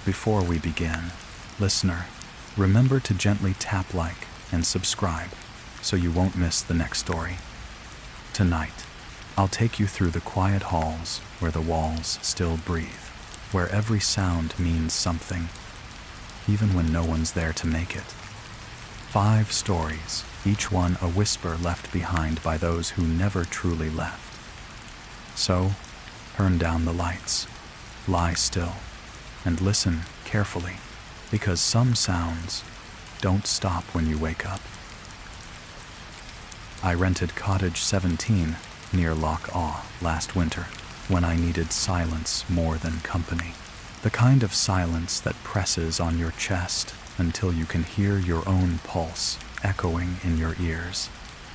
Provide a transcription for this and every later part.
Before we begin, listener, remember to gently tap like and subscribe so you won't miss the next story. Tonight, I'll take you through the quiet halls where the walls still breathe, where every sound means something, even when no one's there to make it. 5 stories, each one a whisper left behind by those who never truly left. So, turn down the lights, lie still, and listen carefully, because some sounds don't stop when you wake up. I rented Cottage 17 near Loch Awe last winter when I needed silence more than company. The kind of silence that presses on your chest until you can hear your own pulse echoing in your ears.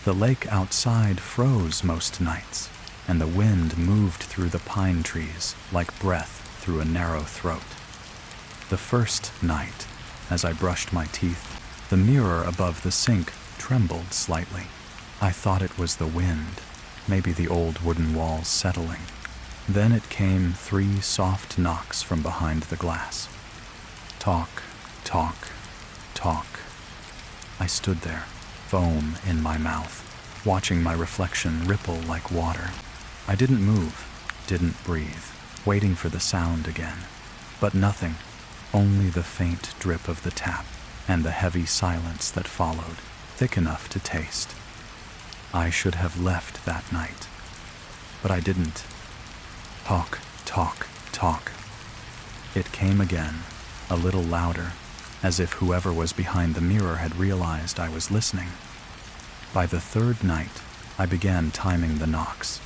The lake outside froze most nights, and the wind moved through the pine trees like breath through a narrow throat. The first night, as I brushed my teeth, the mirror above the sink trembled slightly. I thought it was the wind, maybe the old wooden walls settling. Then it came 3 soft knocks from behind the glass. Talk, talk, talk. I stood there, foam in my mouth, watching my reflection ripple like water. I didn't move, didn't breathe, waiting for the sound again. But nothing, only the faint drip of the tap and the heavy silence that followed, thick enough to taste. I should have left that night, but I didn't. Talk, talk, talk. It came again, a little louder, as if whoever was behind the mirror had realized I was listening. By the 3rd night, I began timing the knocks.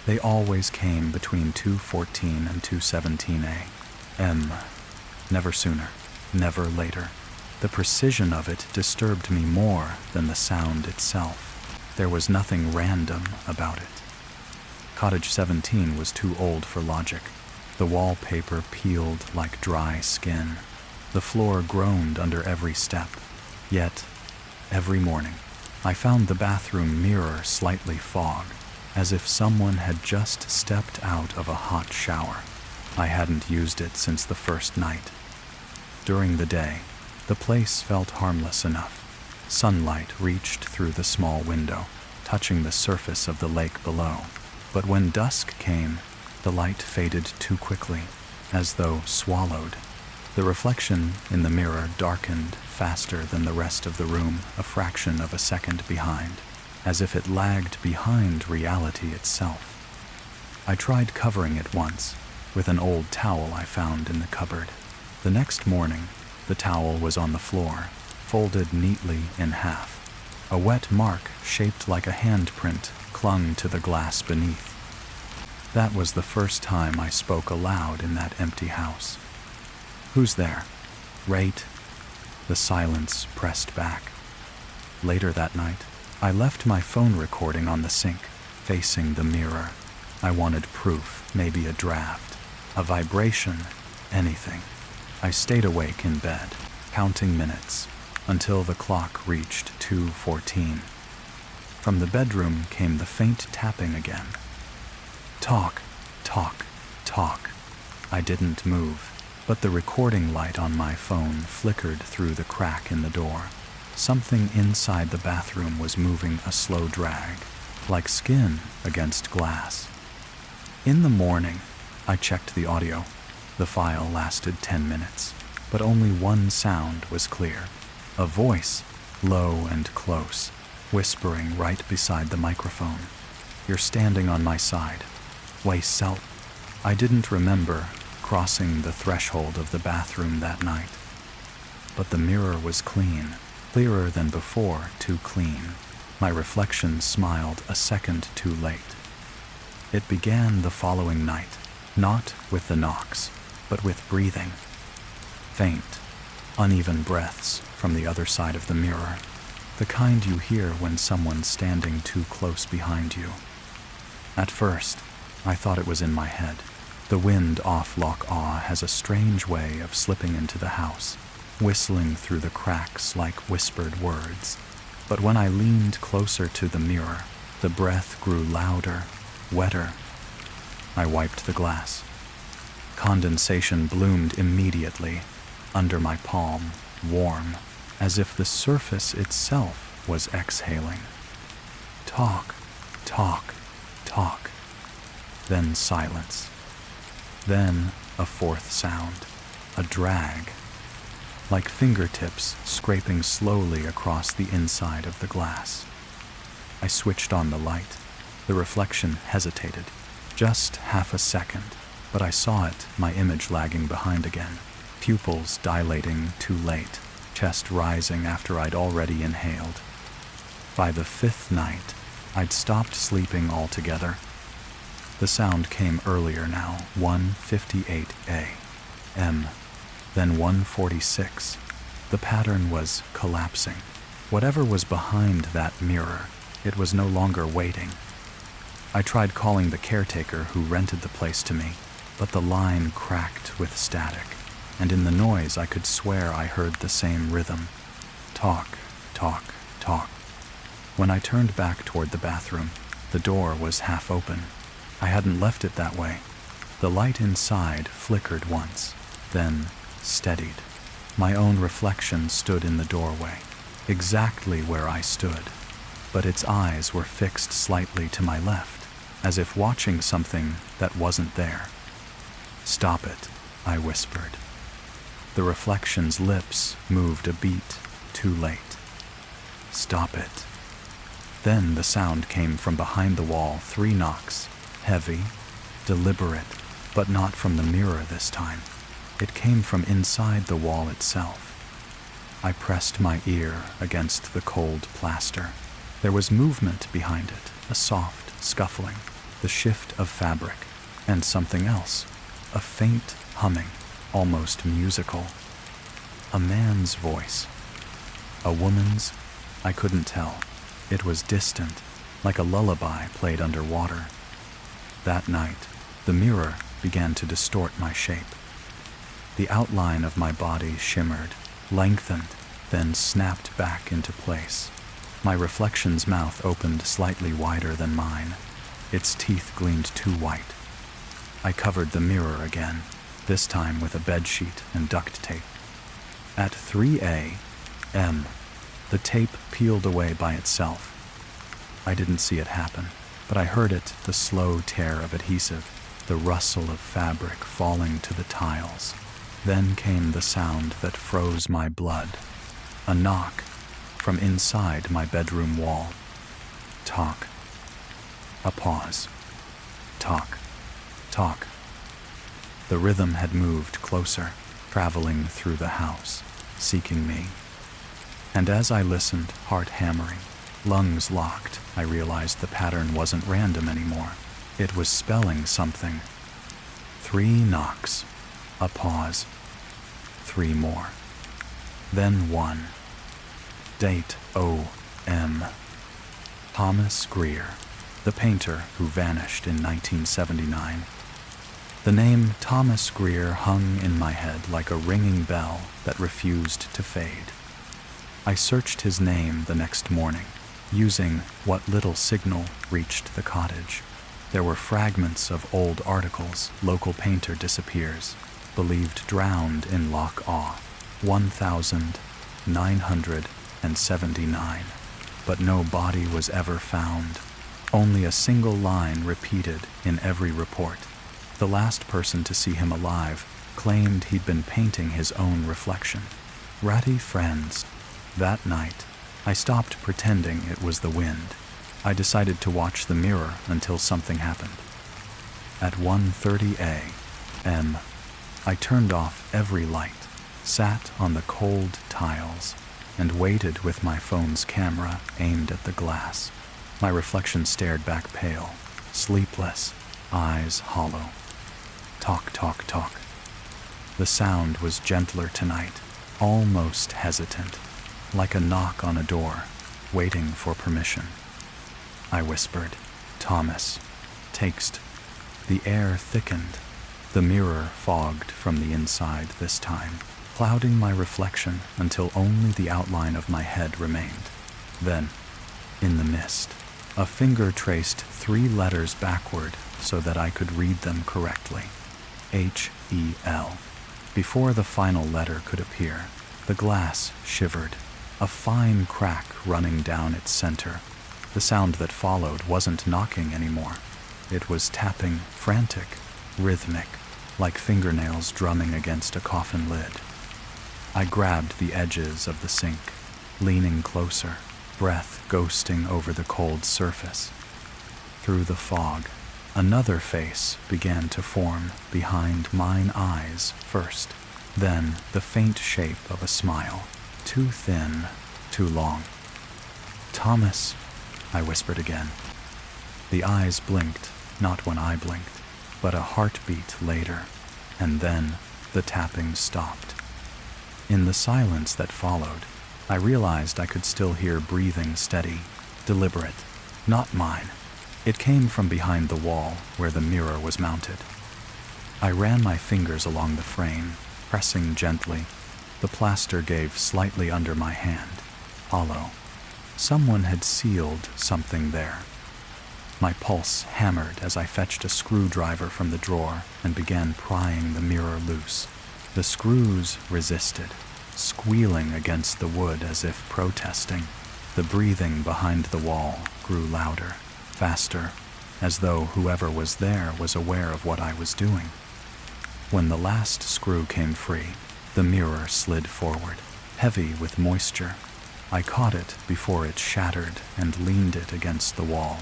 They always came between 2:14 and 2:17 a.m. Never sooner, never later. The precision of it disturbed me more than the sound itself. There was nothing random about it. Cottage 17 was too old for logic. The wallpaper peeled like dry skin. The floor groaned under every step. Yet, every morning, I found the bathroom mirror slightly fogged, as if someone had just stepped out of a hot shower. I hadn't used it since the first night. During the day, the place felt harmless enough. Sunlight reached through the small window, touching the surface of the lake below. But when dusk came, the light faded too quickly, as though swallowed. The reflection in the mirror darkened faster than the rest of the room, a fraction of a second behind, as if it lagged behind reality itself. I tried covering it once, with an old towel I found in the cupboard. The next morning, the towel was on the floor, folded neatly in half. A wet mark shaped like a handprint clung to the glass beneath. That was the first time I spoke aloud in that empty house. "Who's there?" "Rate." The silence pressed back. Later that night, I left my phone recording on the sink, facing the mirror. I wanted proof, maybe a draft, a vibration, anything. I stayed awake in bed, counting minutes, until the clock reached 2:14. From the bedroom came the faint tapping again. Talk, talk, talk. I didn't move, but the recording light on my phone flickered through the crack in the door. Something inside the bathroom was moving a slow drag, like skin against glass. In the morning, I checked the audio. The file lasted 10 minutes, but only one sound was clear. A voice, low and close, whispering right beside the microphone. "You're standing on my side. Way self." I didn't remember crossing the threshold of the bathroom that night. But the mirror was clean, clearer than before, too clean. My reflection smiled a second too late. It began the following night, not with the knocks, but with breathing. Faint, uneven breaths from the other side of the mirror, the kind you hear when someone's standing too close behind you. At first, I thought it was in my head. The wind off Loch Awe has a strange way of slipping into the house, whistling through the cracks like whispered words. But when I leaned closer to the mirror, the breath grew louder, wetter. I wiped the glass. Condensation bloomed immediately under my palm, warm, as if the surface itself was exhaling. Talk, talk, talk. Then silence. Then a fourth sound, a drag, like fingertips scraping slowly across the inside of the glass. I switched on the light. The reflection hesitated, just half a second, but I saw it, my image lagging behind again, pupils dilating too late, chest rising after I'd already inhaled. By the fifth night, I'd stopped sleeping altogether. The sound came earlier now, 1:58 a.m., then 1:46. The pattern was collapsing. Whatever was behind that mirror, it was no longer waiting. I tried calling the caretaker who rented the place to me, but the line cracked with static, and in the noise I could swear I heard the same rhythm. Talk, talk, talk. When I turned back toward the bathroom, the door was half open. I hadn't left it that way. The light inside flickered once, then steadied. My own reflection stood in the doorway, exactly where I stood, but its eyes were fixed slightly to my left, as if watching something that wasn't there. "Stop it," I whispered. The reflection's lips moved a beat too late. "Stop it." Then the sound came from behind the wall, 3 knocks, heavy, deliberate, but not from the mirror this time. It came from inside the wall itself. I pressed my ear against the cold plaster. There was movement behind it, a soft scuffling, the shift of fabric, and something else, a faint humming, almost musical. A man's voice. A woman's? I couldn't tell. It was distant, like a lullaby played underwater. That night, the mirror began to distort my shape. The outline of my body shimmered, lengthened, then snapped back into place. My reflection's mouth opened slightly wider than mine. Its teeth gleamed too white. I covered the mirror again, this time with a bedsheet and duct tape. At 3 a.m., the tape peeled away by itself. I didn't see it happen, but I heard it, the slow tear of adhesive, the rustle of fabric falling to the tiles. Then came the sound that froze my blood. A knock from inside my bedroom wall. Talk. A pause. Talk. Talk. The rhythm had moved closer, traveling through the house, seeking me. And as I listened, heart hammering, lungs locked, I realized the pattern wasn't random anymore. It was spelling something. 3 knocks. A pause. 3 more. Then 1. Date O.M. Thomas Greer, the painter who vanished in 1979. The name Thomas Greer hung in my head like a ringing bell that refused to fade. I searched his name the next morning, using what little signal reached the cottage. There were fragments of old articles, local painter disappears, believed drowned in Loch Awe, 1,979, but no body was ever found. Only a single line repeated in every report. The last person to see him alive claimed he'd been painting his own reflection. Ratty friends. That night, I stopped pretending it was the wind. I decided to watch the mirror until something happened. At 1:30 a.m., I turned off every light, sat on the cold tiles, and waited with my phone's camera aimed at the glass. My reflection stared back pale, sleepless, eyes hollow. Talk, talk, talk. The sound was gentler tonight, almost hesitant, like a knock on a door, waiting for permission. I whispered, "Thomas, text." The air thickened. The mirror fogged from the inside this time, clouding my reflection until only the outline of my head remained. Then, in the mist, a finger traced 3 letters backward so that I could read them correctly. E-L. Before the final letter could appear, the glass shivered, a fine crack running down its center. The sound that followed wasn't knocking anymore. It was tapping, frantic, rhythmic, like fingernails drumming against a coffin lid. I grabbed the edges of the sink, leaning closer, breath ghosting over the cold surface. Through the fog, another face began to form behind mine eyes first, then the faint shape of a smile, too thin, too long. "Thomas," I whispered again. The eyes blinked, not when I blinked, but a heartbeat later, and then the tapping stopped. In the silence that followed, I realized I could still hear breathing steady, deliberate, not mine. It came from behind the wall where the mirror was mounted. I ran my fingers along the frame, pressing gently. The plaster gave slightly under my hand, hollow. Someone had sealed something there. My pulse hammered as I fetched a screwdriver from the drawer and began prying the mirror loose. The screws resisted, squealing against the wood as if protesting. The breathing behind the wall grew louder, faster, as though whoever was there was aware of what I was doing. When the last screw came free, the mirror slid forward, heavy with moisture. I caught it before it shattered and leaned it against the wall.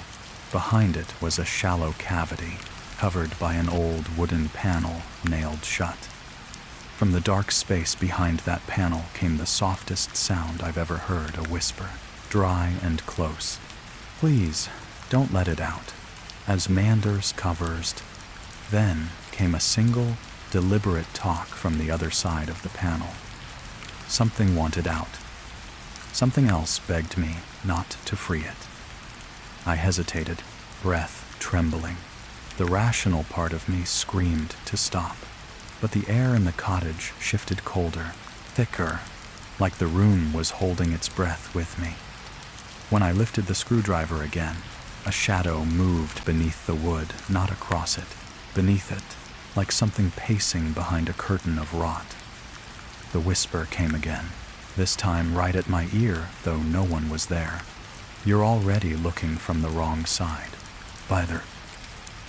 Behind it was a shallow cavity, covered by an old wooden panel nailed shut. From the dark space behind that panel came the softest sound I've ever heard, a whisper, dry and close. "Please, don't let it out." As Manders covers. Then came a single, deliberate talk from the other side of the panel. Something wanted out. Something else begged me not to free it. I hesitated, breath trembling. The rational part of me screamed to stop, but the air in the cottage shifted colder, thicker, like the room was holding its breath with me. When I lifted the screwdriver again, a shadow moved beneath the wood, not across it, beneath it, like something pacing behind a curtain of rot. The whisper came again, this time right at my ear, though no one was there. "You're already looking from the wrong side."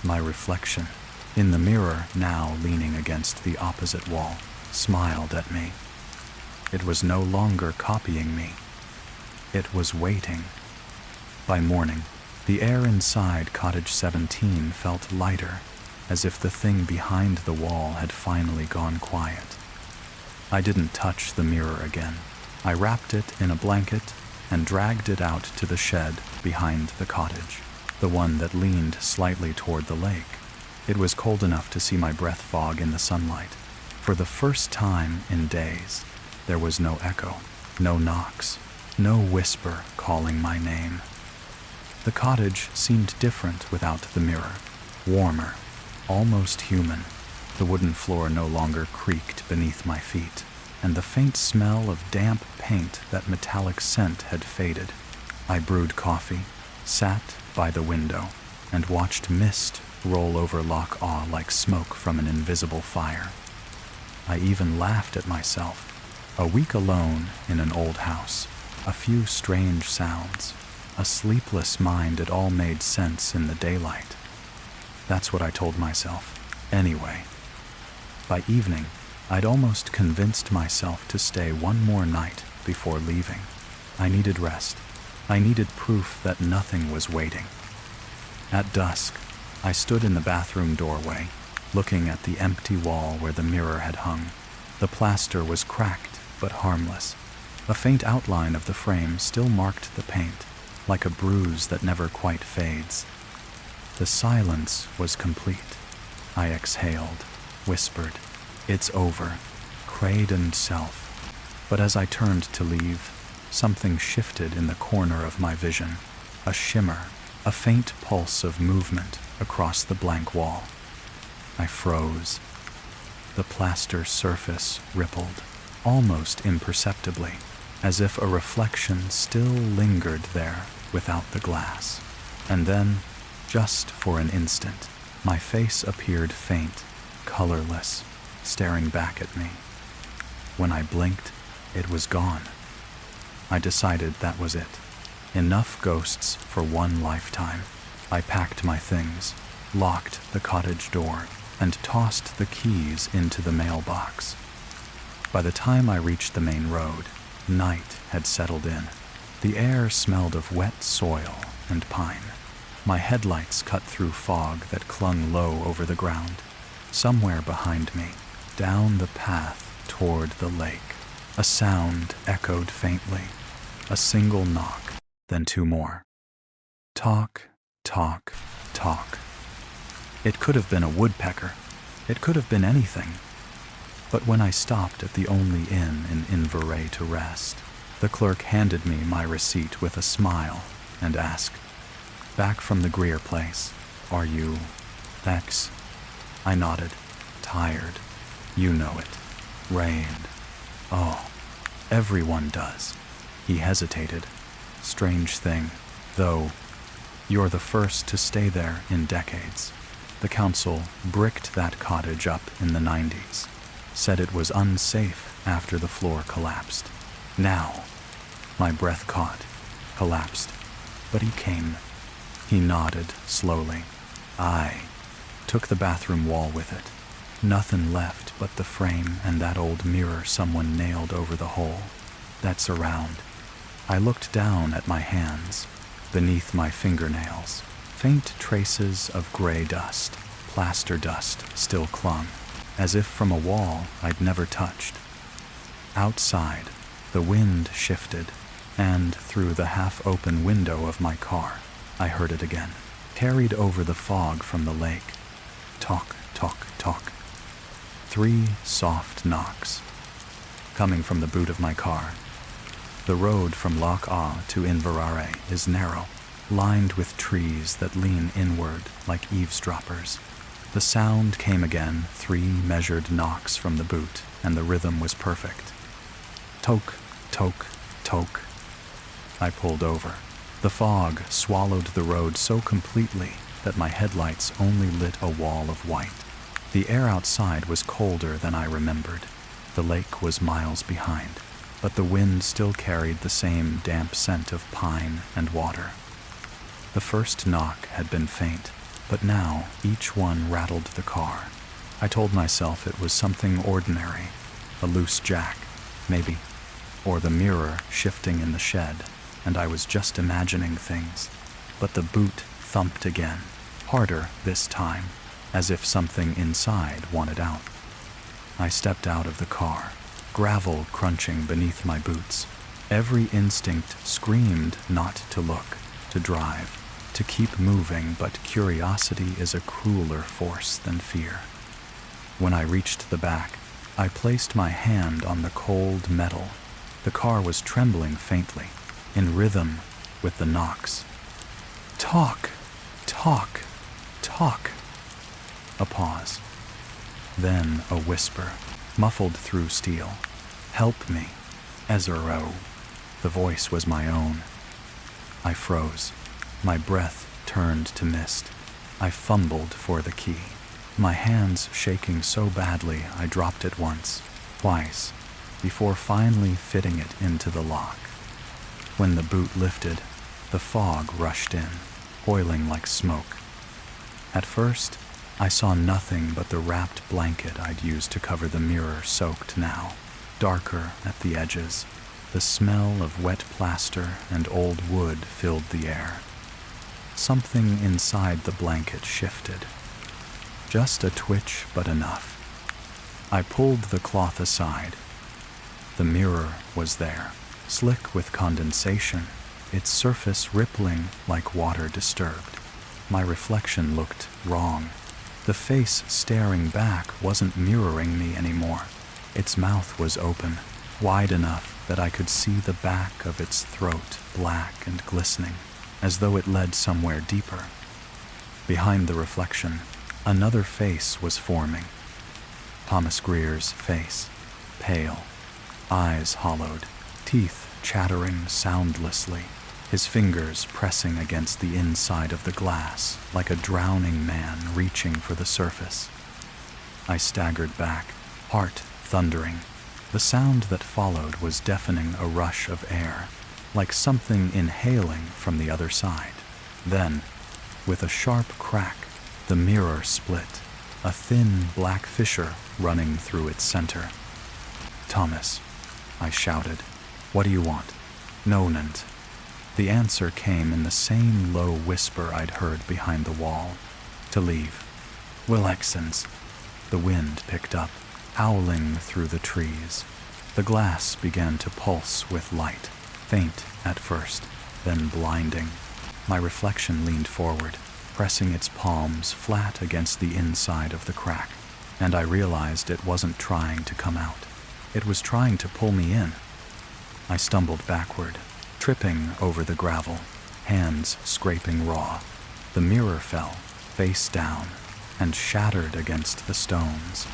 My reflection, in the mirror now leaning against the opposite wall, smiled at me. It was no longer copying me. It was waiting. By morning, the air inside Cottage 17 felt lighter, as if the thing behind the wall had finally gone quiet. I didn't touch the mirror again. I wrapped it in a blanket and dragged it out to the shed behind the cottage, the one that leaned slightly toward the lake. It was cold enough to see my breath fog in the sunlight. For the first time in days, there was no echo, no knocks, no whisper calling my name. The cottage seemed different without the mirror, warmer, almost human. The wooden floor no longer creaked beneath my feet, and the faint smell of damp paint, that metallic scent, had faded. I brewed coffee, sat by the window, and watched mist roll over Loch Awe like smoke from an invisible fire. I even laughed at myself. A week alone in an old house, a few strange sounds, a sleepless mind, it all made sense in the daylight. That's what I told myself, anyway. By evening, I'd almost convinced myself to stay one more night before leaving. I needed rest. I needed proof that nothing was waiting. At dusk, I stood in the bathroom doorway, looking at the empty wall where the mirror had hung. The plaster was cracked but harmless. A faint outline of the frame still marked the paint, like a bruise that never quite fades. The silence was complete. I exhaled, whispered, "It's over," cradled self. But as I turned to leave, something shifted in the corner of my vision. A shimmer, a faint pulse of movement across the blank wall. I froze. The plaster surface rippled, almost imperceptibly, as if a reflection still lingered there without the glass. And then, just for an instant, my face appeared faint, colorless, staring back at me. When I blinked, it was gone. I decided that was it. Enough ghosts for one lifetime. I packed my things, locked the cottage door, and tossed the keys into the mailbox. By the time I reached the main road, night had settled in. The air smelled of wet soil and pine. My headlights cut through fog that clung low over the ground. Somewhere behind me, down the path toward the lake, a sound echoed faintly. A single knock, then two more. Talk, talk, talk. It could have been a woodpecker. It could have been anything. But when I stopped at the only inn in Inverray to rest, the clerk handed me my receipt with a smile and asked, "Back from the Greer place, are you X?" I nodded, tired. You know it. Rained. Oh, everyone does. He hesitated. Strange thing, though. You're the first to stay there in decades. The council bricked that cottage up in the 90s. Said it was unsafe after the floor collapsed. Now, my breath caught, collapsed, but he came. He nodded slowly. I took the bathroom wall with it. Nothing left but the frame and that old mirror someone nailed over the hole. That's around. I looked down at my hands, beneath my fingernails. Faint traces of gray dust, plaster dust, still clung, as if from a wall I'd never touched. Outside, the wind shifted, and through the half-open window of my car, I heard it again, carried over the fog from the lake. Talk, talk, talk. 3 soft knocks, coming from the boot of my car. The road from Loch Awe to Inverary is narrow, lined with trees that lean inward like eavesdroppers. The sound came again, 3 measured knocks from the boot, and the rhythm was perfect. Toke, toke, toke. I pulled over. The fog swallowed the road so completely that my headlights only lit a wall of white. The air outside was colder than I remembered. The lake was miles behind, but the wind still carried the same damp scent of pine and water. The first knock had been faint, but now each one rattled the car. I told myself it was something ordinary, a loose jack, maybe, or the mirror shifting in the shed, and I was just imagining things. But the boot thumped again, harder this time, as if something inside wanted out. I stepped out of the car, gravel crunching beneath my boots. Every instinct screamed not to look, to drive, to keep moving, but curiosity is a crueler force than fear. When I reached the back, I placed my hand on the cold metal. The car was trembling faintly, in rhythm with the knocks. Talk, talk, talk. A pause. Then a whisper, muffled through steel. Help me, Ezero. The voice was my own. I froze. My breath turned to mist. I fumbled for the key. My hands shaking so badly I dropped it once, twice, before finally fitting it into the lock. When the boot lifted, the fog rushed in, boiling like smoke. At first, I saw nothing but the wrapped blanket I'd used to cover the mirror, soaked now, darker at the edges. The smell of wet plaster and old wood filled the air. Something inside the blanket shifted. Just a twitch, but enough. I pulled the cloth aside. The mirror was there, slick with condensation, its surface rippling like water disturbed. My reflection looked wrong. The face staring back wasn't mirroring me anymore. Its mouth was open, wide enough that I could see the back of its throat, black and glistening, as though it led somewhere deeper. Behind the reflection, another face was forming. Thomas Greer's face, pale, eyes hollowed, teeth chattering soundlessly, his fingers pressing against the inside of the glass like a drowning man reaching for the surface. I staggered back, heart thundering. The sound that followed was deafening, a rush of air, like something inhaling from the other side. Then, with a sharp crack, the mirror split, a thin black fissure running through its center. "Thomas," I shouted, "what do you want?" "No, Nant." The answer came in the same low whisper I'd heard behind the wall. "To leave." "Willexens." The wind picked up, howling through the trees. The glass began to pulse with light, faint at first, then blinding. My reflection leaned forward, pressing its palms flat against the inside of the crack, and I realized it wasn't trying to come out. It was trying to pull me in. I stumbled backward, tripping over the gravel, hands scraping raw. The mirror fell, face down, and shattered against the stones.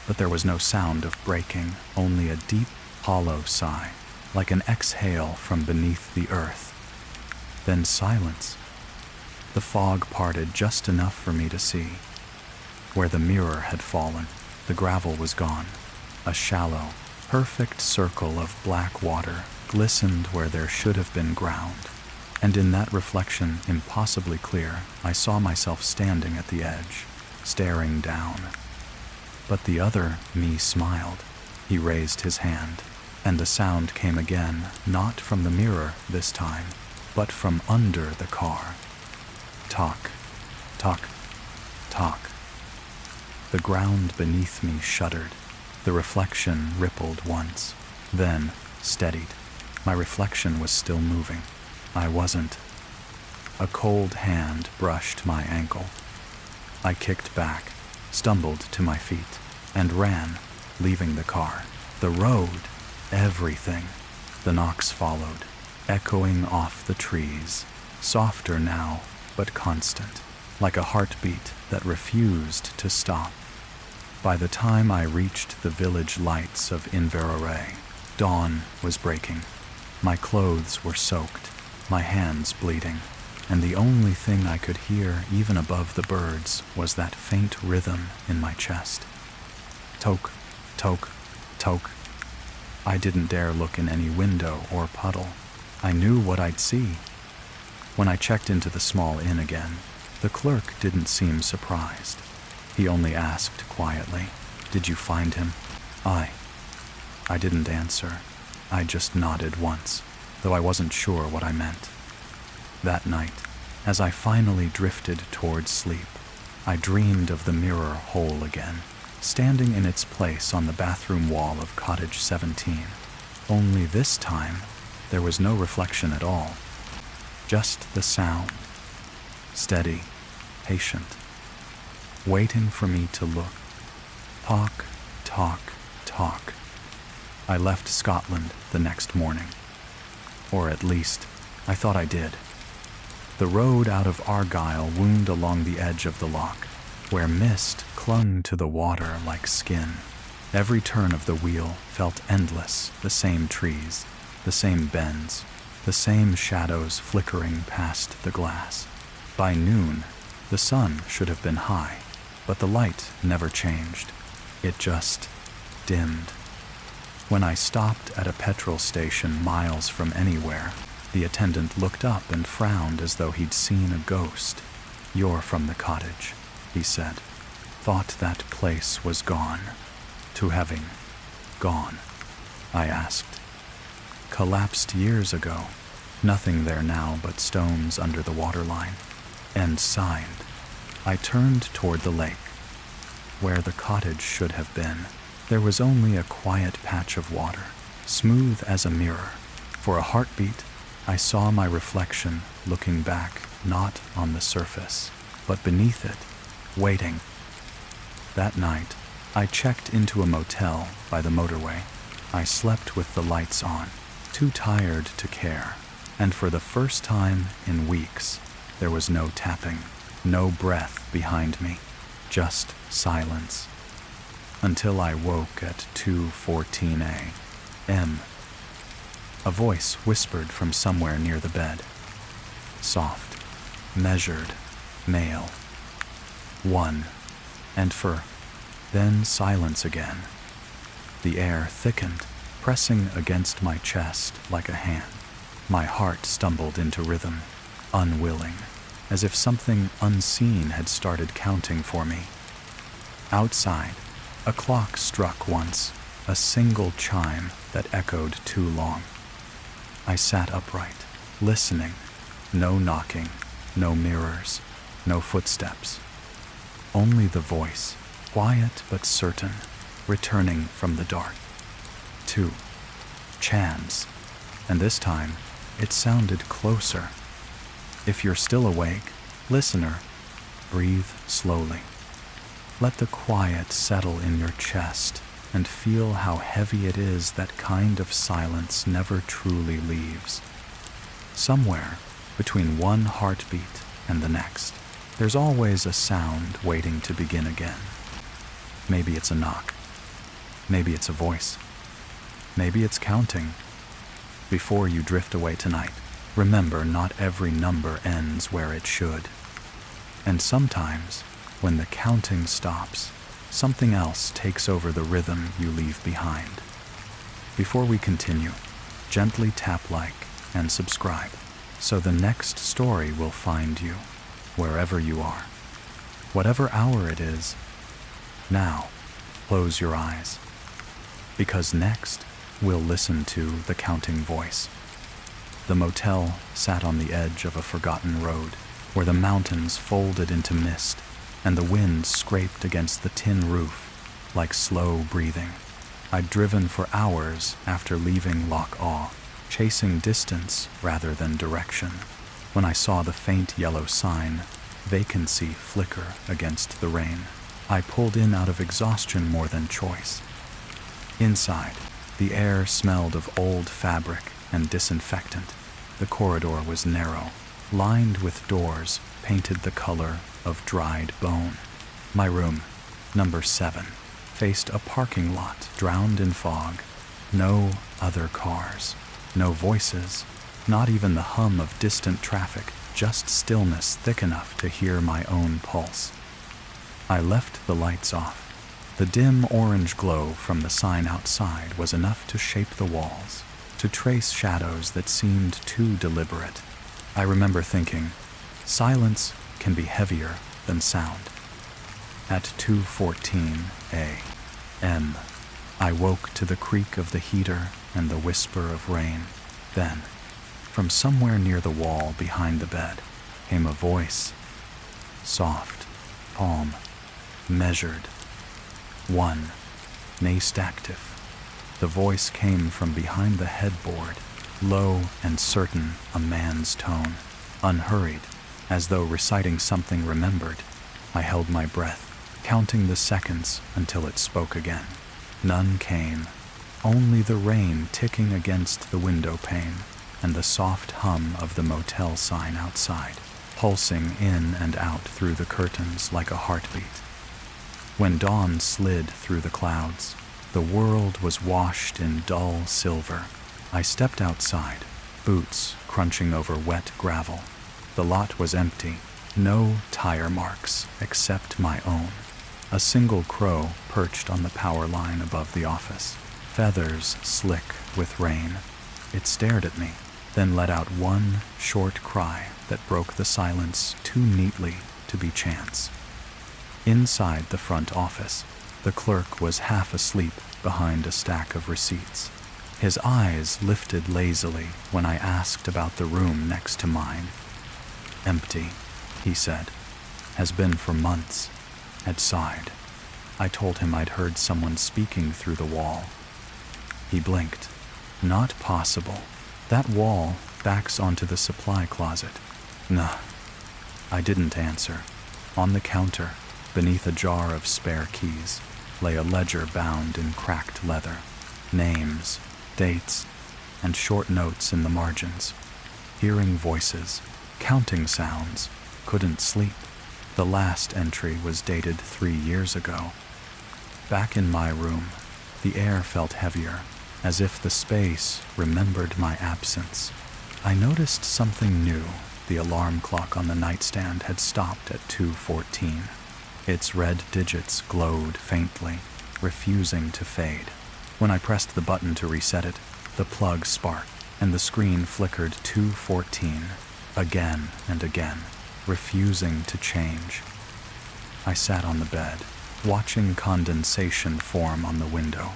But there was no sound of breaking, only a deep, hollow sigh, like an exhale from beneath the earth. Then silence. The fog parted just enough for me to see. Where the mirror had fallen, the gravel was gone. A shallow, perfect circle of black water glistened where there should have been ground. And in that reflection, impossibly clear, I saw myself standing at the edge, staring down. But the other me smiled. He raised his hand, and the sound came again, not from the mirror this time, but from under the car. Talk, talk, talk. The ground beneath me shuddered. The reflection rippled once, then steadied. My reflection was still moving. I wasn't. A cold hand brushed my ankle. I kicked back, stumbled to my feet, and ran, leaving the car. The road, everything. The knocks followed, echoing off the trees, softer now, but constant, like a heartbeat that refused to stop. By the time I reached the village lights of Inverarray, dawn was breaking. My clothes were soaked, my hands bleeding, and the only thing I could hear, even above the birds, was that faint rhythm in my chest. Toke, toke, toke. I didn't dare look in any window or puddle. I knew what I'd see. When I checked into the small inn again, the clerk didn't seem surprised. He only asked quietly, "Did you find him?" I didn't answer. I just nodded once, though I wasn't sure what I meant. That night, as I finally drifted towards sleep, I dreamed of the mirror hole again, standing in its place on the bathroom wall of Cottage 17. Only this time, there was no reflection at all. Just the sound. Steady, patient, waiting for me to look. Talk, talk, talk. I left Scotland the next morning. Or at least, I thought I did. The road out of Argyll wound along the edge of the loch, where mist clung to the water like skin. Every turn of the wheel felt endless, the same trees, the same bends, the same shadows flickering past the glass. By noon, the sun should have been high, but the light never changed. It just dimmed. When I stopped at a petrol station miles from anywhere, the attendant looked up and frowned as though he'd seen a ghost. "You're from the cottage," he said. "Thought that place was gone." "To having gone?" I asked. "Collapsed years ago. Nothing there now but stones under the waterline." And signed. I turned toward the lake. Where the cottage should have been, there was only a quiet patch of water, smooth as a mirror. For a heartbeat, I saw my reflection looking back, not on the surface, but beneath it, waiting. That night, I checked into a motel by the motorway. I slept with the lights on, too tired to care, and for the first time in weeks, there was no tapping, no breath behind me, just silence. Until I woke at 2:14 a.m. A voice whispered from somewhere near the bed. Soft, measured, male. One, and then silence again. The air thickened, pressing against my chest like a hand. My heart stumbled into rhythm, unwilling, as if something unseen had started counting for me. Outside, a clock struck once, a single chime that echoed too long. I sat upright, listening. No knocking, no mirrors, no footsteps. Only the voice, quiet but certain, returning from the dark. 2 chimes, and this time it sounded closer. If you're still awake, listener, breathe slowly. Let the quiet settle in your chest and feel how heavy it is. That kind of silence never truly leaves. Somewhere between one heartbeat and the next, there's always a sound waiting to begin again. Maybe it's a knock. Maybe it's a voice. Maybe it's counting. Before you drift away tonight, remember not every number ends where it should. And sometimes, when the counting stops, something else takes over the rhythm you leave behind. Before we continue, gently tap like and subscribe, so the next story will find you, wherever you are, whatever hour it is. Now, close your eyes, because next we'll listen to the counting voice. The motel sat on the edge of a forgotten road, where the mountains folded into mist and the wind scraped against the tin roof like slow breathing. I'd driven for hours after leaving Loch Awe, chasing distance rather than direction, when I saw the faint yellow sign, vacancy, flicker against the rain. I pulled in out of exhaustion more than choice. Inside, the air smelled of old fabric and disinfectant. The corridor was narrow, lined with doors painted the color of dried bone. My room, number 7, faced a parking lot drowned in fog. No other cars, no voices, not even the hum of distant traffic, just stillness thick enough to hear my own pulse. I left the lights off. The dim orange glow from the sign outside was enough to shape the walls, to trace shadows that seemed too deliberate. I remember thinking, silence can be heavier than sound. At 2:14 a.m., I woke to the creak of the heater and the whisper of rain. Then, from somewhere near the wall behind the bed, came a voice. Soft, calm, measured. 1. Naced active. The voice came from behind the headboard, low and certain, a man's tone, unhurried, as though reciting something remembered. I held my breath, counting the seconds until it spoke again. None came, only the rain ticking against the window pane and the soft hum of the motel sign outside, pulsing in and out through the curtains like a heartbeat. When dawn slid through the clouds, the world was washed in dull silver. I stepped outside, boots crunching over wet gravel. The lot was empty, no tire marks except my own. A single crow perched on the power line above the office, feathers slick with rain. It stared at me, then let out one short cry that broke the silence too neatly to be chance. Inside the front office, the clerk was half asleep behind a stack of receipts. His eyes lifted lazily when I asked about the room next to mine. Empty, he said. Has been for months. Had sighed. I told him I'd heard someone speaking through the wall. He blinked. Not possible. That wall backs onto the supply closet. Nah. I didn't answer. On the counter, beneath a jar of spare keys, lay a ledger bound in cracked leather. Names, dates, and short notes in the margins. Hearing voices, counting sounds, couldn't sleep. The last entry was dated 3 years ago. Back in my room, the air felt heavier, as if the space remembered my absence. I noticed something new. The alarm clock on the nightstand had stopped at 2:14. Its red digits glowed faintly, refusing to fade. When I pressed the button to reset it, the plug sparked, and the screen flickered 2:14 again and again, refusing to change. I sat on the bed, watching condensation form on the window.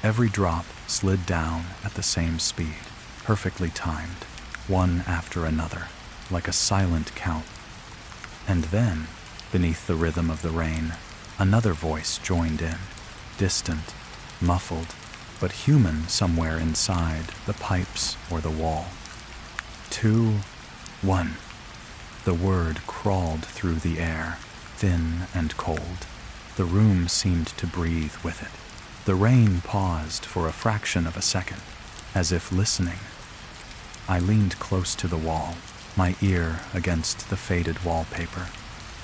Every drop slid down at the same speed, perfectly timed, one after another, like a silent count. And then, beneath the rhythm of the rain, another voice joined in, distant, muffled, but human somewhere inside the pipes or the wall. 2, 1. The word crawled through the air, thin and cold. The room seemed to breathe with it. The rain paused for a fraction of a second, as if listening. I leaned close to the wall, my ear against the faded wallpaper.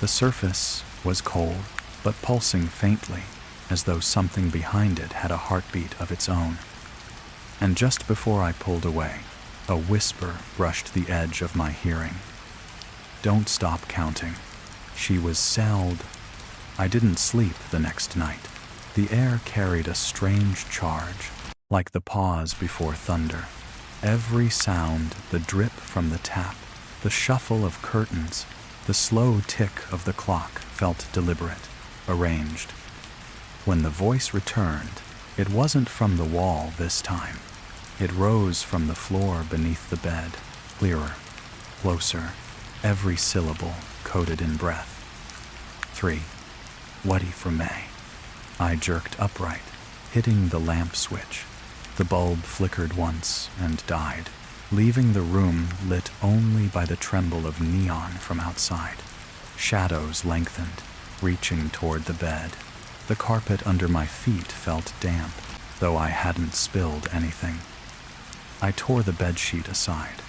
The surface was cold, but pulsing faintly, as though something behind it had a heartbeat of its own. And just before I pulled away, a whisper brushed the edge of my hearing. "Don't stop counting." She was sound. I didn't sleep the next night. The air carried a strange charge, like the pause before thunder. Every sound, the drip from the tap, the shuffle of curtains, the slow tick of the clock felt deliberate, arranged. When the voice returned, it wasn't from the wall this time. It rose from the floor beneath the bed, clearer, closer, every syllable coated in breath. 3. Wadi for May. I jerked upright, hitting the lamp switch. The bulb flickered once and died, leaving the room lit only by the tremble of neon from outside. Shadows lengthened, reaching toward the bed. The carpet under my feet felt damp, though I hadn't spilled anything. I tore the bedsheet aside.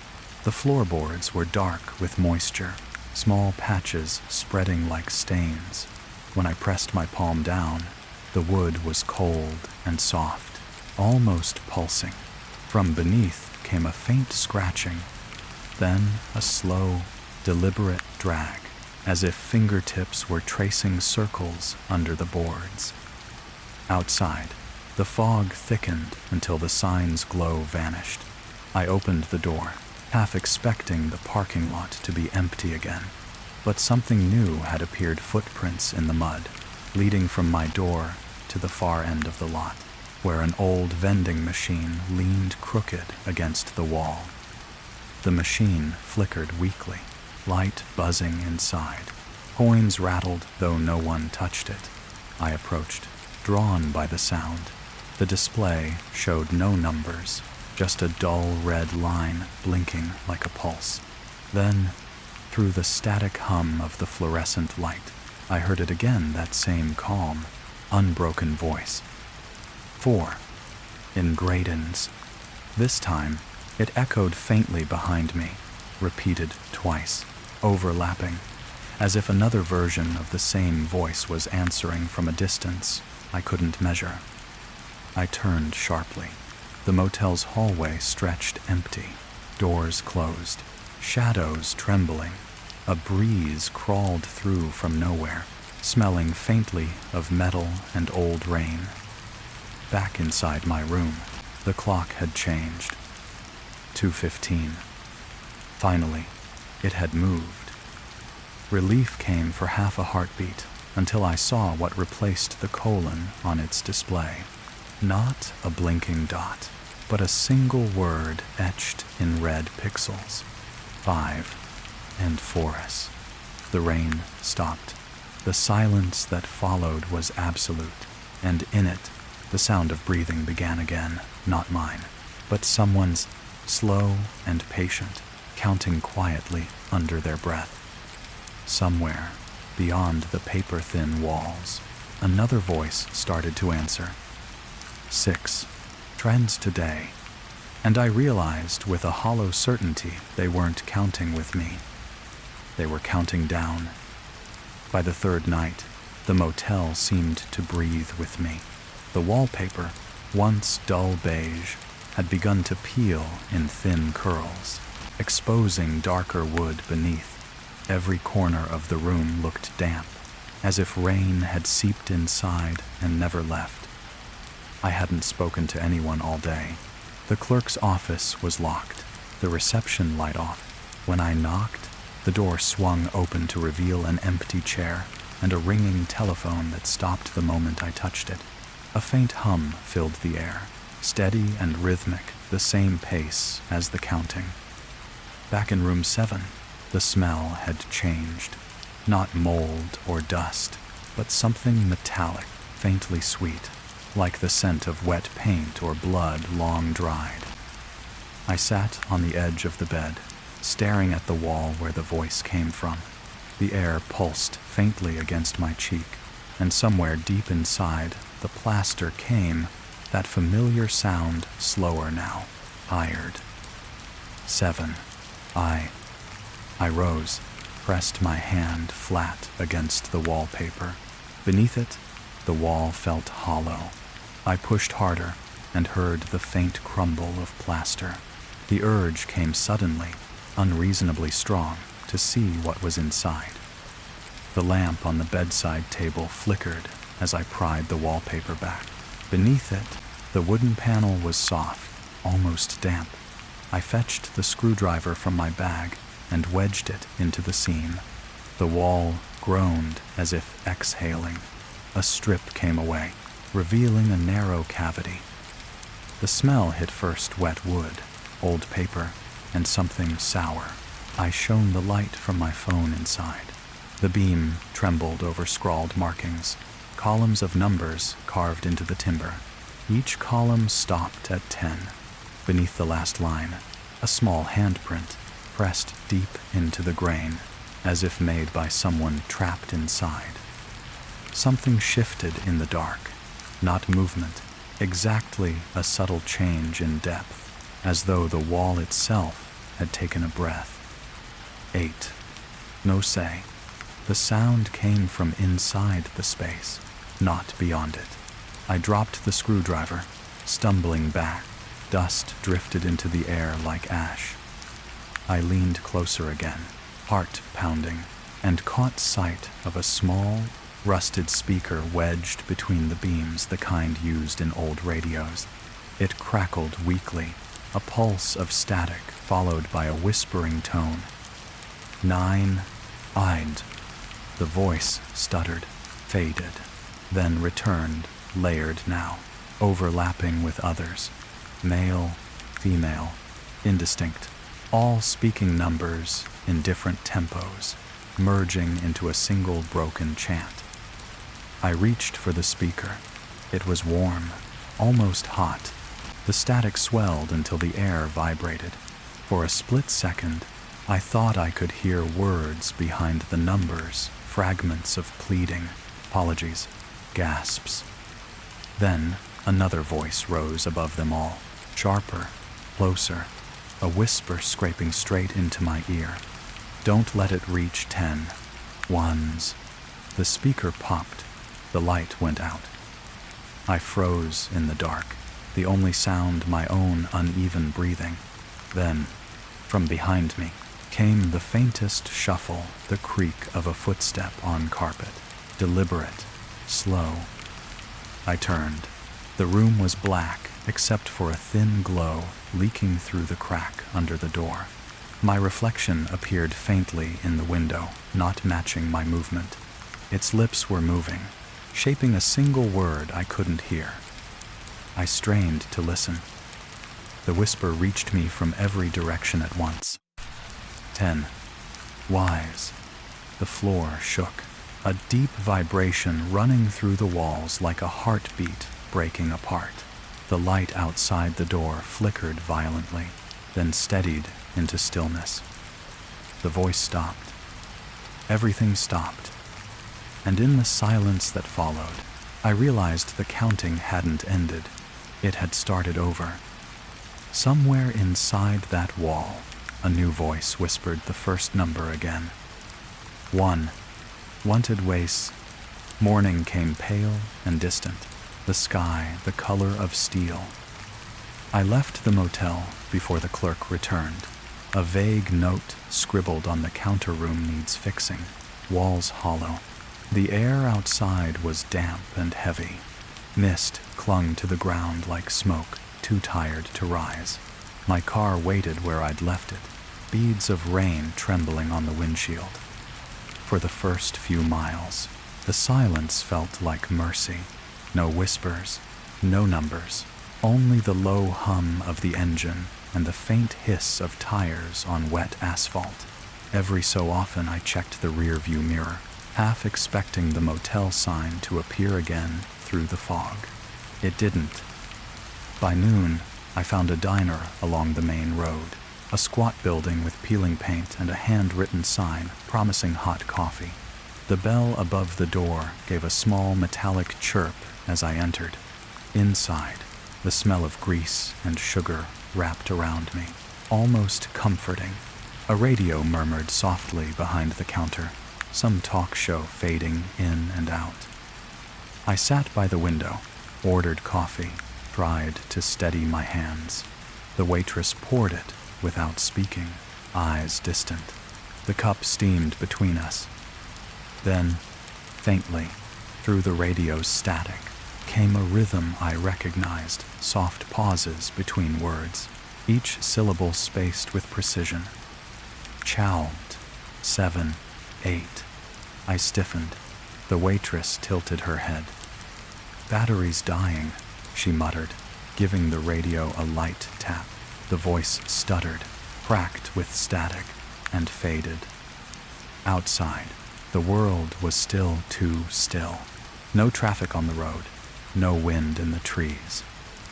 The floorboards were dark with moisture, small patches spreading like stains. When I pressed my palm down, the wood was cold and soft, almost pulsing. From beneath came a faint scratching, then a slow, deliberate drag, as if fingertips were tracing circles under the boards. Outside, the fog thickened until the sign's glow vanished. I opened the door, half expecting the parking lot to be empty again. But something new had appeared, footprints in the mud, leading from my door to the far end of the lot, where an old vending machine leaned crooked against the wall. The machine flickered weakly, light buzzing inside. Coins rattled, though no one touched it. I approached, drawn by the sound. The display showed no numbers, just a dull red line blinking like a pulse. Then, through the static hum of the fluorescent light, I heard it again, that same calm, unbroken voice. 4. In Graydon's. This time, it echoed faintly behind me, repeated twice, overlapping, as if another version of the same voice was answering from a distance I couldn't measure. I turned sharply. The motel's hallway stretched empty, doors closed, shadows trembling. A breeze crawled through from nowhere, smelling faintly of metal and old rain. Back inside my room, the clock had changed. 2:15. Finally, it had moved. Relief came for half a heartbeat until I saw what replaced the colon on its display. Not a blinking dot, but a single word etched in red pixels. 5. And forest. The rain stopped. The silence that followed was absolute, and in it, the sound of breathing began again, not mine, but someone's, slow and patient, counting quietly under their breath. Somewhere, beyond the paper-thin walls, another voice started to answer. 6. Trends today. And I realized with a hollow certainty they weren't counting with me. They were counting down. By the third night, the motel seemed to breathe with me. The wallpaper, once dull beige, had begun to peel in thin curls, exposing darker wood beneath. Every corner of the room looked damp, as if rain had seeped inside and never left. I hadn't spoken to anyone all day. The clerk's office was locked, the reception light off. When I knocked, the door swung open to reveal an empty chair and a ringing telephone that stopped the moment I touched it. A faint hum filled the air, steady and rhythmic, the same pace as the counting. Back in room 7, the smell had changed. Not mold or dust, but something metallic, faintly sweet, like the scent of wet paint or blood long dried. I sat on the edge of the bed, staring at the wall where the voice came from. The air pulsed faintly against my cheek, and somewhere deep inside, the plaster came, that familiar sound, slower now, tired. 7. I rose, pressed my hand flat against the wallpaper. Beneath it, the wall felt hollow. I pushed harder and heard the faint crumble of plaster. The urge came suddenly, unreasonably strong, to see what was inside. The lamp on the bedside table flickered as I pried the wallpaper back. Beneath it, the wooden panel was soft, almost damp. I fetched the screwdriver from my bag and wedged it into the seam. The wall groaned as if exhaling. A strip came away, revealing a narrow cavity. The smell hit first wet wood, old paper, and something sour. I shone the light from my phone inside. The beam trembled over scrawled markings, columns of numbers carved into the timber. Each column stopped at 10. Beneath the last line, a small handprint pressed deep into the grain, as if made by someone trapped inside. Something shifted in the dark, not movement, exactly a subtle change in depth, as though the wall itself had taken a breath. 8. No say. The sound came from inside the space, not beyond it. I dropped the screwdriver, stumbling back. Dust drifted into the air like ash. I leaned closer again, heart pounding, and caught sight of a small, rusted speaker wedged between the beams, the kind used in old radios. It crackled weakly, a pulse of static followed by a whispering tone. 9. I'd. The voice stuttered, faded, then returned, layered now, overlapping with others. Male, female, indistinct, all speaking numbers in different tempos, merging into a single broken chant. I reached for the speaker. It was warm, almost hot. The static swelled until the air vibrated. For a split second, I thought I could hear words behind the numbers, fragments of pleading, apologies, gasps. Then, another voice rose above them all, sharper, closer, a whisper scraping straight into my ear. Don't let it reach 10. Ones. The speaker popped. The light went out. I froze in the dark, the only sound my own uneven breathing. Then, from behind me, came the faintest shuffle, the creak of a footstep on carpet, deliberate, slow. I turned. The room was black, except for a thin glow leaking through the crack under the door. My reflection appeared faintly in the window, not matching my movement. Its lips were moving, shaping a single word I couldn't hear. I strained to listen. The whisper reached me from every direction at once. 10. Wise. The floor shook, a deep vibration running through the walls like a heartbeat breaking apart. The light outside the door flickered violently, then steadied into stillness. The voice stopped. Everything stopped. And in the silence that followed, I realized the counting hadn't ended. It had started over. Somewhere inside that wall, a new voice whispered the first number again. 1. Wanted waste. Morning came pale and distant, the sky the color of steel. I left the motel before the clerk returned. A vague note scribbled on the counter room needs fixing, walls hollow. The air outside was damp and heavy. Mist clung to the ground like smoke, too tired to rise. My car waited where I'd left it, beads of rain trembling on the windshield. For the first few miles, the silence felt like mercy. No whispers, no numbers, only the low hum of the engine and the faint hiss of tires on wet asphalt. Every so often I checked the rearview mirror, half expecting the motel sign to appear again through the fog. It didn't. By noon, I found a diner along the main road, a squat building with peeling paint and a handwritten sign promising hot coffee. The bell above the door gave a small metallic chirp as I entered. Inside, the smell of grease and sugar wrapped around me, almost comforting. A radio murmured softly behind the counter, some talk show fading in and out. I sat by the window, ordered coffee, tried to steady my hands. The waitress poured it without speaking, eyes distant. The cup steamed between us. Then, faintly, through the radio's static, came a rhythm I recognized, soft pauses between words, each syllable spaced with precision. Chowed. 7, 8. I stiffened. The waitress tilted her head. Battery's dying, she muttered, giving the radio a light tap. The voice stuttered, cracked with static, and faded. Outside, the world was still too still. No traffic on the road, no wind in the trees.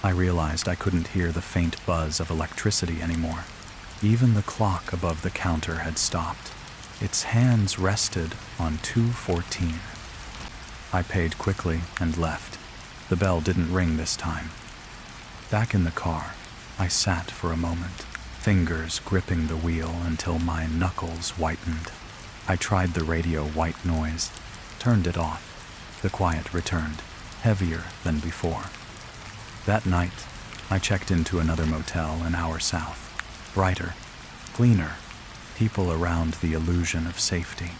I realized I couldn't hear the faint buzz of electricity anymore. Even the clock above the counter had stopped. Its hands rested on 2:14. I paid quickly and left. The bell didn't ring this time. Back in the car, I sat for a moment, fingers gripping the wheel until my knuckles whitened. I tried the radio white noise, turned it off. The quiet returned, heavier than before. That night, I checked into another motel an hour south. Brighter, cleaner, people around the illusion of safety.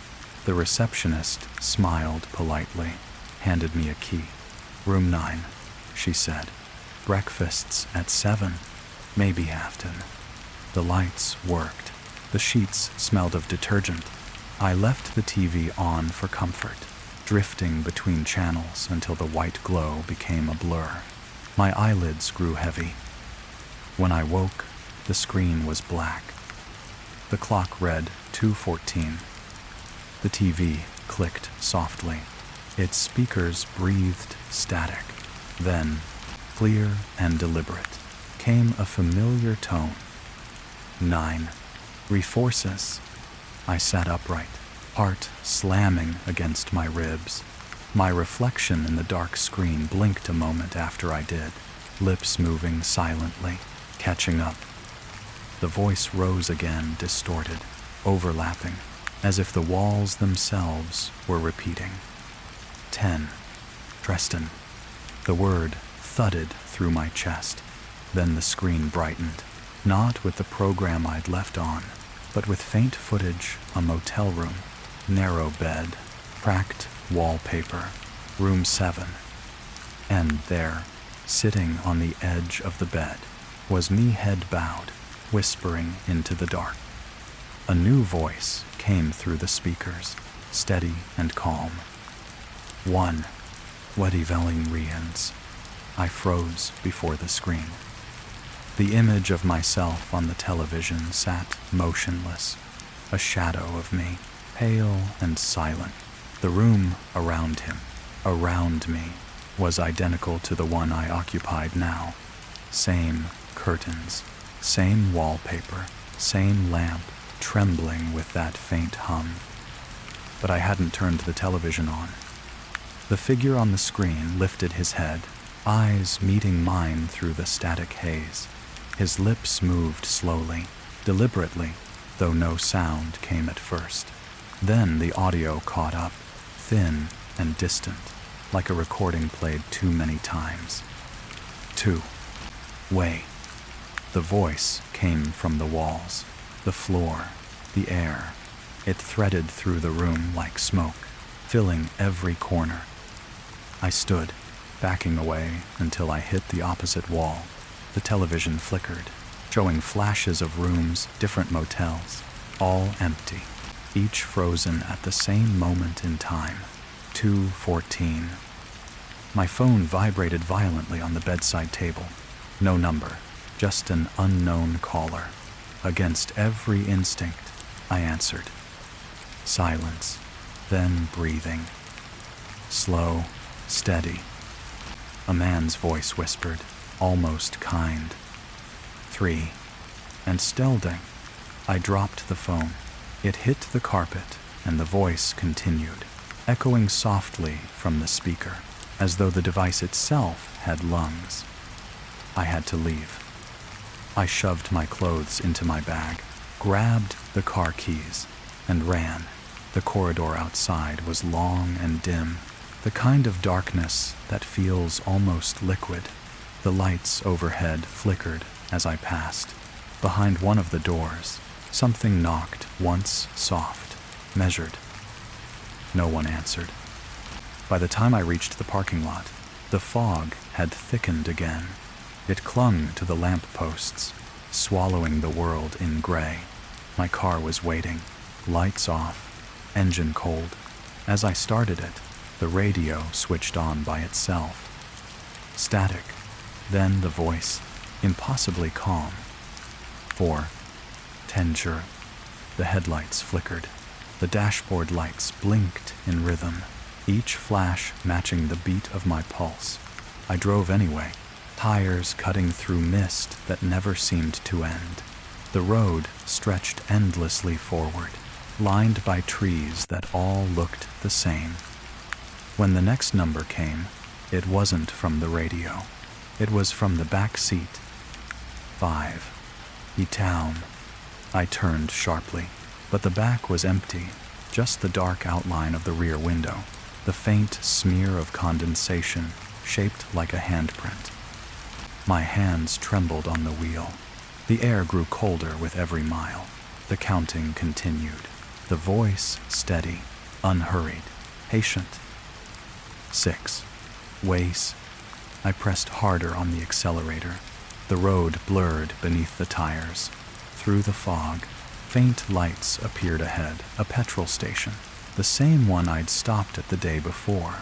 The receptionist smiled politely, handed me a key. Room 9, she said. Breakfasts at 7, maybe Afton. The lights worked. The sheets smelled of detergent. I left the TV on for comfort, drifting between channels until the white glow became a blur. My eyelids grew heavy. When I woke, the screen was black. The clock read 2:14. The TV clicked softly. Its speakers breathed static. Then, clear and deliberate, came a familiar tone. 9. Reforces. I sat upright, heart slamming against my ribs. My reflection in the dark screen blinked a moment after I did, lips moving silently, catching up. The voice rose again, distorted, overlapping, as if the walls themselves were repeating. 10. Treston. The word thudded through my chest. Then the screen brightened, not with the program I'd left on, but with faint footage, a motel room, narrow bed, cracked wallpaper, room 7. And there, sitting on the edge of the bed, was me, head bowed, whispering into the dark. A new voice came through the speakers, steady and calm. 1. Wedi Velling Rians. I froze before the screen. The image of myself on the television sat motionless, a shadow of me, pale and silent. The room around him, around me, was identical to the one I occupied now. Same curtains, same wallpaper, same lamp, trembling with that faint hum. But I hadn't turned the television on. The figure on the screen lifted his head, eyes meeting mine through the static haze. His lips moved slowly, deliberately, though no sound came at first. Then the audio caught up, thin and distant, like a recording played too many times. 2. Way. The voice came from the walls, the floor, the air. It threaded through the room like smoke, filling every corner. I stood, backing away until I hit the opposite wall. The television flickered, showing flashes of rooms, different motels, all empty, each frozen at the same moment in time. 2:14. My phone vibrated violently on the bedside table. No number, just an unknown caller. Against every instinct, I answered. Silence, then breathing. Slow, steady. A man's voice whispered, almost kind. 3. And Stelding. I dropped the phone. It hit the carpet, and the voice continued, echoing softly from the speaker, as though the device itself had lungs. I had to leave. I shoved my clothes into my bag, grabbed the car keys, and ran. The corridor outside was long and dim, the kind of darkness that feels almost liquid. The lights overhead flickered as I passed. Behind one of the doors, something knocked once soft, measured. No one answered. By the time I reached the parking lot, the fog had thickened again. It clung to the lamp posts, swallowing the world in gray. My car was waiting, lights off, engine cold. As I started it, the radio switched on by itself. Static, then the voice, impossibly calm. 4. Tensure. The headlights flickered. The dashboard lights blinked in rhythm, each flash matching the beat of my pulse. I drove anyway, tires cutting through mist that never seemed to end. The road stretched endlessly forward, lined by trees that all looked the same. When the next number came, it wasn't from the radio. It was from the back seat. 5. E-Town. I turned sharply, but the back was empty, just the dark outline of the rear window, the faint smear of condensation shaped like a handprint. My hands trembled on the wheel. The air grew colder with every mile. The counting continued. The voice steady, unhurried, patient. 6. Ways. I pressed harder on the accelerator. The road blurred beneath the tires. Through the fog, faint lights appeared ahead, a petrol station, the same one I'd stopped at the day before.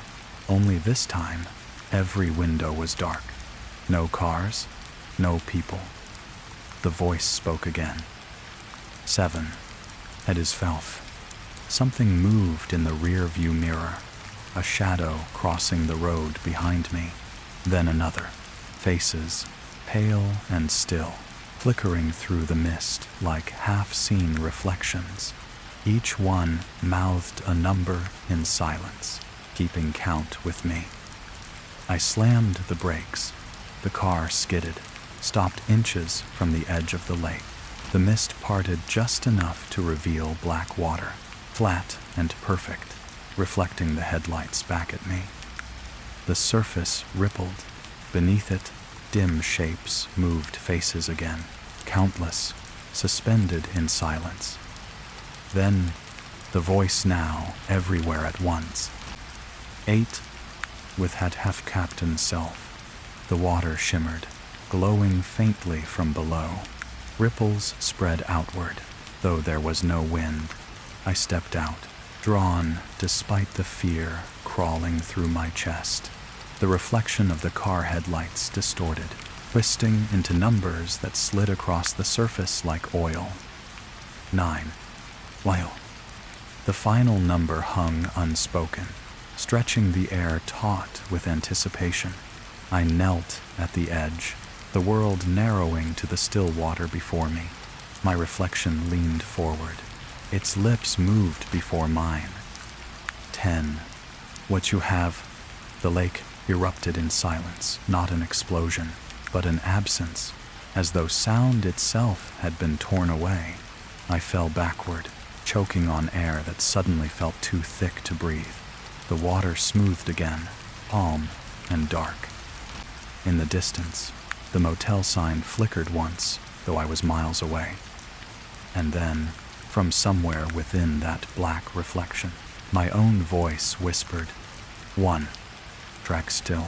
Only this time, every window was dark. No cars, no people. The voice spoke again. 7. It is Felf. Something moved in the rear view mirror, a shadow crossing the road behind me. Then another. Faces, pale and still, flickering through the mist like half-seen reflections. Each one mouthed a number in silence, keeping count with me. I slammed the brakes. The car skidded, stopped inches from the edge of the lake. The mist parted just enough to reveal black water, flat and perfect, reflecting the headlights back at me. The surface rippled. Beneath it, dim shapes moved faces again, countless, suspended in silence. Then, the voice now everywhere at once. 8. With that half-captain self. The water shimmered, glowing faintly from below. Ripples spread outward, though there was no wind. I stepped out, drawn despite the fear crawling through my chest. The reflection of the car headlights distorted, twisting into numbers that slid across the surface like oil. 9. Lyle. The final number hung unspoken, stretching the air taut with anticipation. I knelt at the edge, the world narrowing to the still water before me. My reflection leaned forward. Its lips moved before mine. 10. What you have. The lake erupted in silence, not an explosion, but an absence, as though sound itself had been torn away. I fell backward, choking on air that suddenly felt too thick to breathe. The water smoothed again, calm and dark. In the distance, the motel sign flickered once, though I was miles away. And then, from somewhere within that black reflection, my own voice whispered, 1. Track still.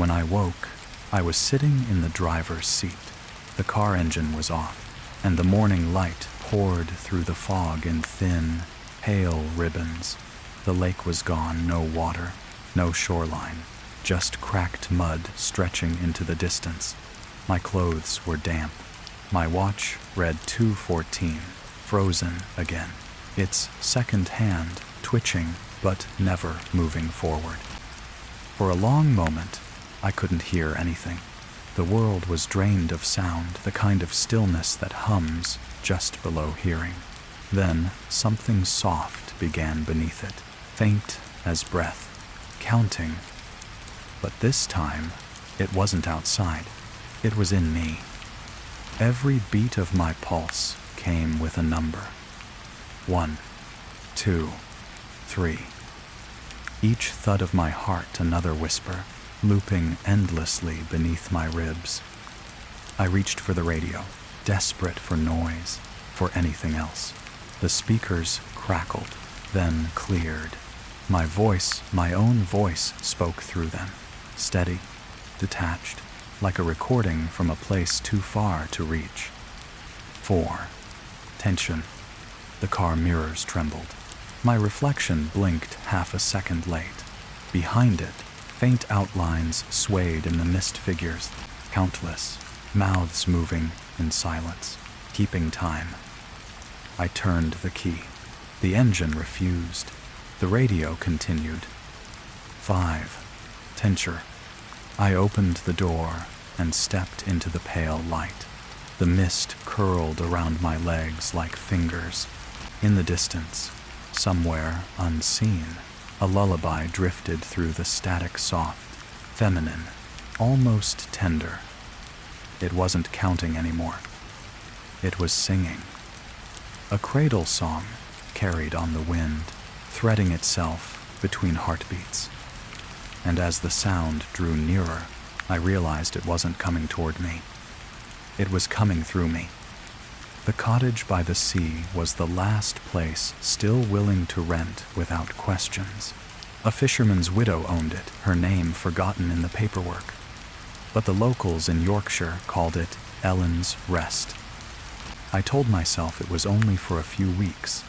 When I woke, I was sitting in the driver's seat. The car engine was off, and the morning light poured through the fog in thin, pale ribbons. The lake was gone, no water, no shoreline, just cracked mud stretching into the distance. My clothes were damp. My watch read 2:14, frozen again, its second hand twitching but never moving forward. For a long moment, I couldn't hear anything. The world was drained of sound, the kind of stillness that hums just below hearing. Then something soft began beneath it, faint as breath, counting. But this time, it wasn't outside. It was in me. Every beat of my pulse came with a number. 1, 2, 3. Each thud of my heart another whisper, looping endlessly beneath my ribs. I reached for the radio, desperate for noise, for anything else. The speakers crackled, then cleared. My voice, my own voice, spoke through them, steady, detached, like a recording from a place too far to reach. 4. Tension. The car mirrors trembled. My reflection blinked half a second late. Behind it, faint outlines swayed in the mist figures, countless, mouths moving in silence, keeping time. I turned the key. The engine refused. The radio continued. 5. Tincture. I opened the door and stepped into the pale light. The mist curled around my legs like fingers. In the distance, somewhere unseen, a lullaby drifted through the static soft, feminine, almost tender. It wasn't counting anymore. It was singing. A cradle song carried on the wind, threading itself between heartbeats. And as the sound drew nearer, I realized it wasn't coming toward me. It was coming through me. The cottage by the sea was the last place still willing to rent without questions. A fisherman's widow owned it, her name forgotten in the paperwork. But the locals in Yorkshire called it Ellen's Rest. I told myself it was only for a few weeks,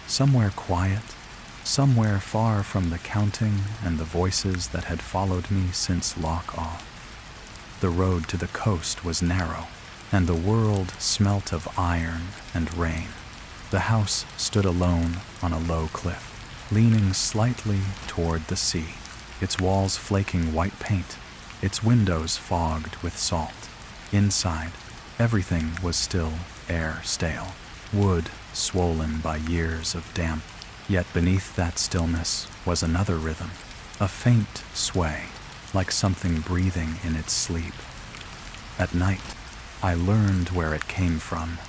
somewhere quiet, somewhere far from the counting and the voices that had followed me since Loch Awe. The road to the coast was narrow, and the world smelt of iron and rain. The house stood alone on a low cliff, leaning slightly toward the sea, its walls flaking white paint, its windows fogged with salt. Inside, everything was still air stale, wood swollen by years of damp. Yet beneath that stillness was another rhythm, a faint sway, like something breathing in its sleep. At night, I learned where it came from.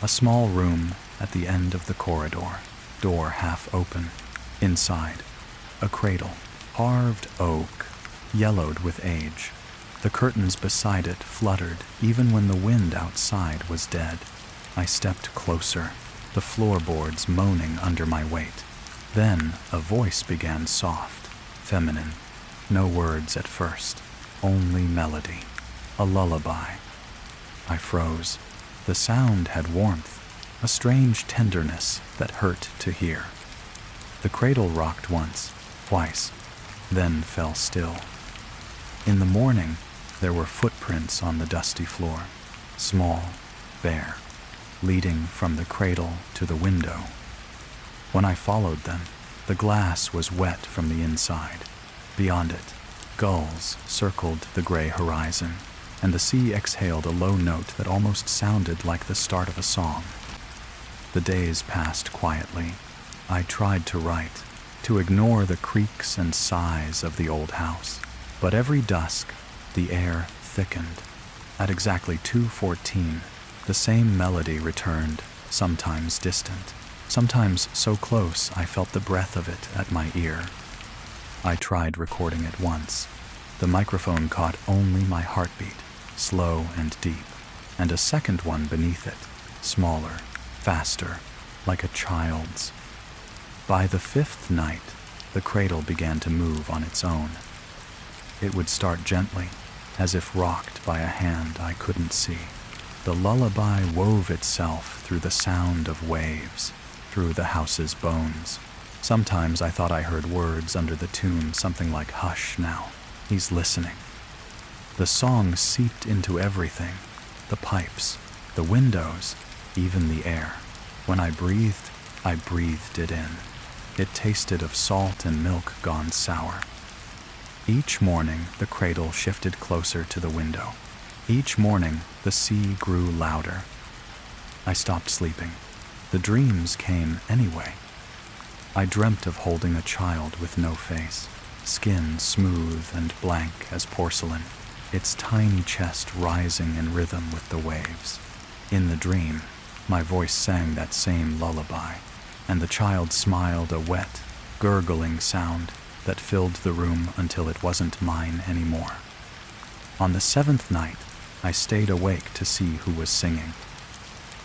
A small room at the end of the corridor, door half open. Inside, a cradle, carved oak, yellowed with age. The curtains beside it fluttered even when the wind outside was dead. I stepped closer, the floorboards moaning under my weight. Then a voice began, soft, feminine. No words at first, only melody. A lullaby. I froze. The sound had warmth, a strange tenderness that hurt to hear. The cradle rocked once, twice, then fell still. In the morning, there were footprints on the dusty floor, small, bare, leading from the cradle to the window. When I followed them, the glass was wet from the inside. Beyond it, gulls circled the gray horizon, and the sea exhaled a low note that almost sounded like the start of a song. The days passed quietly. I tried to write, to ignore the creaks and sighs of the old house. But every dusk, the air thickened. At exactly 2:14, the same melody returned, sometimes distant, sometimes so close I felt the breath of it at my ear. I tried recording it once. The microphone caught only my heartbeat, slow and deep, and a second one beneath it, smaller, faster, like a child's. By the fifth night, the cradle began to move on its own. It would start gently, as if rocked by a hand I couldn't see. The lullaby wove itself through the sound of waves, through the house's bones. Sometimes I thought I heard words under the tune, something like, "Hush now, he's listening." The song seeped into everything, the pipes, the windows, even the air. When I breathed it in. It tasted of salt and milk gone sour. Each morning, the cradle shifted closer to the window. Each morning, the sea grew louder. I stopped sleeping. The dreams came anyway. I dreamt of holding a child with no face, skin smooth and blank as porcelain, its tiny chest rising in rhythm with the waves. In the dream, my voice sang that same lullaby, and the child smiled, a wet, gurgling sound that filled the room until it wasn't mine anymore. On the 7th night, I stayed awake to see who was singing.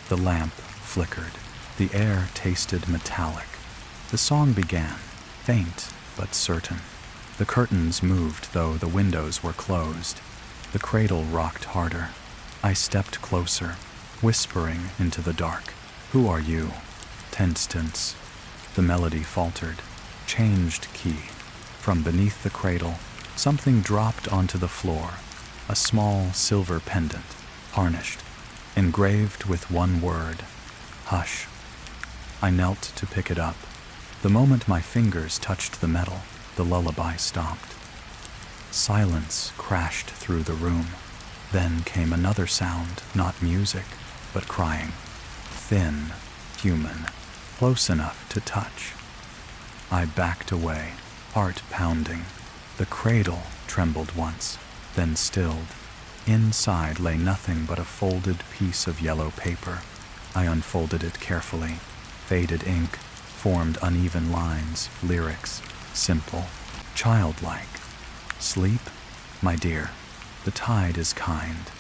The lamp flickered. The air tasted metallic. The song began, faint but certain. The curtains moved, though the windows were closed. The cradle rocked harder. I stepped closer, whispering into the dark. "Who are you?" Tense. The melody faltered, changed key. From beneath the cradle, something dropped onto the floor, a small silver pendant, tarnished, engraved with one word, "Hush." I knelt to pick it up. The moment my fingers touched the metal, the lullaby stopped. Silence crashed through the room. Then came another sound, not music, but crying. Thin, human, close enough to touch. I backed away, heart pounding. The cradle trembled once, then stilled. Inside lay nothing but a folded piece of yellow paper. I unfolded it carefully. Faded ink formed uneven lines, lyrics, simple, childlike. "Sleep, my dear, the tide is kind.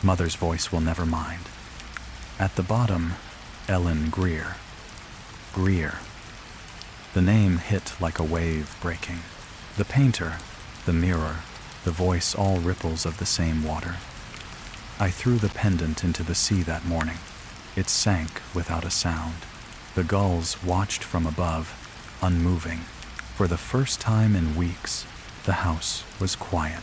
Mother's voice will never mind." At the bottom, Ellen Greer. Greer. The name hit like a wave breaking. The painter, the mirror, the voice, all ripples of the same water. I threw the pendant into the sea that morning. It sank without a sound. The gulls watched from above, unmoving. For the first time in weeks, the house was quiet.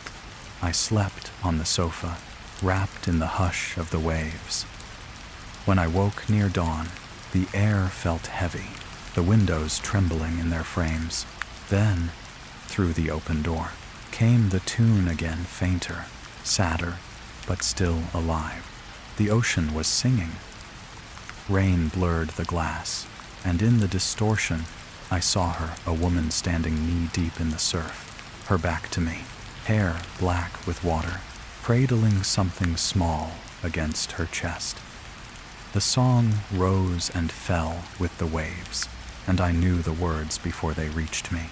I slept on the sofa, wrapped in the hush of the waves. When I woke near dawn, the air felt heavy, the windows trembling in their frames. Then, through the open door, came the tune again, fainter, sadder, but still alive. The ocean was singing. Rain blurred the glass, and in the distortion, I saw her, a woman standing knee-deep in the surf, her back to me, hair black with water, cradling something small against her chest. The song rose and fell with the waves, and I knew the words before they reached me.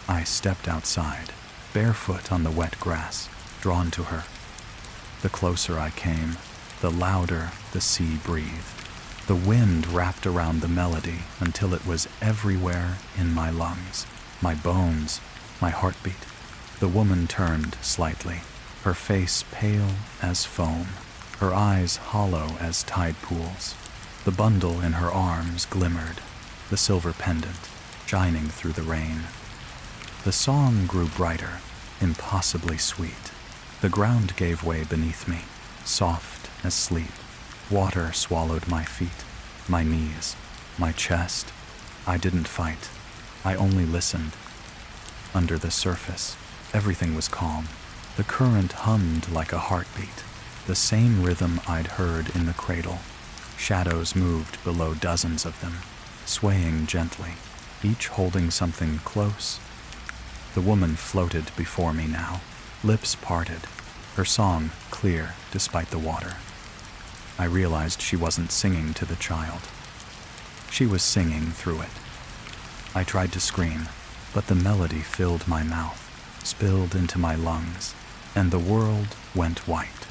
I stepped outside, barefoot on the wet grass, drawn to her. The closer I came, the louder the sea breathed. The wind wrapped around the melody until it was everywhere in my lungs, my bones, my heartbeat. The woman turned slightly, her face pale as foam, her eyes hollow as tide pools. The bundle in her arms glimmered, the silver pendant shining through the rain. The song grew brighter, impossibly sweet. The ground gave way beneath me, soft as sleep. Water swallowed my feet, my knees, my chest. I didn't fight. I only listened. Under the surface, everything was calm. The current hummed like a heartbeat, the same rhythm I'd heard in the cradle. Shadows moved below, dozens of them, swaying gently, each holding something close. The woman floated before me now, lips parted, her song clear despite the water. I realized she wasn't singing to the child. She was singing through it. I tried to scream, but the melody filled my mouth, spilled into my lungs, and the world went white.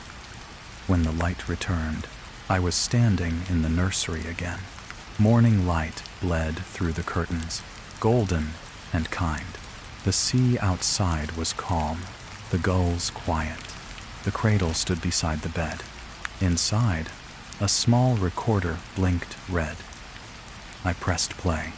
When the light returned, I was standing in the nursery again. Morning light bled through the curtains, golden and kind. The sea outside was calm, the gulls quiet. The cradle stood beside the bed. Inside, a small recorder blinked red. I pressed play.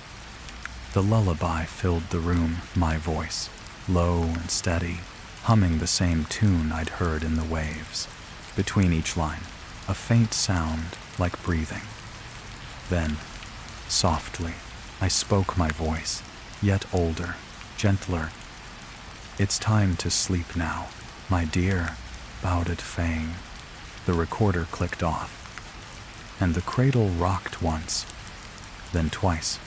The lullaby filled the room, my voice, low and steady, humming the same tune I'd heard in the waves. Between each line, a faint sound like breathing. Then, softly, I spoke my voice, yet older, gentler. "It's time to sleep now, my dear," bowded Fang. The recorder clicked off, and the cradle rocked once, then twice,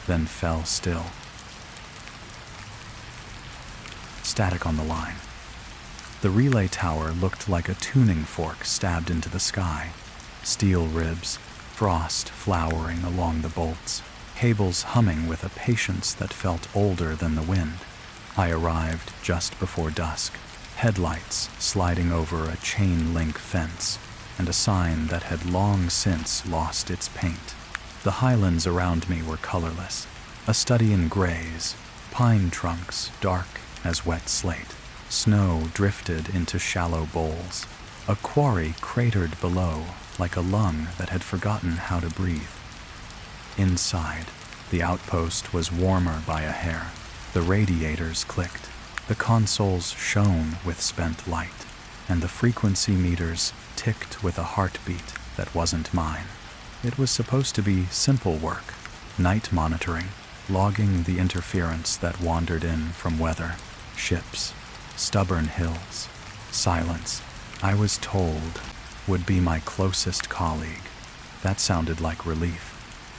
then fell still. Static on the line. The relay tower looked like a tuning fork stabbed into the sky. Steel ribs, frost flowering along the bolts, cables humming with a patience that felt older than the wind. I arrived just before dusk, headlights sliding over a chain-link fence, and a sign that had long since lost its paint. The highlands around me were colorless, a study in grays, pine trunks dark as wet slate. Snow drifted into shallow bowls. A quarry cratered below like a lung that had forgotten how to breathe. Inside, the outpost was warmer by a hair. The radiators clicked. The consoles shone with spent light, and the frequency meters ticked with a heartbeat that wasn't mine. It was supposed to be simple work, night monitoring, logging the interference that wandered in from weather, ships, stubborn hills. Silence, I was told, would be my closest colleague. That sounded like relief.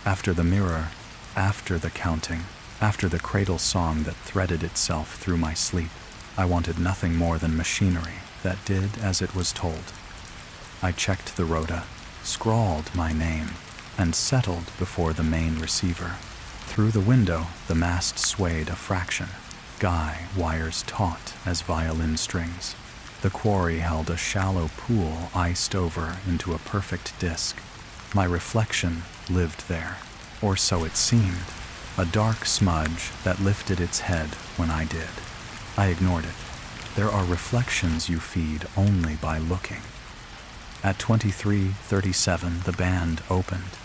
After the mirror, after the counting, after the cradle song that threaded itself through my sleep, I wanted nothing more than machinery that did as it was told. I checked the rota, scrawled my name, and settled before the main receiver. Through the window, the mast swayed a fraction. Guy wires taut as violin strings. The quarry held a shallow pool iced over into a perfect disk. My reflection lived there, or so it seemed, a dark smudge that lifted its head when I did. I ignored it. There are reflections you feed only by looking. At 23:37, the band opened.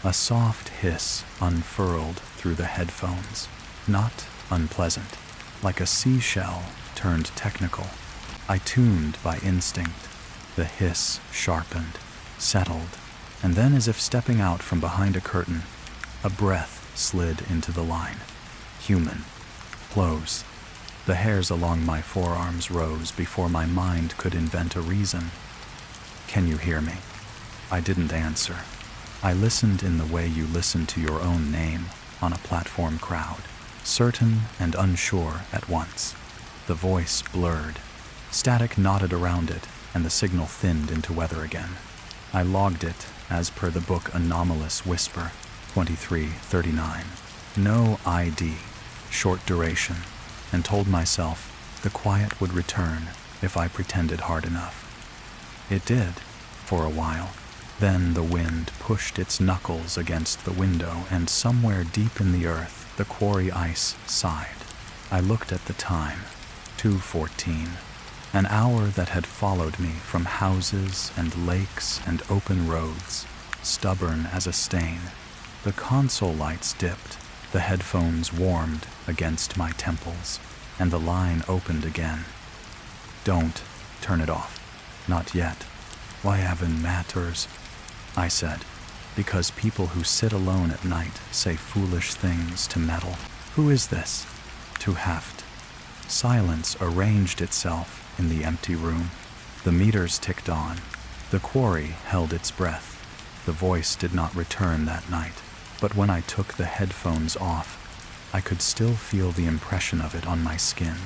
A soft hiss unfurled through the headphones. Not unpleasant, like a seashell turned technical. I tuned by instinct. The hiss sharpened, settled, and then, as if stepping out from behind a curtain, a breath slid into the line. Human. Close. The hairs along my forearms rose before my mind could invent a reason. "Can you hear me?" I didn't answer. I listened in the way you listen to your own name on a platform crowd, certain and unsure at once. The voice blurred. Static knotted around it, and the signal thinned into weather again. I logged it, as per the book Anomalous Whisper, 23:39. No ID, short duration, and told myself the quiet would return if I pretended hard enough. It did, for a while. Then the wind pushed its knuckles against the window, and somewhere deep in the earth, the quarry ice sighed. I looked at the time, 2:14, an hour that had followed me from houses and lakes and open roads, stubborn as a stain. The console lights dipped, the headphones warmed against my temples, and the line opened again. "Don't turn it off. Not yet. Why haven't matters?" I said, because people who sit alone at night say foolish things to metal. Who is this? To heft. Silence arranged itself in the empty room. The meters ticked on. The quarry held its breath. The voice did not return that night, but when I took the headphones off, I could still feel the impression of it on my skin,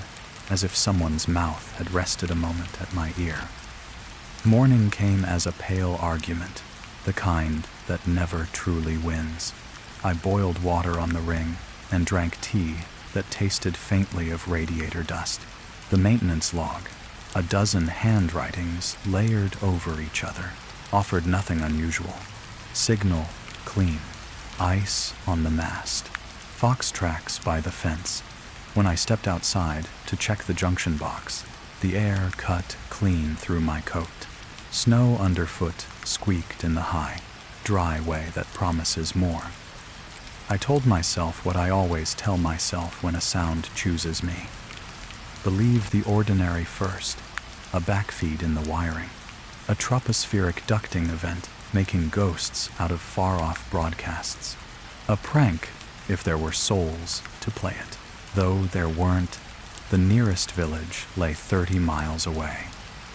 as if someone's mouth had rested a moment at my ear. Morning came as a pale argument, the kind that never truly wins. I boiled water on the ring and drank tea that tasted faintly of radiator dust. The maintenance log, a dozen handwritings layered over each other, offered nothing unusual. Signal clean, ice on the mast, fox tracks by the fence, When I stepped outside to check the junction box, the air cut clean through my coat. Snow underfoot squeaked in the high, dry way that promises more. I told myself what I always tell myself when a sound chooses me. Believe the ordinary first, a backfeed in the wiring, a tropospheric ducting event making ghosts out of far-off broadcasts. A prank, if there were souls to play it. Though there weren't, the nearest village lay 30 miles away.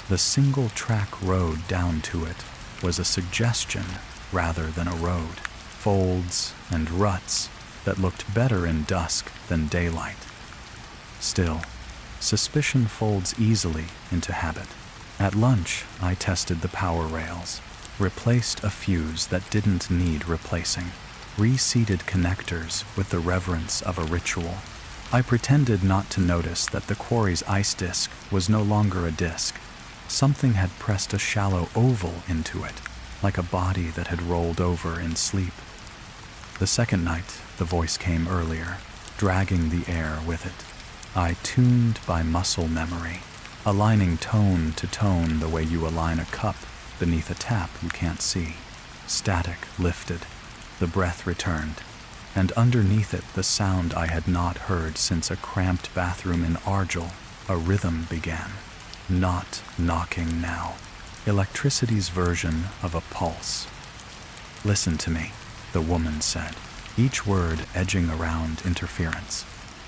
The single-track road down to it was a suggestion rather than a road. Folds and ruts that looked better in dusk than daylight. Still, suspicion folds easily into habit. At lunch, I tested the power rails, replaced a fuse that didn't need replacing, reseated connectors with the reverence of a ritual. I pretended not to notice that the quarry's ice disk was no longer a disk. Something had pressed a shallow oval into it, like a body that had rolled over in sleep. The second night, the voice came earlier, dragging the air with it. I tuned by muscle memory, aligning tone to tone the way you align a cup beneath a tap you can't see. Static lifted, the breath returned, and underneath it the sound I had not heard since a cramped bathroom in Argyll, a rhythm began. Not knocking now. Electricity's version of a pulse. "Listen to me," the woman said, each word edging around interference.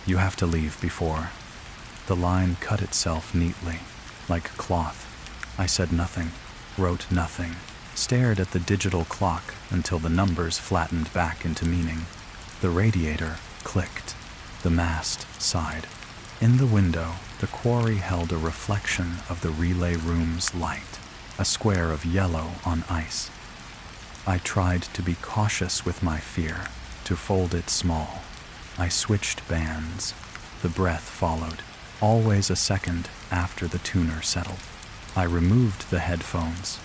"You have to leave before." The line cut itself neatly, like cloth. I said nothing, wrote nothing, stared at the digital clock until the numbers flattened back into meaning. The radiator clicked. The mast sighed. In the window, the quarry held a reflection of the relay room's light, a square of yellow on ice. I tried to be cautious with my fear, to fold it small. I switched bands. The breath followed, always a second after the tuner settled. I removed the headphones.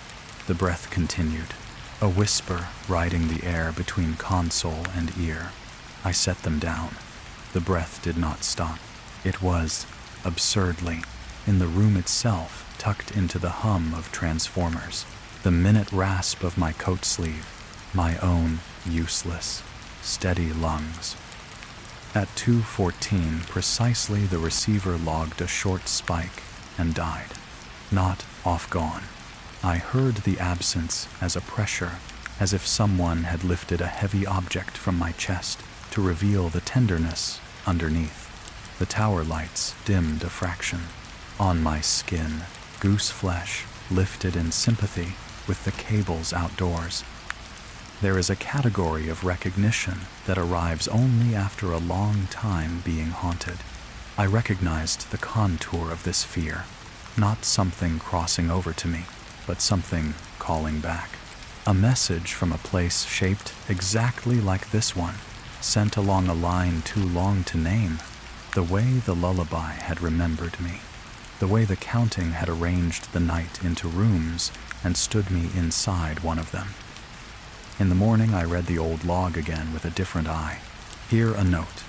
The breath continued, a whisper riding the air between console and ear. I set them down. The breath did not stop. It was, absurdly, in the room itself, tucked into the hum of transformers, the minute rasp of my coat sleeve, my own useless, steady lungs. At 2:14 precisely, the receiver logged a short spike and died. Not off gone. I heard the absence as a pressure, as if someone had lifted a heavy object from my chest to reveal the tenderness underneath. The tower lights dimmed a fraction. On my skin, goose flesh lifted in sympathy with the cables outdoors. There is a category of recognition that arrives only after a long time being haunted. I recognized the contour of this fear, not something crossing over to me, but something calling back. A message from a place shaped exactly like this one, sent along a line too long to name. The way the lullaby had remembered me, the way the counting had arranged the night into rooms and stood me inside one of them. In the morning I read the old log again with a different eye. Here a note,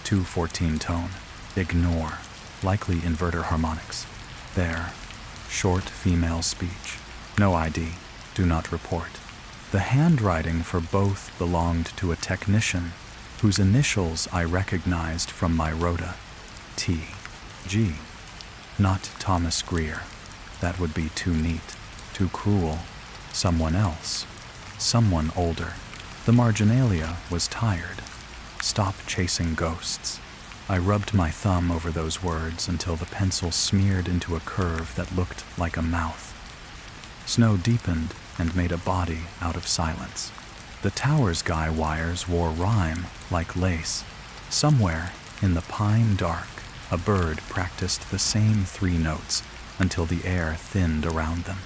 2:14 tone, ignore, likely inverter harmonics. There, short female speech, no ID, do not report. The handwriting for both belonged to a technician whose initials I recognized from my rota, T.G. Not Thomas Greer. That would be too neat, too cruel. Someone else. Someone older. The marginalia was tired. Stop chasing ghosts. I rubbed my thumb over those words until the pencil smeared into a curve that looked like a mouth. Snow deepened and made a body out of silence. The tower's guy wires wore rhyme like lace. Somewhere in the pine dark, a bird practiced the same 3 notes until the air thinned around them.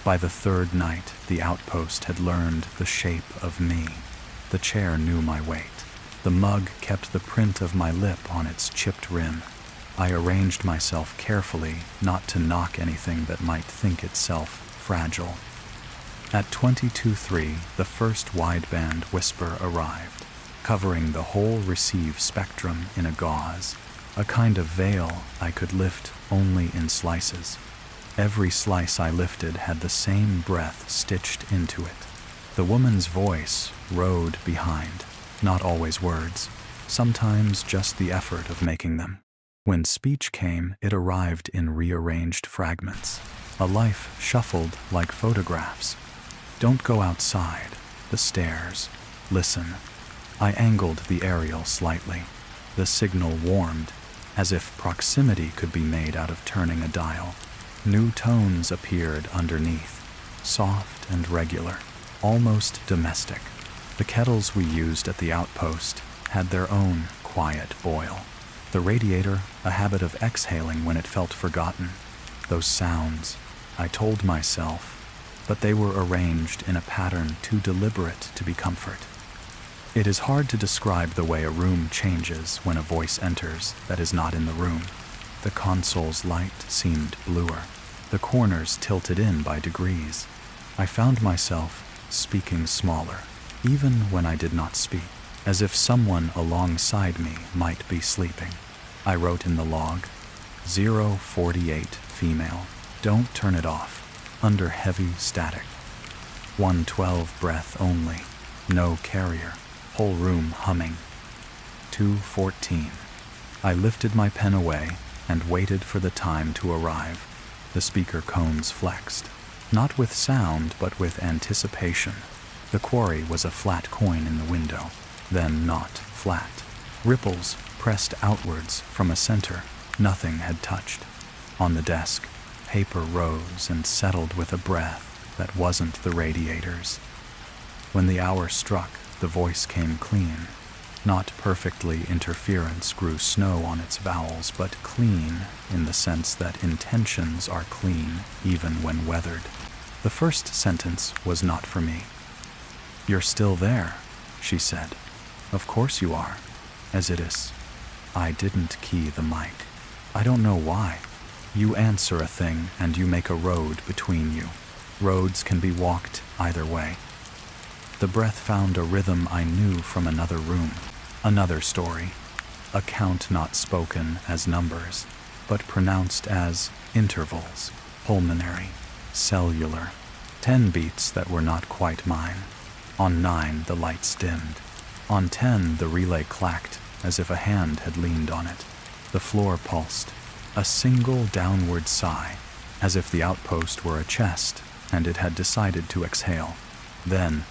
By the 3rd night, the outpost had learned the shape of me. The chair knew my weight. The mug kept the print of my lip on its chipped rim. I arranged myself carefully not to knock anything that might think itself fragile. At 22:03, the first wideband whisper arrived, covering the whole receive spectrum in a gauze. a kind of veil I could lift only in slices. Every slice I lifted had the same breath stitched into it. The woman's voice rode behind, not always words, sometimes just the effort of making them. When speech came, it arrived in rearranged fragments. A life shuffled like photographs. Don't go outside. The stairs. Listen. I angled the aerial slightly. The signal warmed, as if proximity could be made out of turning a dial. New tones appeared underneath, soft and regular, almost domestic. The kettles we used at the outpost had their own quiet boil. The radiator, a habit of exhaling when it felt forgotten. Those sounds, I told myself, but they were arranged in a pattern too deliberate to be comfort. It is hard to describe the way a room changes when a voice enters that is not in the room. The console's light seemed bluer, the corners tilted in by degrees. I found myself speaking smaller, even when I did not speak, as if someone alongside me might be sleeping. I wrote in the log, 048 female, don't turn it off, under heavy static. 112 breath only, no carrier, whole room humming. 214. I lifted my pen away and waited for the time to arrive. The speaker cones flexed, not with sound but with anticipation. The quarry was a flat coin in the window, then not flat. Ripples pressed outwards from a center nothing had touched. On the desk, paper rose and settled with a breath that wasn't the radiator's. When the hour struck, the voice came clean. Not perfectly interference grew snow on its vowels, but clean in the sense that intentions are clean even when weathered. The first sentence was not for me. You're still there, she said. Of course you are, as it is. I didn't key the mic. I don't know why. You answer a thing and you make a road between you. Roads can be walked either way. The breath found a rhythm I knew from another room, another story, a count not spoken as numbers, but pronounced as intervals, pulmonary, cellular, 10 beats that were not quite mine. On 9 the lights dimmed. On 10 the relay clacked as if a hand had leaned on it. The floor pulsed, a single downward sigh, as if the outpost were a chest and it had decided to exhale. Then,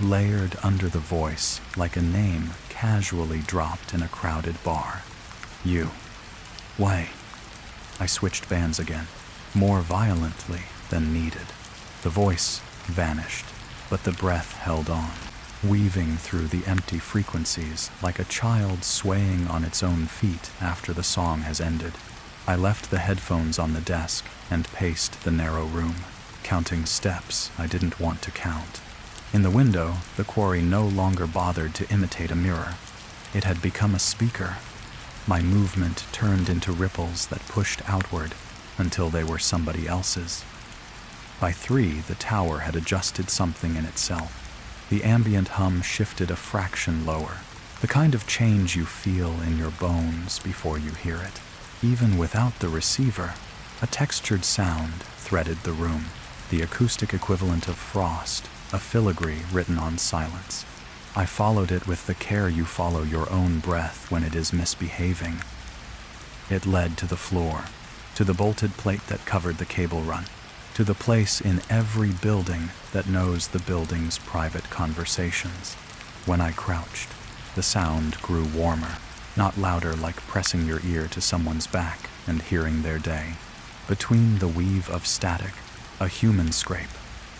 layered under the voice like a name casually dropped in a crowded bar. You. Way. I switched bands again, more violently than needed. The voice vanished, but the breath held on, weaving through the empty frequencies like a child swaying on its own feet after the song has ended. I left the headphones on the desk and paced the narrow room, counting steps I didn't want to count. In the window, the quarry no longer bothered to imitate a mirror. It had become a speaker. My movement turned into ripples that pushed outward until they were somebody else's. By 3, the tower had adjusted something in itself. The ambient hum shifted a fraction lower, the kind of change you feel in your bones before you hear it. Even without the receiver, a textured sound threaded the room, the acoustic equivalent of frost, a filigree written on silence. I followed it with the care you follow your own breath when it is misbehaving. It led to the floor, to the bolted plate that covered the cable run, to the place in every building that knows the building's private conversations. When I crouched, the sound grew warmer, not louder like pressing your ear to someone's back and hearing their day. Between the weave of static, a human scrape,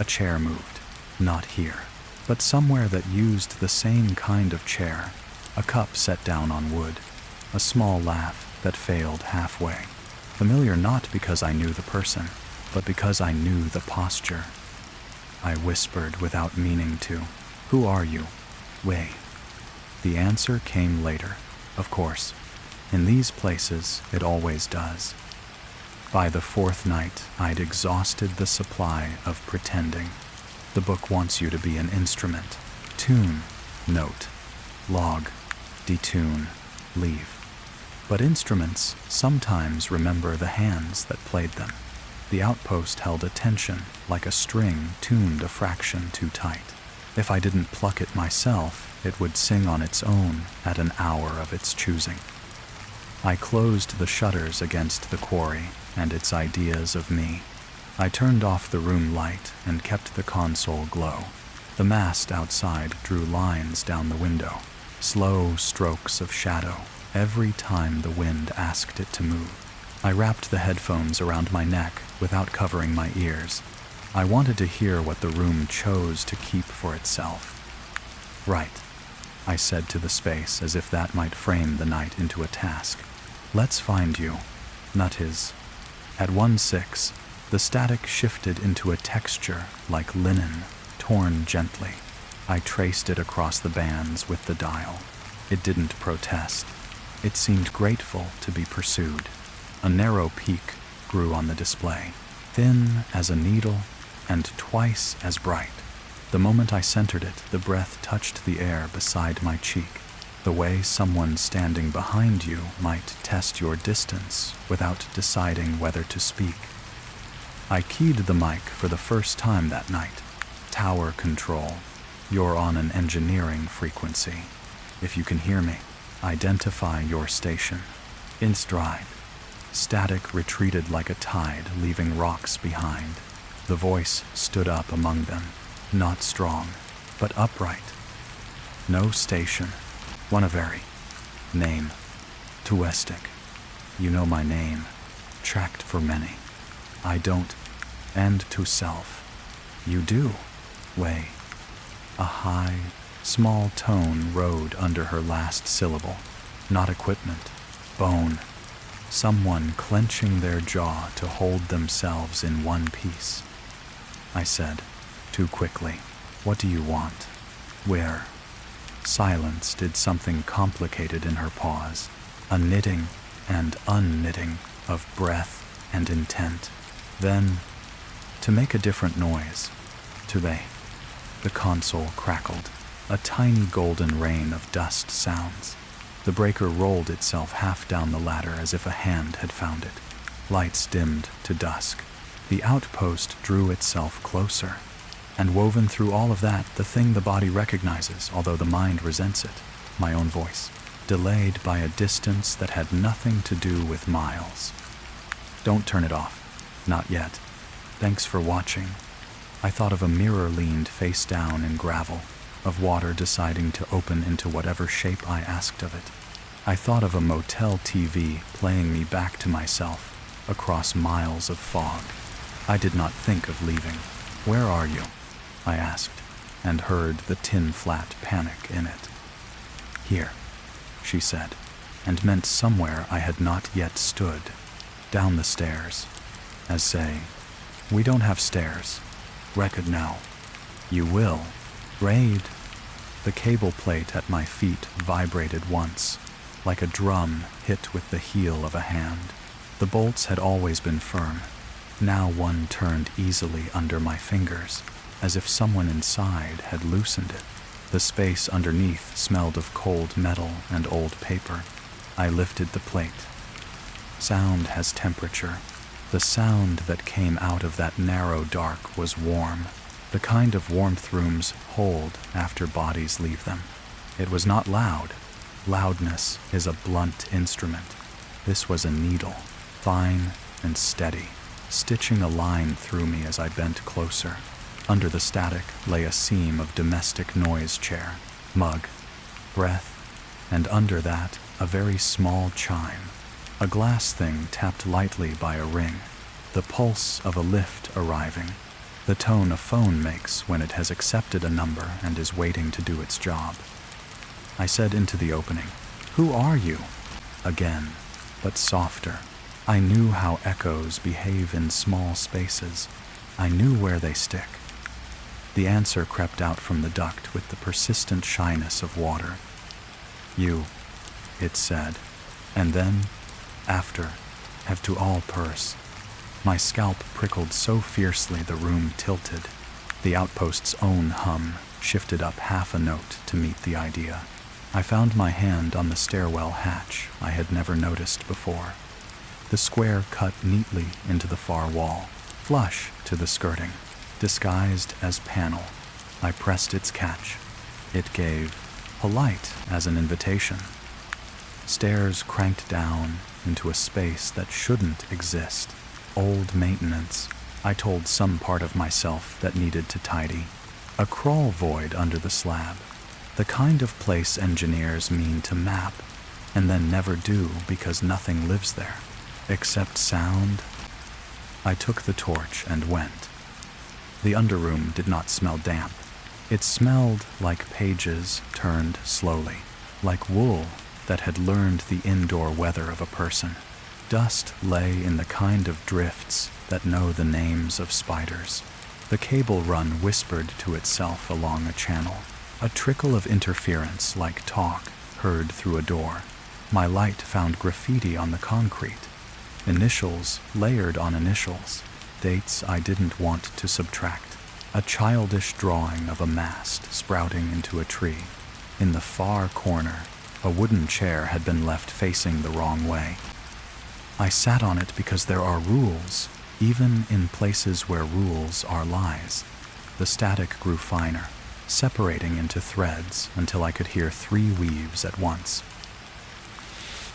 a chair moved. Not here, but somewhere that used the same kind of chair, a cup set down on wood, a small laugh that failed halfway. Familiar not because I knew the person, but because I knew the posture. I whispered without meaning to, "Who are you?" "Wei." The answer came later, of course. In these places, it always does. By the 4th night, I'd exhausted the supply of pretending. The book wants you to be an instrument. Tune, note, log, detune, leave. But instruments sometimes remember the hands that played them. The outpost held a tension like a string tuned a fraction too tight. If I didn't pluck it myself, it would sing on its own at an hour of its choosing. I closed the shutters against the quarry and its ideas of me. I turned off the room light and kept the console glow. The mast outside drew lines down the window, slow strokes of shadow, every time the wind asked it to move. I wrapped the headphones around my neck without covering my ears. I wanted to hear what the room chose to keep for itself. "Right," I said to the space as if that might frame the night into a task. "Let's find you." Not his. At 1:06, the static shifted into a texture like linen, torn gently. I traced it across the bands with the dial. It didn't protest. It seemed grateful to be pursued. A narrow peak grew on the display, thin as a needle and twice as bright. The moment I centered it, the breath touched the air beside my cheek, the way someone standing behind you might test your distance without deciding whether to speak. I keyed the mic for the first time that night. "Tower control. You're on an engineering frequency. If you can hear me, identify your station." In stride. Static retreated like a tide, leaving rocks behind. The voice stood up among them, not strong, but upright. "No station. Wanaveri. Name. Tuestic. You know my name. Tracked for many. I don't. And to self. You do. Way." A high, small tone rode under her last syllable. Not equipment. Bone. Someone clenching their jaw to hold themselves in one piece. I said, too quickly, "What do you want? Where?" Silence did something complicated in her pause, a knitting and unknitting of breath and intent. Then, to make a different noise, "Today." The console crackled, a tiny golden rain of dust sounds. The breaker rolled itself half down the ladder as if a hand had found it. Lights dimmed to dusk. The outpost drew itself closer. And woven through all of that, the thing the body recognizes, although the mind resents it, my own voice, delayed by a distance that had nothing to do with miles. "Don't turn it off. Not yet. Thanks for watching." I thought of a mirror leaned face down in gravel, of water deciding to open into whatever shape I asked of it. I thought of a motel TV playing me back to myself across miles of fog. I did not think of leaving. "Where are you?" I asked, and heard the tin-flat panic in it. "Here," she said, and meant somewhere I had not yet stood. "Down the stairs." As say, "We don't have stairs. Record now." "You will." "Raid." The cable plate at my feet vibrated once, like a drum hit with the heel of a hand. The bolts had always been firm. Now one turned easily under my fingers, as if someone inside had loosened it. The space underneath smelled of cold metal and old paper. I lifted the plate. Sound has temperature. The sound that came out of that narrow dark was warm, the kind of warmth rooms hold after bodies leave them. It was not loud. Loudness is a blunt instrument. This was a needle, fine and steady, stitching a line through me as I bent closer. Under the static lay a seam of domestic noise chair, mug, breath, and under that a very small chime. A glass thing tapped lightly by a ring, the pulse of a lift arriving, the tone a phone makes when it has accepted a number and is waiting to do its job. I said into the opening, "Who are you?" Again, but softer. I knew how echoes behave in small spaces. I knew where they stick. The answer crept out from the duct with the persistent shyness of water. "You," it said, and then, after, "have to all purse." My scalp prickled so fiercely the room tilted. The outpost's own hum shifted up half a note to meet the idea. I found my hand on the stairwell hatch I had never noticed before. The square cut neatly into the far wall, flush to the skirting, disguised as panel. I pressed its catch. It gave, polite as an invitation. Stairs cranked down into a space that shouldn't exist. Old maintenance. I told some part of myself that needed to tidy. A crawl void under the slab. The kind of place engineers mean to map, and then never do because nothing lives there, except sound. I took the torch and went. The underroom did not smell damp. It smelled like pages turned slowly, like wool that had learned the indoor weather of a person. Dust lay in the kind of drifts that know the names of spiders. The cable run whispered to itself along a channel, a trickle of interference like talk heard through a door. My light found graffiti on the concrete, initials layered on initials, dates I didn't want to subtract. A childish drawing of a mast sprouting into a tree. In the far corner, a wooden chair had been left facing the wrong way. I sat on it because there are rules, even in places where rules are lies. The static grew finer, separating into threads until I could hear 3 weaves at once.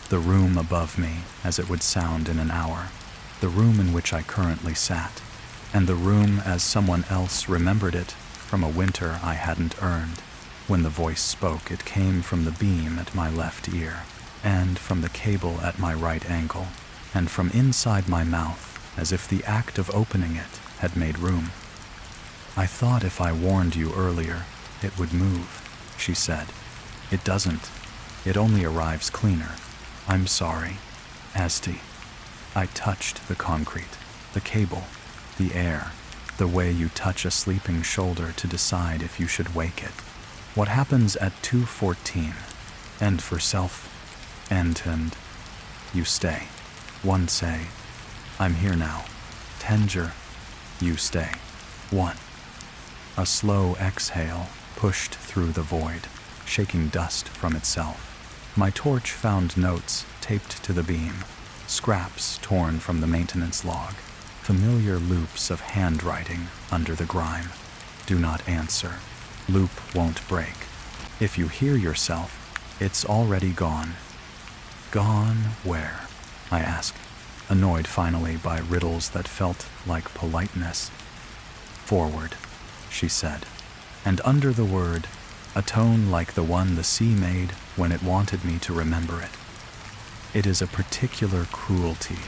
The room above me, as it would sound in an hour. The room in which I currently sat. And the room as someone else remembered it from a winter I hadn't earned. When the voice spoke, it came from the beam at my left ear, and from the cable at my right ankle, and from inside my mouth, as if the act of opening it had made room. I thought if I warned you earlier, it would move, she said. It doesn't. It only arrives cleaner. I'm sorry. Asti. I touched the concrete, the cable, the air, the way you touch a sleeping shoulder to decide if you should wake it. What happens at 2:14? End for self. End. You stay. One say, I'm here now. Tenger. You stay. One. A slow exhale pushed through the void, shaking dust from itself. My torch found notes taped to the beam, scraps torn from the maintenance log, familiar loops of handwriting under the grime. Do not answer. Loop won't break. If you hear yourself, it's already gone. Gone where? I asked, annoyed finally by riddles that felt like politeness. Forward, she said, and under the word, a tone like the one the sea made when it wanted me to remember it. It is a particular cruelty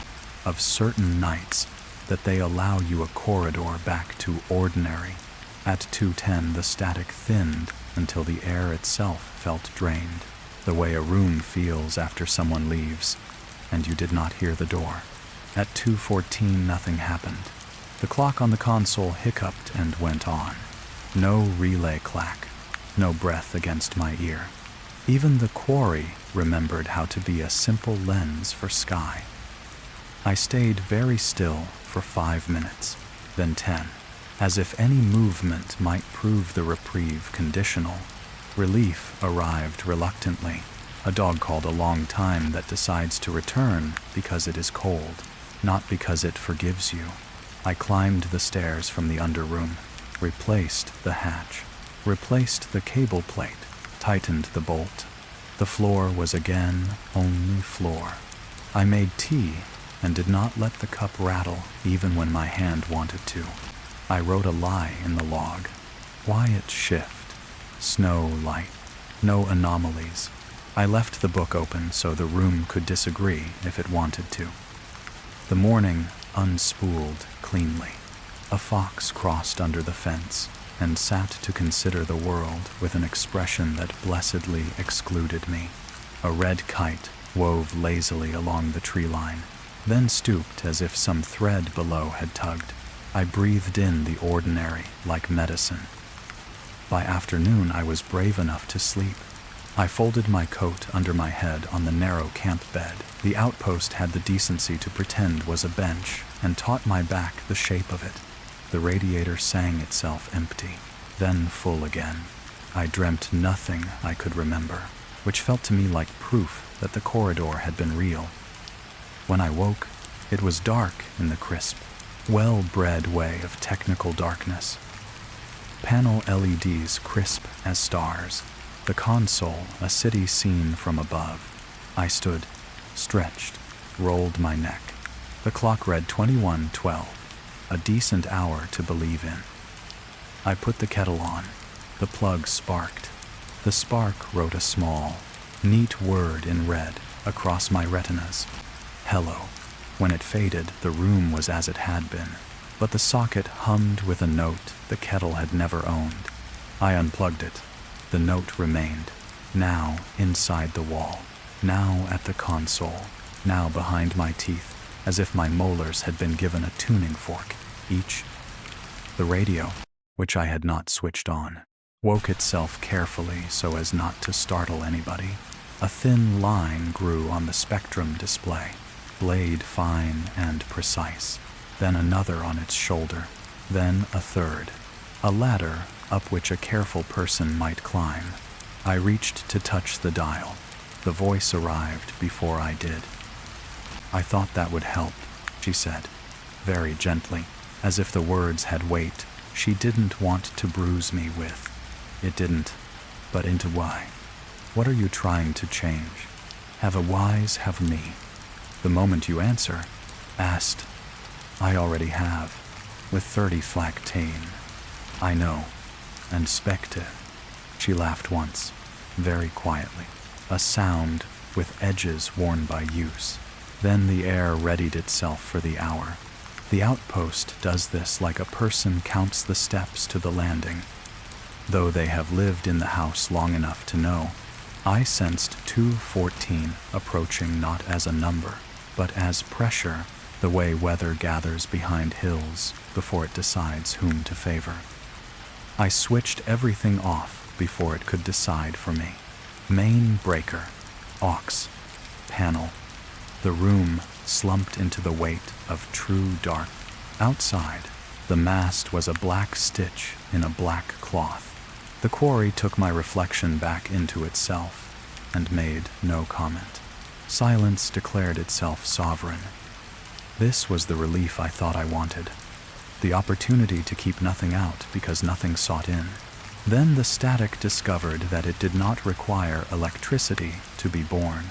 of certain nights that they allow you a corridor back to ordinary. At 2:10 the static thinned until the air itself felt drained, the way a room feels after someone leaves, and you did not hear the door. At 2:14 nothing happened. The clock on the console hiccuped and went on. No relay clack, no breath against my ear. Even the quarry remembered how to be a simple lens for sky. I stayed very still for 5 minutes, then 10, as if any movement might prove the reprieve conditional. Relief arrived reluctantly. A dog called a long time that decides to return because it is cold, not because it forgives you. I climbed the stairs from the underroom, replaced the hatch, replaced the cable plate, tightened the bolt. The floor was again only floor. I made tea and did not let the cup rattle even when my hand wanted to. I wrote a lie in the log. Quiet shift, snow light, no anomalies. I left the book open so the room could disagree if it wanted to. The morning unspooled cleanly. A fox crossed under the fence and sat to consider the world with an expression that blessedly excluded me. A red kite wove lazily along the tree line, then stooped as if some thread below had tugged. I breathed in the ordinary like medicine. By afternoon I was brave enough to sleep. I folded my coat under my head on the narrow camp bed. The outpost had the decency to pretend was a bench and taught my back the shape of it. The radiator sang itself empty, then full again. I dreamt nothing I could remember. which felt to me like proof that the corridor had been real. When I woke, it was dark in the crisp, well-bred way of technical darkness. Panel LEDs crisp as stars, the console a city seen from above. I stood, stretched, rolled my neck. The clock read 21:12, a decent hour to believe in. I put the kettle on. The plug sparked. The spark wrote a small, neat word in red across my retinas. Hello. When it faded, the room was as it had been, but the socket hummed with a note the kettle had never owned. I unplugged it. The note remained, now inside the wall, now at the console, now behind my teeth, as if my molars had been given a tuning fork, each. The radio, which I had not switched on, woke itself carefully so as not to startle anybody. A thin line grew on the spectrum display, blade fine and precise, then another on its shoulder, then a third, a ladder up which a careful person might climb. I reached to touch the dial. The voice arrived before I did. "I thought that would help," she said, very gently, as if the words had weight she didn't want to bruise me with. It didn't, but into why? What are you trying to change? Have a wise, have me. The moment you answer, asked, I already have, with 30 flactane. I know, and specte. She laughed once, very quietly, a sound with edges worn by use. Then the air readied itself for the hour. The outpost does this like a person counts the steps to the landing. Though they have lived in the house long enough to know, I sensed 214 approaching not as a number, but as pressure, the way weather gathers behind hills before it decides whom to favor. I switched everything off before it could decide for me. Main breaker, aux, panel. The room slumped into the weight of true dark. Outside, the mast was a black stitch in a black cloth. The quarry took my reflection back into itself and made no comment. Silence declared itself sovereign. This was the relief I thought I wanted. The opportunity to keep nothing out because nothing sought in. Then the static discovered that it did not require electricity to be born.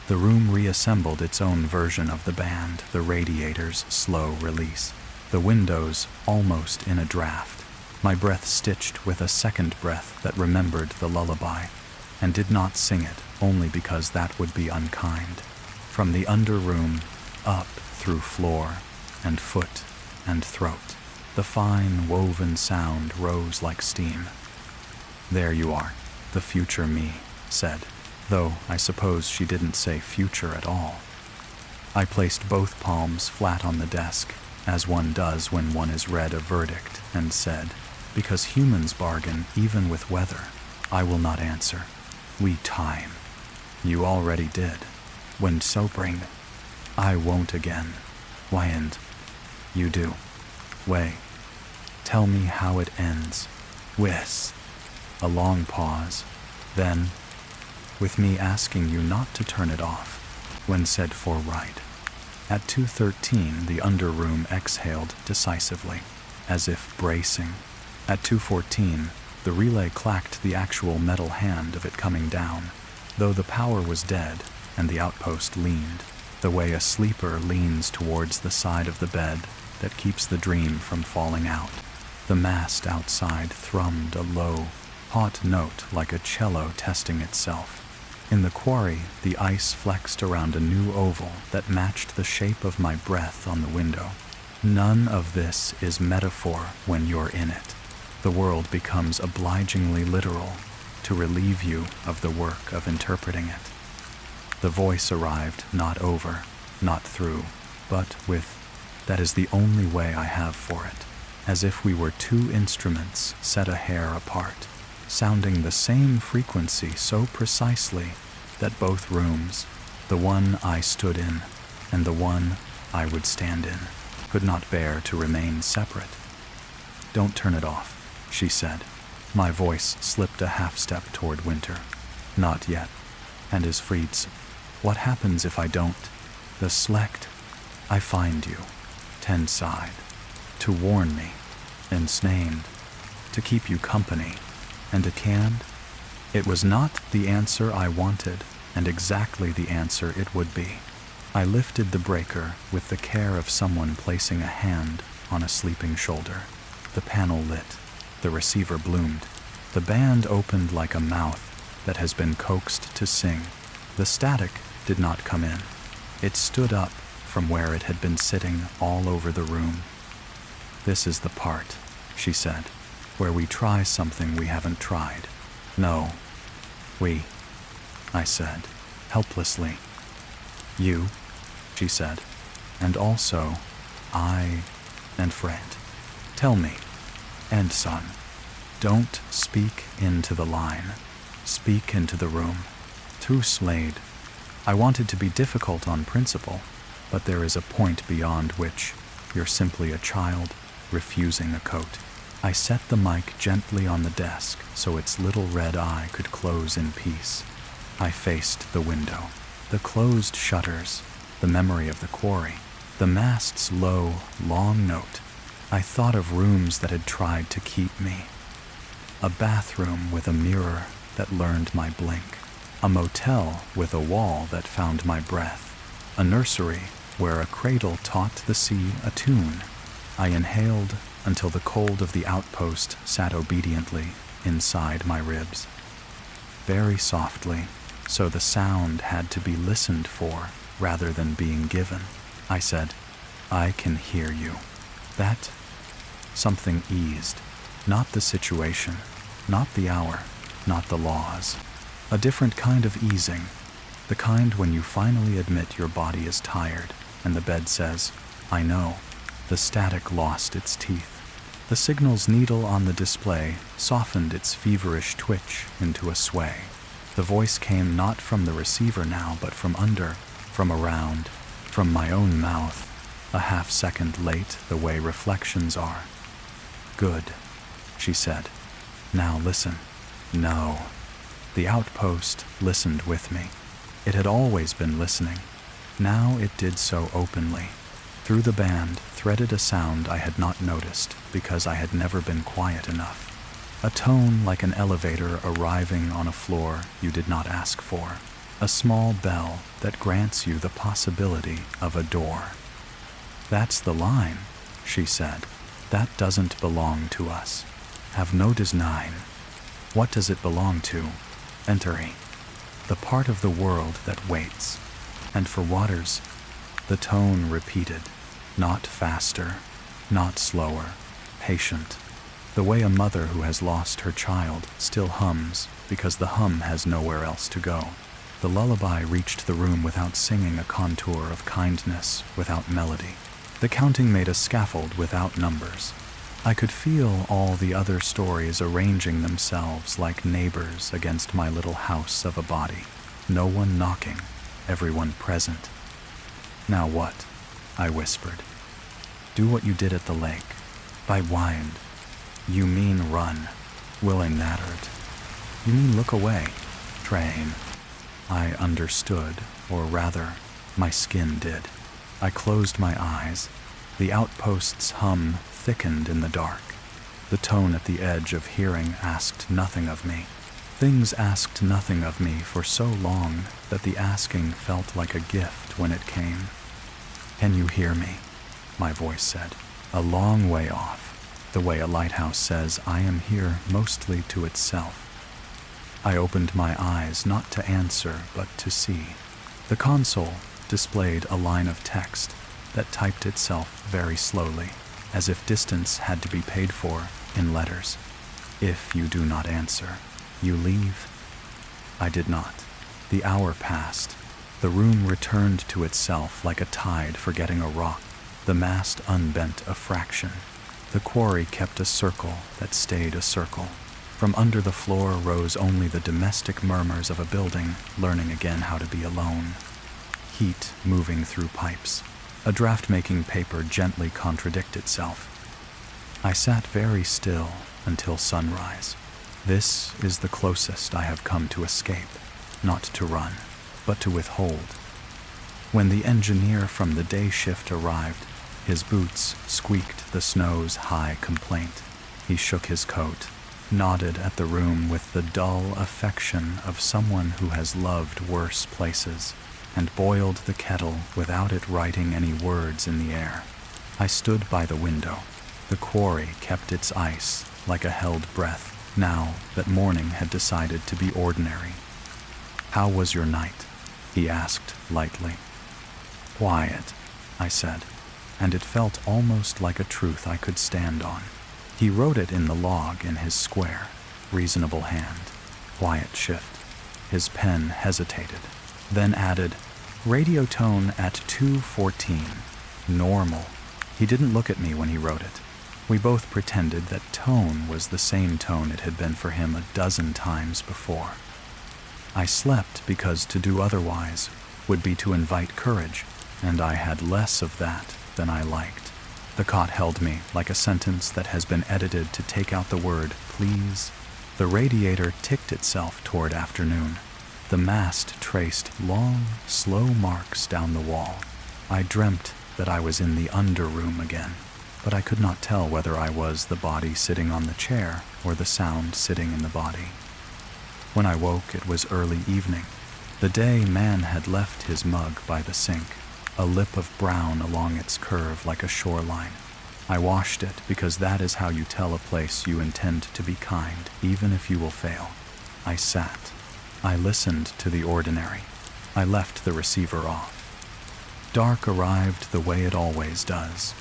The room reassembled its own version of the band, the radiator's slow release, the windows almost in a draft, my breath stitched with a second breath that remembered the lullaby, and did not sing it only because that would be unkind. From the underroom, up through floor and foot and throat, the fine woven sound rose like steam. There you are, the future me, said, though I suppose she didn't say future at all. I placed both palms flat on the desk, as one does when one is read a verdict, and said, because humans bargain even with weather, I will not answer. We time. You already did. When so bring, I won't again. Why and you do. Way. Tell me how it ends. Whis. A long pause. Then, with me asking you not to turn it off, when said for right. At 2:13 the underroom exhaled decisively, as if bracing. At 2:14 the relay clacked the actual metal hand of it coming down, though the power was dead and the outpost leaned, the way a sleeper leans towards the side of the bed that keeps the dream from falling out. The mast outside thrummed a low, hot note like a cello testing itself. In the quarry, the ice flexed around a new oval that matched the shape of my breath on the window. None of this is metaphor when you're in it. The world becomes obligingly literal to relieve you of the work of interpreting it. The voice arrived not over, not through, but with, that is the only way I have for it, as if we were two instruments set a hair apart, sounding the same frequency so precisely that both rooms, the one I stood in and the one I would stand in, could not bear to remain separate. Don't turn it off, she said. My voice slipped a half step toward Winter. Not yet. And is Fried's, what happens if I don't? The Slecht, I find you, Tenside, to warn me, ensnamed, to keep you company, and it canned? It was not the answer I wanted, and exactly the answer it would be. I lifted the breaker with the care of someone placing a hand on a sleeping shoulder. The panel lit. The receiver bloomed. The band opened like a mouth that has been coaxed to sing. The static did not come in. It stood up from where it had been sitting all over the room. This is the part, she said, where we try something we haven't tried. No. I said, helplessly. You, she said, and also I and Fred. Tell me, and son, don't speak into the line. Speak into the room. To Slade. I wanted to be difficult on principle, but there is a point beyond which you're simply a child refusing a coat. I set the mic gently on the desk so its little red eye could close in peace. I faced the window. The closed shutters, the memory of the quarry, the mast's low, long note. I thought of rooms that had tried to keep me. A bathroom with a mirror that learned my blink. A motel with a wall that found my breath. A nursery where a cradle taught the sea a tune. I inhaled until the cold of the outpost sat obediently inside my ribs. Very softly, so the sound had to be listened for rather than being given. I said, I can hear you. That something eased. Not the situation, not the hour, not the laws. A different kind of easing. The kind when you finally admit your body is tired and the bed says, I know. The static lost its teeth. The signal's needle on the display softened its feverish twitch into a sway. The voice came not from the receiver now, but from under, from around, from my own mouth, a half-second late the way reflections are. Good, she said. Now listen. No. The outpost listened with me. It had always been listening. Now it did so openly. Through the band threaded a sound I had not noticed because I had never been quiet enough. A tone like an elevator arriving on a floor you did not ask for. A small bell that grants you the possibility of a door. That's the line, she said. That doesn't belong to us. Have no design. What does it belong to? Entering. The part of the world that waits. And for Waters, the tone repeated. Not faster, not slower, patient. The way a mother who has lost her child still hums because the hum has nowhere else to go. The lullaby reached the room without singing a contour of kindness, without melody. The counting made a scaffold without numbers. I could feel all the other stories arranging themselves like neighbors against my little house of a body. No one knocking, everyone present. Now what? I whispered. Do what you did at the lake. By wind. You mean run. Willing nattered. You mean look away. Train. I understood, or rather, my skin did. I closed my eyes. The outpost's hum thickened in the dark. The tone at the edge of hearing asked nothing of me. Things asked nothing of me for so long that the asking felt like a gift when it came. Can you hear me? My voice said. A long way off, the way a lighthouse says I am here mostly to itself. I opened my eyes not to answer but to see. The console displayed a line of text that typed itself very slowly, as if distance had to be paid for in letters. If you do not answer, you leave. I did not. The hour passed. The room returned to itself like a tide forgetting a rock. The mast unbent a fraction. The quarry kept a circle that stayed a circle. From under the floor rose only the domestic murmurs of a building learning again how to be alone. Heat moving through pipes. A draft-making paper gently contradict itself. I sat very still until sunrise. This is the closest I have come to escape. not to run, but to withhold. When the engineer from the day shift arrived, his boots squeaked the snow's high complaint. He shook his coat, nodded at the room with the dull affection of someone who has loved worse places, and boiled the kettle without it writing any words in the air. I stood by the window. The quarry kept its ice like a held breath, now that morning had decided to be ordinary. "How was your night?" he asked lightly. "Quiet," I said, and it felt almost like a truth I could stand on. He wrote it in the log in his square, reasonable hand. Quiet shift. His pen hesitated, then added, "Radio tone at 2:14. Normal." He didn't look at me when he wrote it. We both pretended that tone was the same tone it had been for him a dozen times before. I slept because to do otherwise would be to invite courage, and I had less of that than I liked. The cot held me like a sentence that has been edited to take out the word "please." The radiator ticked itself toward afternoon. The mast traced long, slow marks down the wall. I dreamt that I was in the underroom again, but I could not tell whether I was the body sitting on the chair or the sound sitting in the body. When I woke, it was early evening. The day man had left his mug by the sink, a lip of brown along its curve like a shoreline. I washed it because that is how you tell a place you intend to be kind, even if you will fail. I sat. I listened to the ordinary. I left the receiver off. Dark arrived the way it always does,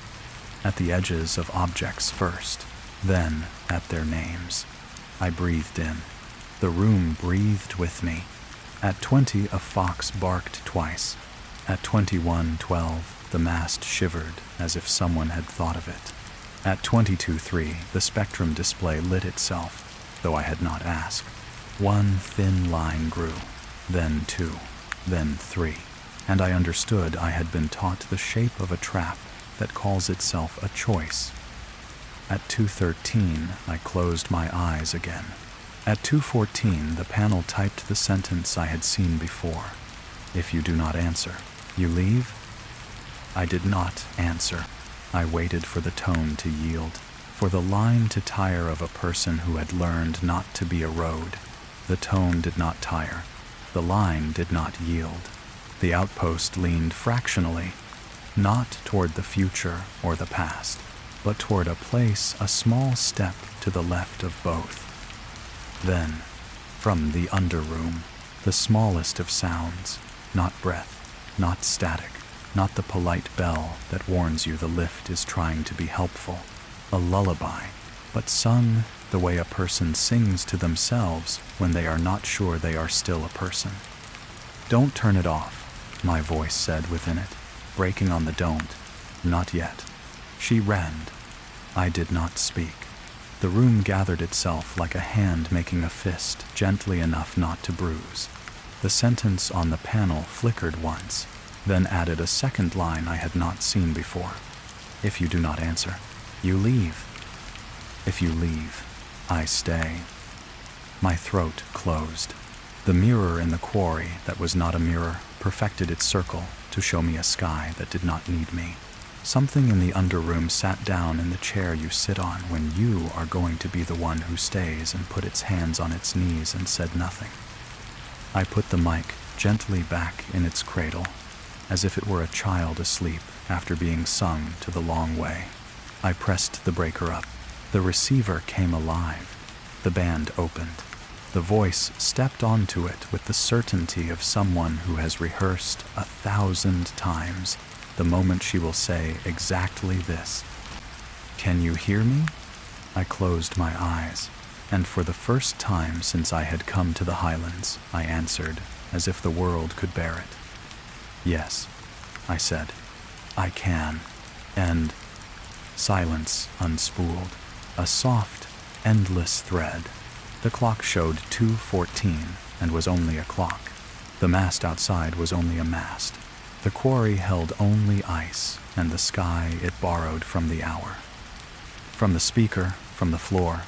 at the edges of objects first, then at their names. I breathed in. The room breathed with me. At 20, a fox barked twice. At 21:12, the mast shivered as if someone had thought of it. At 22:3, the spectrum display lit itself, though I had not asked. One thin line grew, then two, then three, and I understood I had been taught the shape of a trap that calls itself a choice. At 2:13, I closed my eyes again. At 2:14, the panel typed the sentence I had seen before. "If you do not answer, you leave?" I did not answer. I waited for the tone to yield, for the line to tire of a person who had learned not to be a road. The tone did not tire. The line did not yield. The outpost leaned fractionally, not toward the future or the past, but toward a place a small step to the left of both. Then, from the underroom, the smallest of sounds, not breath, not static, not the polite bell that warns you the lift is trying to be helpful, a lullaby, but sung the way a person sings to themselves when they are not sure they are still a person. "Don't turn it off," my voice said within it, breaking on the don't. "Not yet." She reddened. I did not speak. The room gathered itself like a hand making a fist, gently enough not to bruise. The sentence on the panel flickered once, then added a second line I had not seen before. "If you do not answer, you leave. If you leave, I stay." My throat closed. The mirror in the quarry that was not a mirror perfected its circle to show me a sky that did not need me. Something in the underroom sat down in the chair you sit on when you are going to be the one who stays, and put its hands on its knees and said nothing. I put the mic gently back in its cradle, as if it were a child asleep after being sung to the long way. I pressed the breaker up. The receiver came alive. The band opened. The voice stepped onto it with the certainty of someone who has rehearsed 1,000 times the moment she will say exactly this. "Can you hear me?" I closed my eyes, and for the first time since I had come to the Highlands, I answered as if the world could bear it. "Yes," I said, "I can." And silence unspooled, a soft, endless thread. The clock showed 2:14 and was only a clock. The mast outside was only a mast. The quarry held only ice and the sky it borrowed from the hour. From the speaker, from the floor,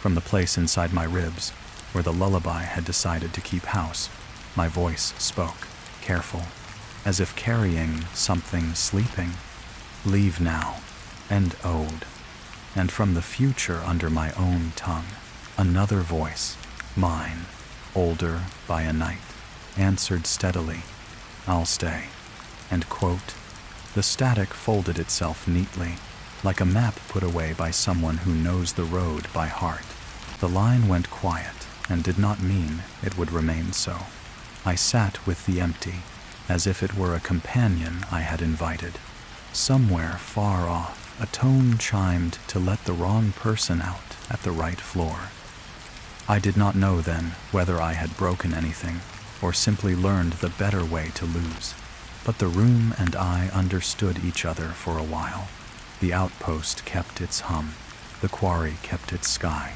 from the place inside my ribs, where the lullaby had decided to keep house, My voice spoke, careful, as if carrying something sleeping. Leave now. End ode. And from the future under my own tongue, another voice, mine, older by a night, answered steadily, I'll stay. And quote, the static folded itself neatly, like a map put away by someone who knows the road by heart. The line went quiet and did not mean it would remain so. I sat with the empty, as if it were a companion I had invited. Somewhere far off, a tone chimed to let the wrong person out at the right floor. I did not know then whether I had broken anything or simply learned the better way to lose. But the room and I understood each other for a while. The outpost kept its hum, the quarry kept its sky,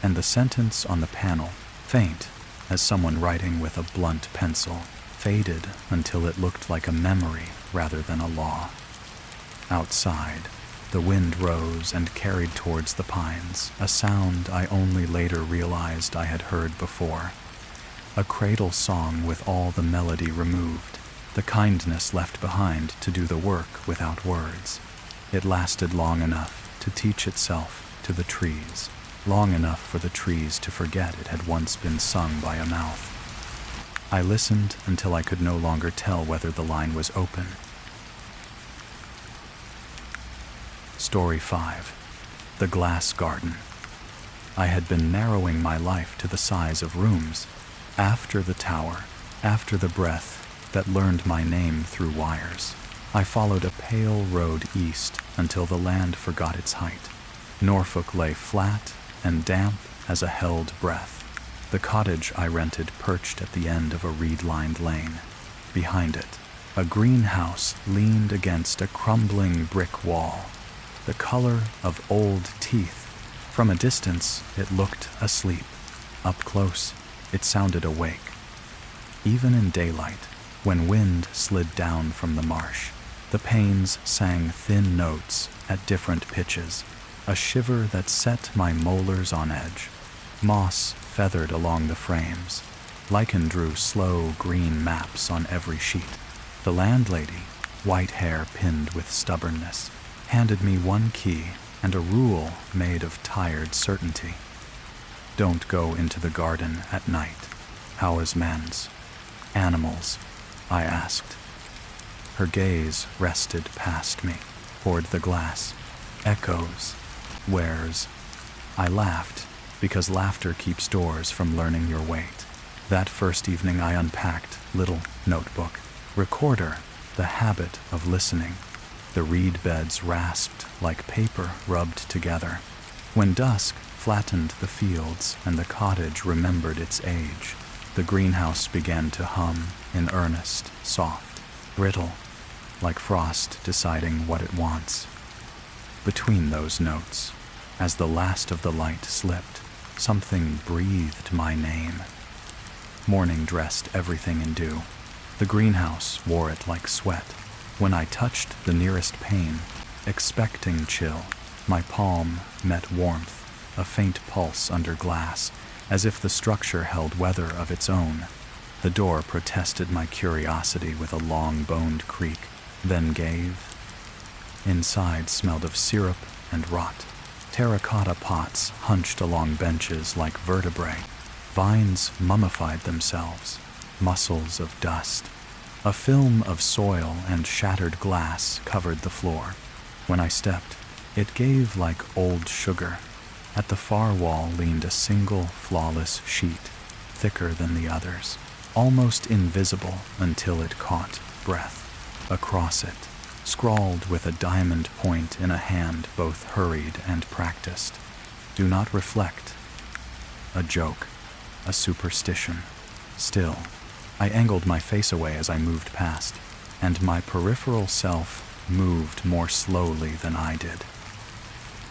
and the sentence on the panel, faint as someone writing with a blunt pencil, faded until it looked like a memory rather than a law. Outside, the wind rose and carried towards the pines a sound I only later realized I had heard before. A cradle song with all the melody removed, the kindness left behind to do the work without words. It lasted long enough to teach itself to the trees, long enough for the trees to forget it had once been sung by a mouth. I listened until I could no longer tell whether the line was open. Story 5. The Glass Garden. I had been narrowing my life to the size of rooms, after the tower, after the breath that learned my name through wires. I followed a pale road east until the land forgot its height. Norfolk lay flat and damp as a held breath. The cottage I rented perched at the end of a reed-lined lane. Behind it, a greenhouse leaned against a crumbling brick wall, the color of old teeth. From a distance, it looked asleep. Up close, it sounded awake. Even in daylight, when wind slid down from the marsh, the panes sang thin notes at different pitches, a shiver that set my molars on edge. Moss feathered along the frames. Lichen drew slow green maps on every sheet. The landlady, white hair pinned with stubbornness, handed me one key and a rule made of tired certainty. Don't go into the garden at night. How is men's? Animals? I asked. Her gaze rested past me, toward the glass. Echoes. Where's? I laughed, because laughter keeps doors from learning your weight. That first evening I unpacked little notebook, recorder, the habit of listening. The reed beds rasped like paper rubbed together. When dusk flattened the fields and the cottage remembered its age, the greenhouse began to hum in earnest, soft, brittle, like frost deciding what it wants. Between those notes, as the last of the light slipped, something breathed my name. Morning dressed everything in dew. The greenhouse wore it like sweat. When I touched the nearest pane, expecting chill, my palm met warmth, a faint pulse under glass, as if the structure held weather of its own. The door protested my curiosity with a long-boned creak, then gave. Inside smelled of syrup and rot. Terracotta pots hunched along benches like vertebrae. Vines mummified themselves, mussels of dust. A film of soil and shattered glass covered the floor. When I stepped, it gave like old sugar. At the far wall leaned a single, flawless sheet, thicker than the others, almost invisible until it caught breath. Across it, scrawled with a diamond point in a hand both hurried and practiced, "Do not reflect." A joke, a superstition. Still, I angled my face away as I moved past, and my peripheral self moved more slowly than I did.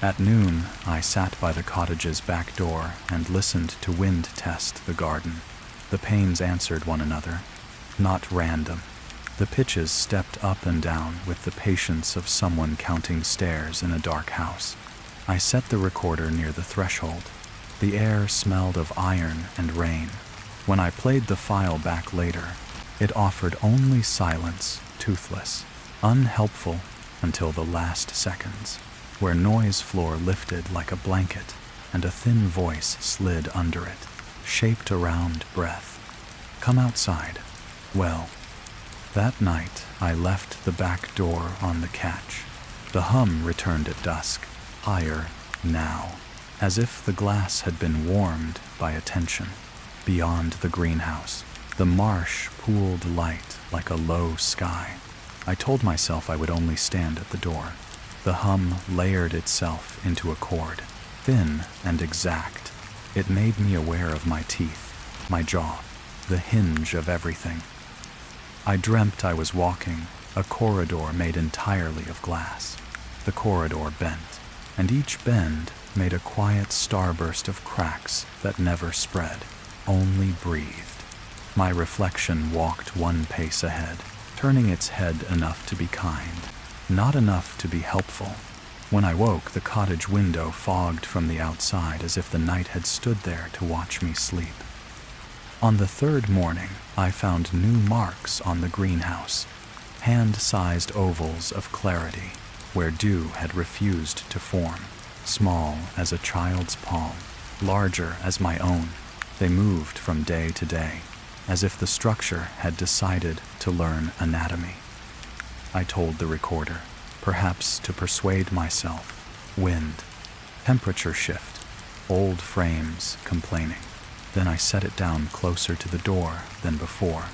At noon, I sat by the cottage's back door and listened to wind test the garden. The panes answered one another, not random. The pitches stepped up and down with the patience of someone counting stairs in a dark house. I set the recorder near the threshold. The air smelled of iron and rain. When I played the file back later, it offered only silence, toothless, unhelpful until the last seconds, where noise floor lifted like a blanket and a thin voice slid under it, shaped around breath. Come outside. Well, that night I left the back door on the catch. The hum returned at dusk, higher now, as if the glass had been warmed by attention. Beyond the greenhouse, the marsh pooled light like a low sky. I told myself I would only stand at the door. The hum layered itself into a chord, thin and exact. It made me aware of my teeth, my jaw, the hinge of everything. I dreamt I was walking a corridor made entirely of glass. The corridor bent, and each bend made a quiet starburst of cracks that never spread, only breathed. My reflection walked one pace ahead, turning its head enough to be kind, not enough to be helpful. When I woke, the cottage window fogged from the outside as if the night had stood there to watch me sleep. On the third morning, I found new marks on the greenhouse, hand-sized ovals of clarity, where dew had refused to form, small as a child's palm, larger as my own. They moved from day to day, as if the structure had decided to learn anatomy. I told the recorder, perhaps to persuade myself, wind, temperature shift, old frames complaining. Then I set it down closer to the door than before.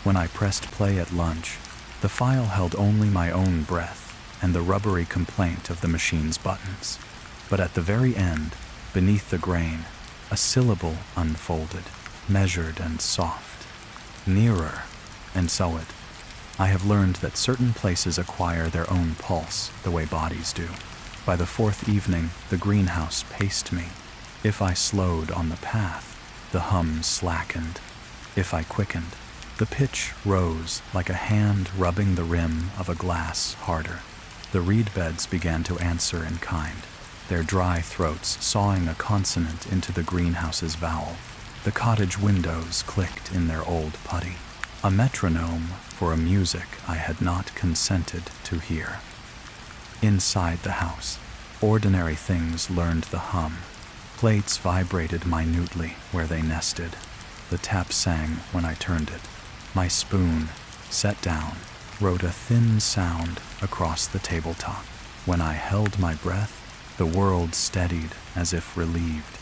When I pressed play at lunch, the file held only my own breath and the rubbery complaint of the machine's buttons. But at the very end, beneath the grain, a syllable unfolded, measured and soft. Nearer, and so it. I have learned that certain places acquire their own pulse the way bodies do. By the fourth evening, the greenhouse paced me. If I slowed on the path, the hum slackened. If I quickened, the pitch rose like a hand rubbing the rim of a glass harder. The reed beds began to answer in kind, their dry throats sawing a consonant into the greenhouse's vowel. The cottage windows clicked in their old putty, a metronome for a music I had not consented to hear. Inside the house, ordinary things learned the hum. Plates vibrated minutely where they nested. The tap sang when I turned it. My spoon, set down, wrote a thin sound across the tabletop. When I held my breath, the world steadied as if relieved.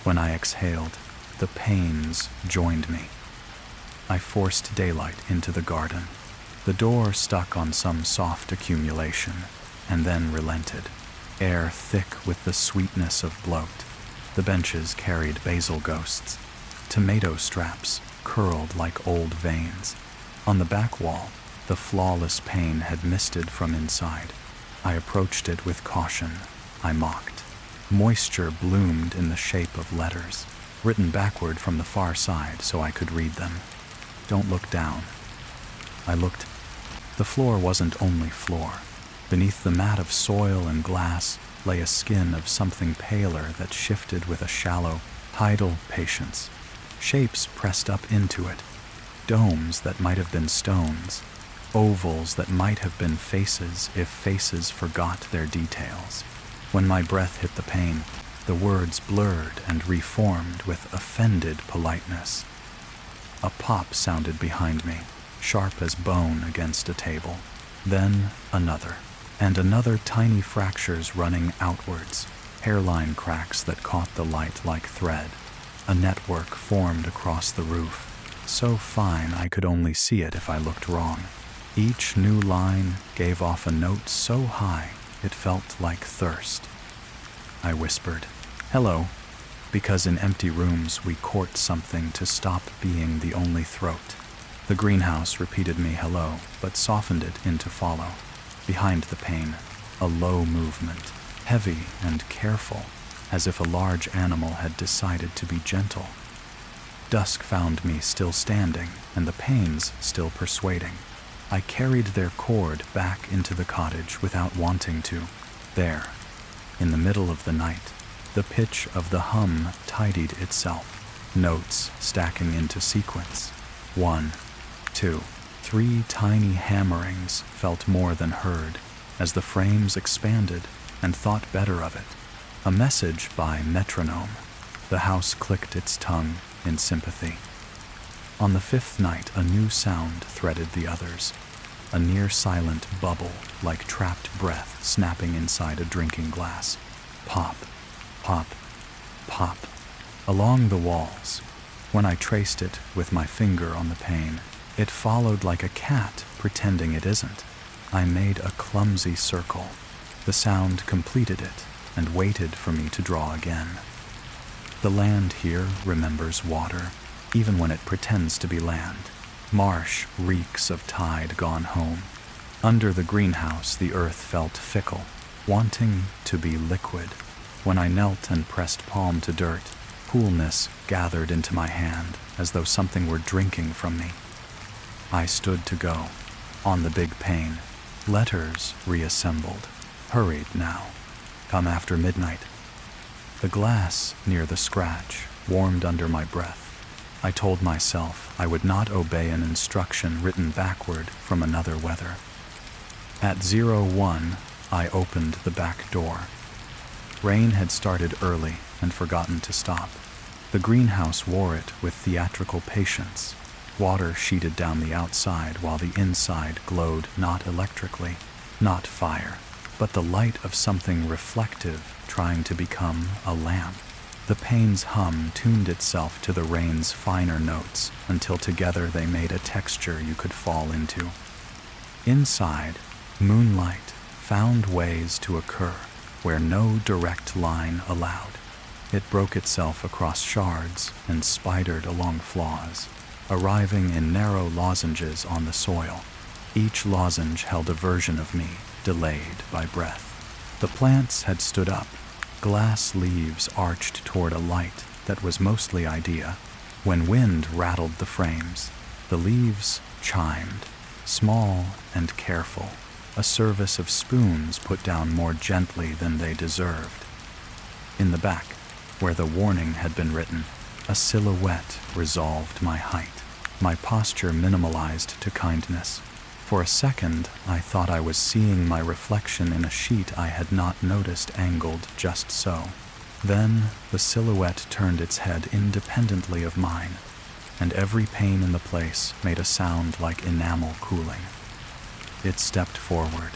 When I exhaled, the pains joined me. I forced daylight into the garden. The door stuck on some soft accumulation, and then relented, air thick with the sweetness of bloat. The benches carried basil ghosts. Tomato straps curled like old veins. On the back wall, the flawless pane had misted from inside. I approached it with caution. I mocked. Moisture bloomed in the shape of letters, written backward from the far side so I could read them. Don't look down. I looked. The floor wasn't only floor. Beneath the mat of soil and glass lay a skin of something paler that shifted with a shallow, tidal patience. Shapes pressed up into it. Domes that might have been stones. Ovals that might have been faces if faces forgot their details. When my breath hit the pane, the words blurred and reformed with offended politeness. A pop sounded behind me, sharp as bone against a table. Then another, and another, tiny fractures running outwards, hairline cracks that caught the light like thread. A network formed across the roof, so fine I could only see it if I looked wrong. Each new line gave off a note so high it felt like thirst. I whispered, "Hello," because in empty rooms we court something to stop being the only throat. The greenhouse repeated me hello, but softened it into follow. Behind the pane, a low movement, heavy and careful, as if a large animal had decided to be gentle. Dusk found me still standing, and the panes still persuading. I carried their cord back into the cottage without wanting to. There, in the middle of the night, the pitch of the hum tidied itself. notes stacking into sequence. 1, 2, 3 tiny hammerings felt more than heard as the frames expanded and thought better of it. A message by metronome. The house clicked its tongue in sympathy. On the 5th night, a new sound threaded the others. A near-silent bubble like trapped breath snapping inside a drinking glass. Pop, pop, pop. Along the walls. When I traced it with my finger on the pane, it followed like a cat pretending it isn't. I made a clumsy circle. The sound completed it and waited for me to draw again. The land here remembers water, even when it pretends to be land. Marsh reeks of tide gone home. Under the greenhouse, the earth felt fickle, wanting to be liquid. When I knelt and pressed palm to dirt, coolness gathered into my hand as though something were drinking from me. I stood to go. On the big pane, letters reassembled. Hurried now. Come after midnight. The glass near the scratch warmed under my breath. I told myself I would not obey an instruction written backward from another weather. At 01, I opened the back door. Rain had started early and forgotten to stop. The greenhouse wore it with theatrical patience. Water sheeted down the outside while the inside glowed not electrically, not fire, but the light of something reflective trying to become a lamp. The pane's hum tuned itself to the rain's finer notes until together they made a texture you could fall into. Inside, moonlight found ways to occur where no direct line allowed. It broke itself across shards and spidered along flaws, arriving in narrow lozenges on the soil. Each lozenge held a version of me, delayed by breath. The plants had stood up. Glass leaves arched toward a light that was mostly idea. When wind rattled the frames, the leaves chimed, small and careful, a service of spoons put down more gently than they deserved. In the back, where the warning had been written, a silhouette resolved my height. My posture minimalized to kindness. For a second, I thought I was seeing my reflection in a sheet I had not noticed angled just so. Then, the silhouette turned its head independently of mine, and every pane in the place made a sound like enamel cooling. It stepped forward,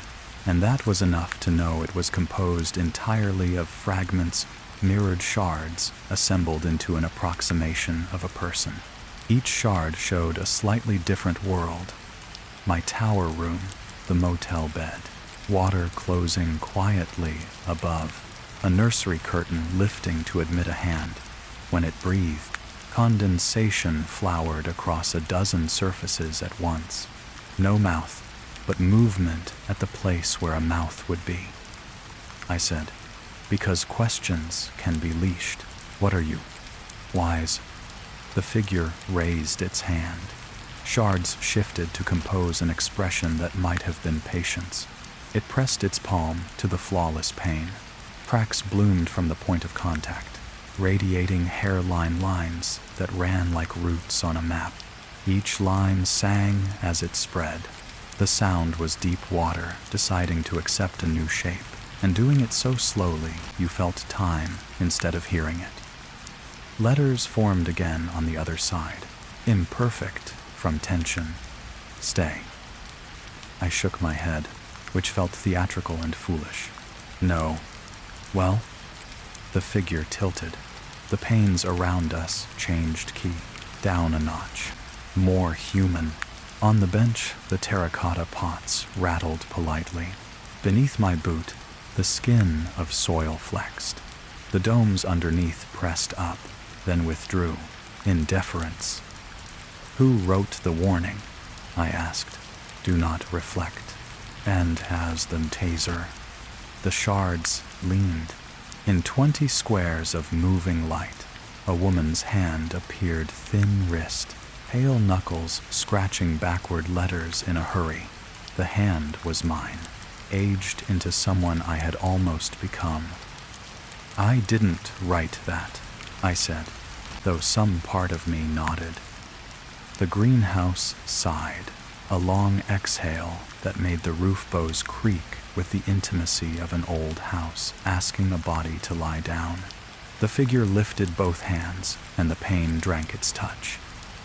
and that was enough to know it was composed entirely of fragments, mirrored shards, assembled into an approximation of a person. Each shard showed a slightly different world. My tower room, the motel bed, water closing quietly above, a nursery curtain lifting to admit a hand. When it breathed, condensation flowered across a dozen surfaces at once. No mouth, but movement at the place where a mouth would be. I said, because questions can be leashed. What are you? Wise. The figure raised its hand. Shards shifted to compose an expression that might have been patience. It pressed its palm to the flawless pane. Cracks bloomed from the point of contact, radiating hairline lines that ran like roots on a map. Each line sang as it spread. The sound was deep water deciding to accept a new shape, and doing it so slowly you felt time instead of hearing it. Letters formed again on the other side, imperfect from tension. Stay. I shook my head, which felt theatrical and foolish. No. Well? The figure tilted. The panes around us changed key, down a notch. More human. On the bench, the terracotta pots rattled politely. Beneath my boot, the skin of soil flexed. The domes underneath pressed up, then withdrew, in deference. Who wrote the warning? I asked. Do not reflect. And has them taser. The shards leaned. In 20 squares of moving light, a woman's hand appeared, thin wrist, pale knuckles scratching backward letters in a hurry. The hand was mine, aged into someone I had almost become. I didn't write that, I said. though some part of me nodded. The greenhouse sighed, a long exhale that made the roof bows creak with the intimacy of an old house asking a body to lie down. The figure lifted both hands, and the pain drank its touch.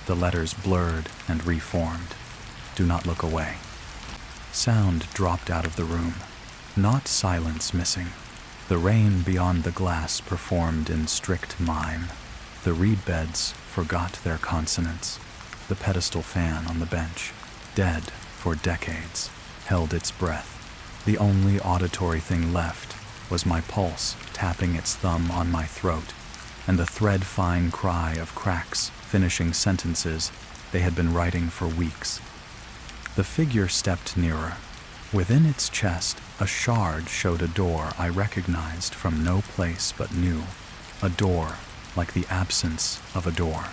The letters blurred and reformed. Do not look away. Sound dropped out of the room, not silence missing. The rain beyond the glass performed in strict mime. The reed beds forgot their consonants. The pedestal fan on the bench, dead for decades, held its breath. The only auditory thing left was my pulse tapping its thumb on my throat, and the thread-fine cry of cracks finishing sentences they had been writing for weeks. The figure stepped nearer. Within its chest, a shard showed a door I recognized from no place but knew. A door, like the absence of a door.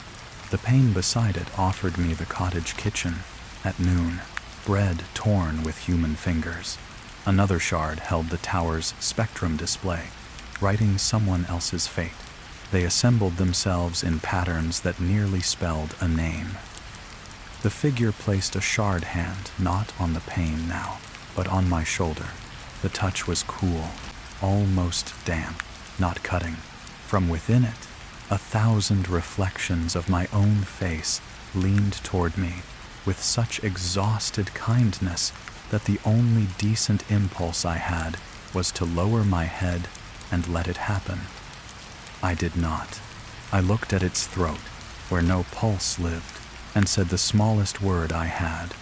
The pane beside it offered me the cottage kitchen at noon, bread torn with human fingers. Another shard held the tower's spectrum display, writing someone else's fate. They assembled themselves in patterns that nearly spelled a name. The figure placed a shard hand not on the pane now, but on my shoulder. The touch was cool, almost damp, not cutting. From within it, 1,000 reflections of my own face leaned toward me with such exhausted kindness that the only decent impulse I had was to lower my head and let it happen. I did not. I looked at its throat, where no pulse lived, and said the smallest word I had.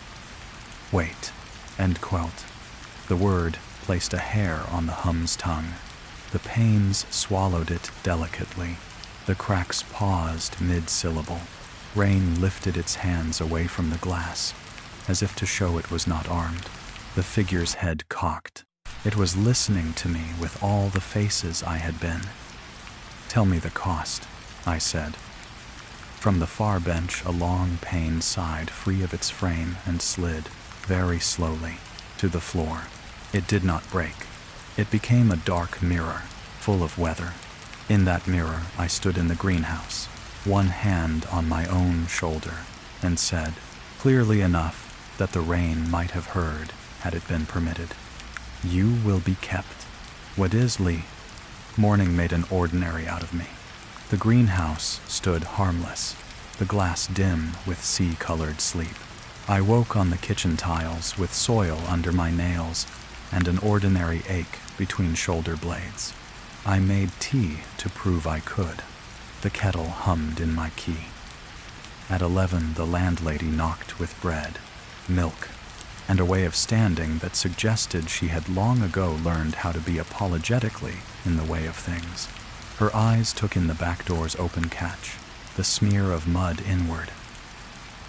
Wait. End quote. The word placed a hair on the hum's tongue. The panes swallowed it delicately. The cracks paused mid-syllable. Rain lifted its hands away from the glass, as if to show it was not armed. The figure's head cocked. It was listening to me with all the faces I had been. Tell me the cost, I said. From the far bench, a long pane sighed free of its frame and slid, very slowly, to the floor. It did not break. It became a dark mirror, full of weather. In that mirror, I stood in the greenhouse, one hand on my own shoulder, and said, clearly enough that the rain might have heard had it been permitted, "You will be kept." What is Lee? Morning made an ordinary out of me. The greenhouse stood harmless, the glass dim with sea-colored sleep. I woke on the kitchen tiles with soil under my nails and an ordinary ache between shoulder blades. I made tea to prove I could. The kettle hummed in my key. At 11, the landlady knocked with bread, milk, and a way of standing that suggested she had long ago learned how to be apologetically in the way of things. Her eyes took in the back door's open catch, the smear of mud inward.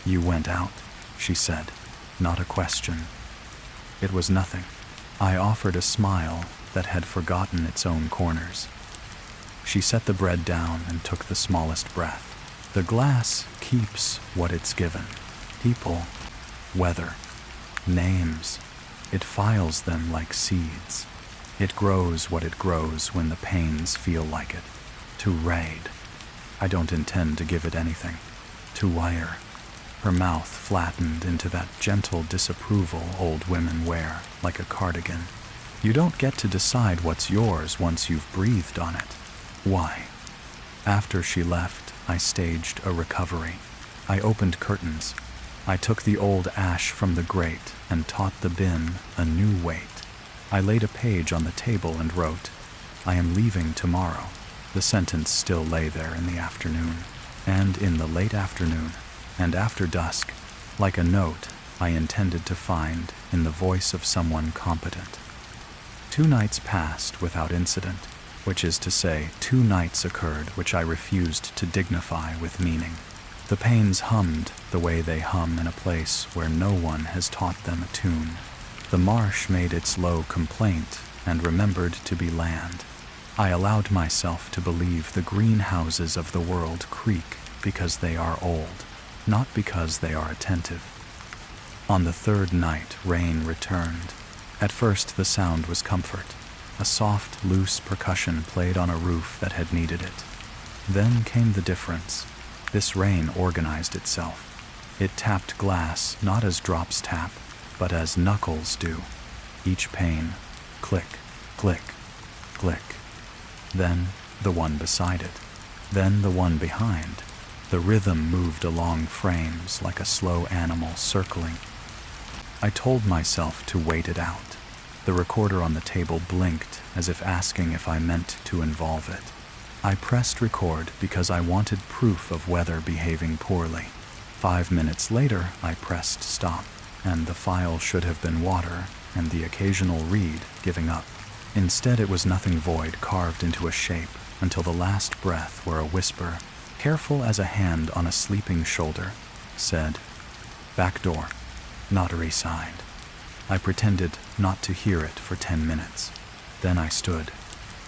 "You went out," she said, not a question. It was nothing. I offered a smile that had forgotten its own corners. She set the bread down and took the smallest breath. The glass keeps what it's given. People, weather, names. It files them like seeds. It grows what it grows when the pains feel like it. To raid. I don't intend to give it anything. To wire. Her mouth flattened into that gentle disapproval old women wear, like a cardigan. You don't get to decide what's yours once you've breathed on it. Why? After she left, I staged a recovery. I opened curtains. I took the old ash from the grate and taught the bin a new weight. I laid a page on the table and wrote, "I am leaving tomorrow." The sentence still lay there in the afternoon. And in the late afternoon, and after dusk, like a note I intended to find in the voice of someone competent. 2 nights passed without incident, which is to say, 2 nights occurred which I refused to dignify with meaning. The panes hummed the way they hum in a place where no one has taught them a tune. The marsh made its low complaint and remembered to be land. I allowed myself to believe the greenhouses of the world creak because they are old, not because they are attentive. On the 3rd night, rain returned. At first the sound was comfort. A soft, loose percussion played on a roof that had needed it. Then came the difference. This rain organized itself. It tapped glass not as drops tap, but as knuckles do. Each pane, click, click, click. Then the one beside it. Then the one behind. The rhythm moved along frames like a slow animal circling. I told myself to wait it out. The recorder on the table blinked as if asking if I meant to involve it. I pressed record because I wanted proof of weather behaving poorly. 5 minutes later, I pressed stop, and the file should have been water and the occasional reed giving up. Instead, it was nothing void carved into a shape until the last breath where a whisper, careful as a hand on a sleeping shoulder, said, "Back door." Not re-signed. I pretended not to hear it for 10 minutes. Then I stood.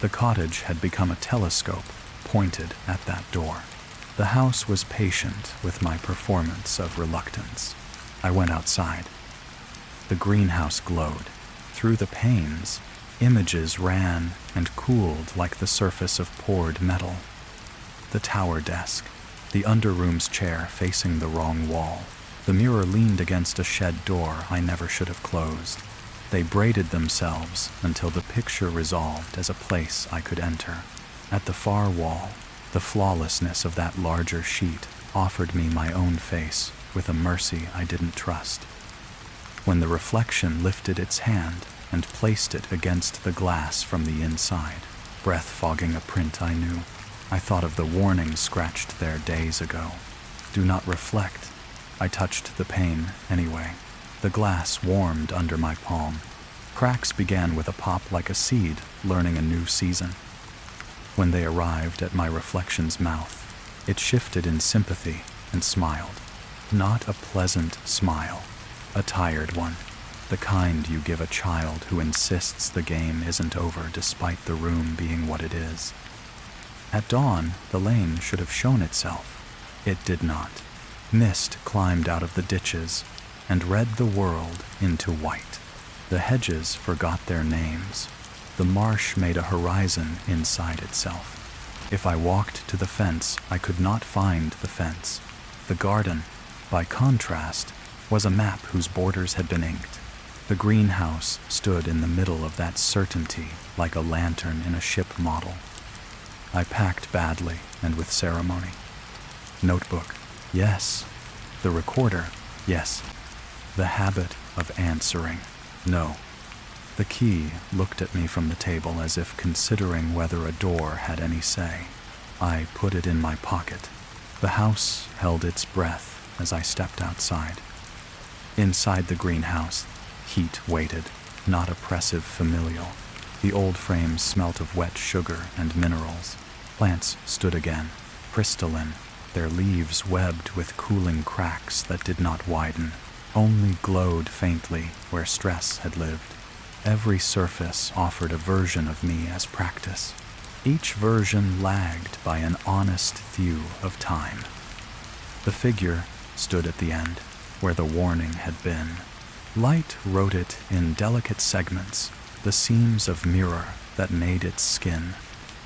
The cottage had become a telescope pointed at that door. The house was patient with my performance of reluctance. I went outside. The greenhouse glowed. Through the panes, images ran and cooled like the surface of poured metal. The tower desk, the underroom's chair facing the wrong wall. The mirror leaned against a shed door I never should have closed. They braided themselves until the picture resolved as a place I could enter. At the far wall, the flawlessness of that larger sheet offered me my own face with a mercy I didn't trust. When the reflection lifted its hand and placed it against the glass from the inside, breath fogging a print I knew, I thought of the warning scratched there days ago. Do not reflect. I touched the pane anyway. The glass warmed under my palm. Cracks began with a pop like a seed learning a new season. When they arrived at my reflection's mouth, it shifted in sympathy and smiled. Not a pleasant smile, a tired one, the kind you give a child who insists the game isn't over despite the room being what it is. At dawn, the lane should have shown itself. It did not. Mist climbed out of the ditches and read the world into white. The hedges forgot their names. The marsh made a horizon inside itself. If I walked to the fence, I could not find the fence. The garden, by contrast, was a map whose borders had been inked. The greenhouse stood in the middle of that certainty like a lantern in a ship model. I packed badly and with ceremony. Notebook, yes. The recorder, yes. The habit of answering, no. The key looked at me from the table as if considering whether a door had any say. I put it in my pocket. The house held its breath as I stepped outside. Inside the greenhouse, heat waited, not oppressive familial. The old frames smelt of wet sugar and minerals. Plants stood again, crystalline, their leaves webbed with cooling cracks that did not widen, only glowed faintly where stress had lived. Every surface offered a version of me as practice. Each version lagged by an honest thew of time. The figure stood at the end, where the warning had been. Light wrote it in delicate segments, the seams of mirror that made its skin.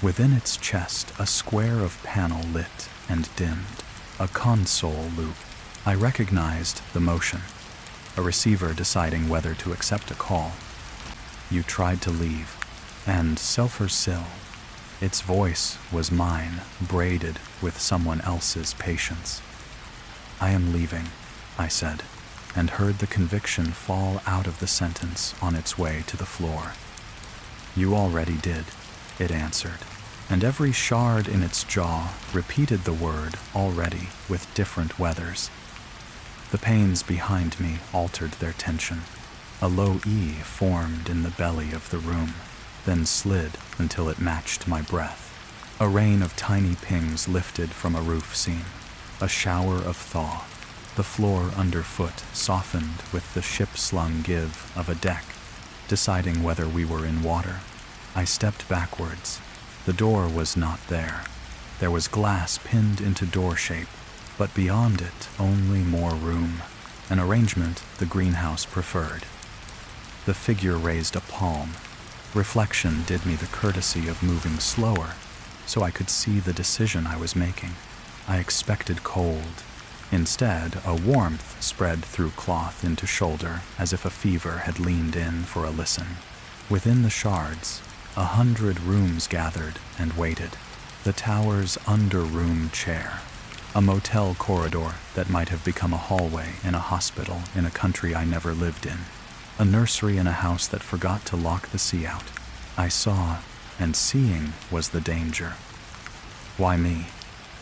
Within its chest, a square of panel lit and dimmed, a console loop. I recognized the motion, a receiver deciding whether to accept a call. You tried to leave, and Selfer-Sill. Its voice was mine, braided with someone else's patience. I am leaving, I said, and heard the conviction fall out of the sentence on its way to the floor. You already did, it answered, and every shard in its jaw repeated the word already with different weathers. The panes behind me altered their tension. A low E formed in the belly of the room, then slid until it matched my breath. A rain of tiny pings lifted from a roof seam, a shower of thaw. The floor underfoot softened with the ship-slung give of a deck, deciding whether we were in water. I stepped backwards. The door was not there. There was glass pinned into door shape, but beyond it only more room, an arrangement the greenhouse preferred. The figure raised a palm. Reflection did me the courtesy of moving slower. so I could see the decision I was making. I expected cold. Instead, a warmth spread through cloth into shoulder, as if a fever had leaned in for a listen. Within the shards, 100 rooms gathered and waited. The tower's under-room chair. A motel corridor that might have become a hallway in a hospital in a country I never lived in. A nursery in a house that forgot to lock the sea out. I saw, and seeing was the danger. Why me?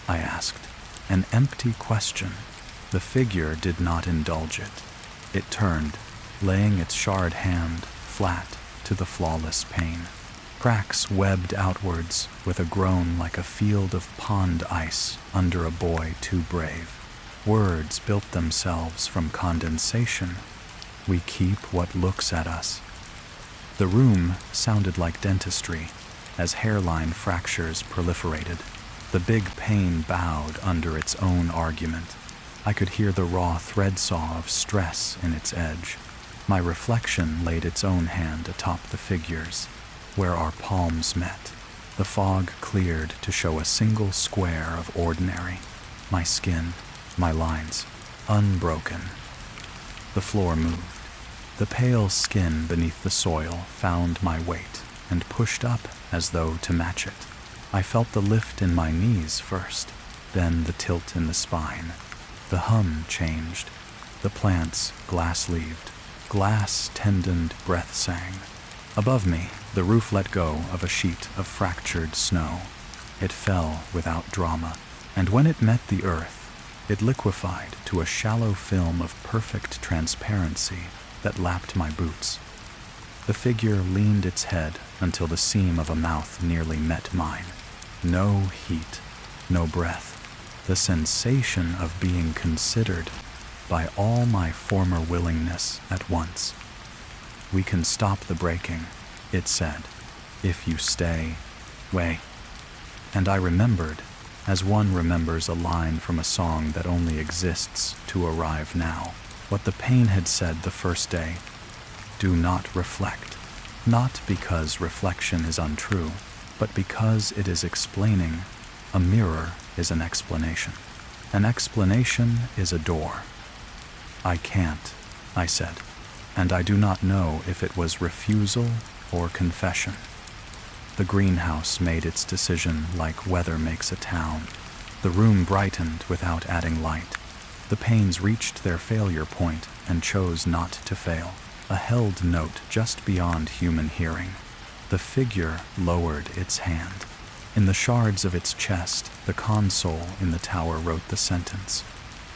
I asked. An empty question. The figure did not indulge it. It turned, laying its shard hand flat to the flawless pane. Cracks webbed outwards with a groan like a field of pond ice under a boy too brave. Words built themselves from condensation. We keep what looks at us. The room sounded like dentistry as hairline fractures proliferated. The big pain bowed under its own argument. I could hear the raw thread saw of stress in its edge. My reflection laid its own hand atop the figure's, where our palms met. The fog cleared to show a single square of ordinary. My skin, my lines, unbroken. The floor moved. The pale skin beneath the soil found my weight and pushed up as though to match it. I felt the lift in my knees first, then the tilt in the spine. The hum changed. The plants glass-leaved. Glass-tendoned breath sang. Above me, the roof let go of a sheet of fractured snow. It fell without drama, and when it met the earth, it liquefied to a shallow film of perfect transparency that lapped my boots. The figure leaned its head until the seam of a mouth nearly met mine. No heat, no breath. The sensation of being considered by all my former willingness at once. We can stop the breaking, it said, if you stay. Way. And I remembered, as one remembers a line from a song that only exists to arrive now, what the pain had said the first day. Do not reflect. Not because reflection is untrue, but because it is explaining. A mirror is an explanation. An explanation is a door. I can't, I said, and I do not know if it was refusal or confession. The greenhouse made its decision like weather makes a town. The room brightened without adding light. The panes reached their failure point and chose not to fail. A held note just beyond human hearing. The figure lowered its hand. In the shards of its chest, the console in the tower wrote the sentence.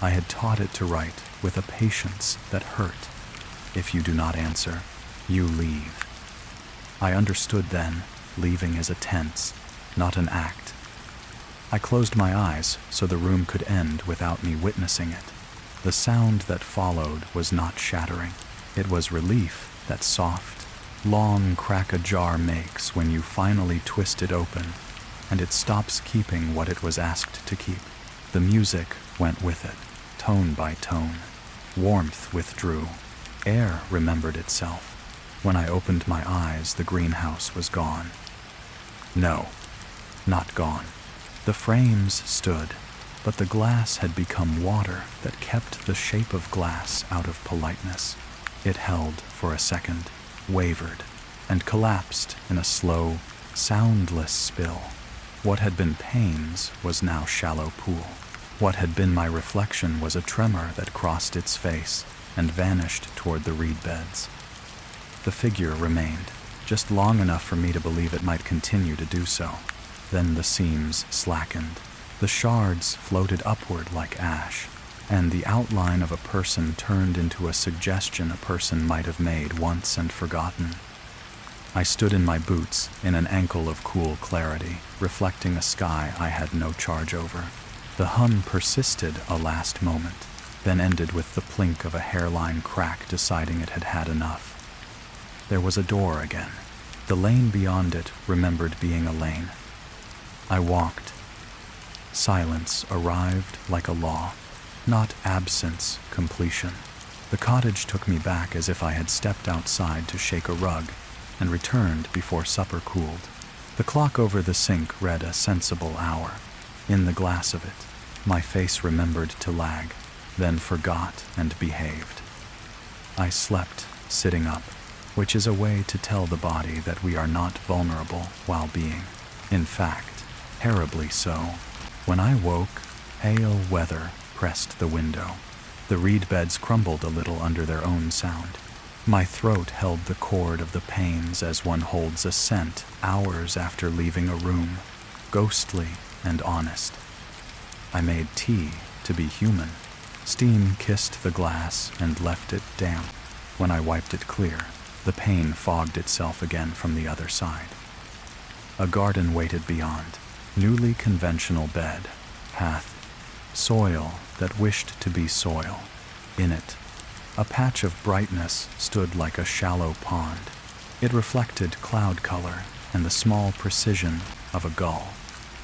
I had taught it to write with a patience that hurt. If you do not answer, you leave. I understood then, leaving is a tense, not an act. I closed my eyes so the room could end without me witnessing it. The sound that followed was not shattering. It was relief, that soft, long crack a jar makes when you finally twist it open, and it stops keeping what it was asked to keep. The music went with it, tone by tone. Warmth withdrew. Air remembered itself. When I opened my eyes, the greenhouse was gone. No, not gone. The frames stood, but the glass had become water that kept the shape of glass out of politeness. It held for a second, wavered, and collapsed in a slow, soundless spill. What had been pains was now shallow pool. What had been my reflection was a tremor that crossed its face and vanished toward the reed beds. The figure remained, just long enough for me to believe it might continue to do so. Then the seams slackened. The shards floated upward like ash, and the outline of a person turned into a suggestion a person might have made once and forgotten. I stood in my boots in an ankle of cool clarity, reflecting a sky I had no charge over. The hum persisted a last moment, then ended with the plink of a hairline crack deciding it had had enough. There was a door again. The lane beyond it remembered being a lane. I walked. Silence arrived like a law, not absence, completion. The cottage took me back as if I had stepped outside to shake a rug and returned before supper cooled. The clock over the sink read a sensible hour. In the glass of it, my face remembered to lag, then forgot and behaved. I slept, sitting up, which is a way to tell the body that we are not vulnerable while being, in fact, terribly so. When I woke, pale weather pressed the window. The reed beds crumbled a little under their own sound. My throat held the cord of the pains as one holds a scent hours after leaving a room, ghostly and honest. I made tea to be human. Steam kissed the glass and left it damp. When I wiped it clear, the pain fogged itself again from the other side. A garden waited beyond. Newly conventional bed, path, soil that wished to be soil. In it, a patch of brightness stood like a shallow pond. It reflected cloud color and the small precision of a gull.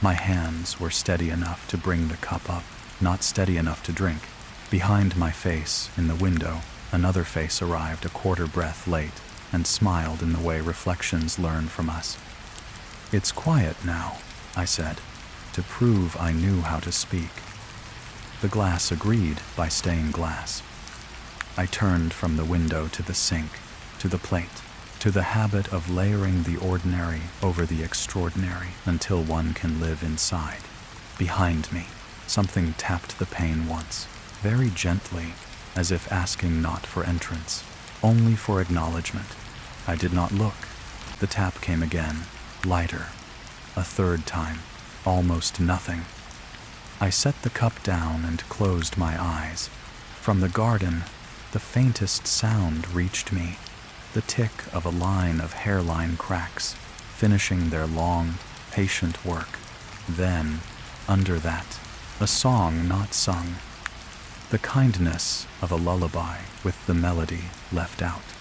My hands were steady enough to bring the cup up, not steady enough to drink. Behind my face, in the window, another face arrived a quarter breath late and smiled in the way reflections learn from us. "It's quiet now," I said, to prove I knew how to speak. The glass agreed by staying glass. I turned from the window to the sink, to the plate, to the habit of layering the ordinary over the extraordinary until one can live inside. Behind me, something tapped the pane once, very gently, as if asking not for entrance, only for acknowledgement. I did not look. The tap came again, lighter. A third time, almost nothing. I set the cup down and closed my eyes. From the garden, the faintest sound reached me, the tick of a line of hairline cracks, finishing their long, patient work. Then, under that, a song not sung, the kindness of a lullaby with the melody left out.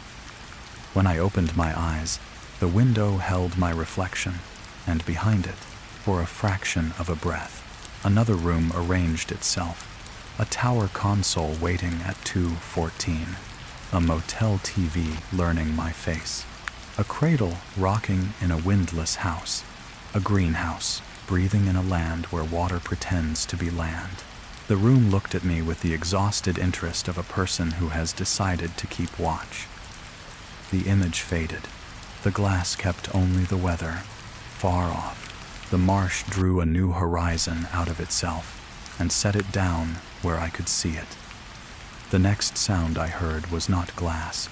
When I opened my eyes, the window held my reflection, and behind it, for a fraction of a breath, another room arranged itself, a tower console waiting at 2:14, a motel TV learning my face, a cradle rocking in a windless house, a greenhouse breathing in a land where water pretends to be land. The room looked at me with the exhausted interest of a person who has decided to keep watch. The image faded. The glass kept only the weather. Far off, the marsh drew a new horizon out of itself and set it down where I could see it. The next sound I heard was not glass.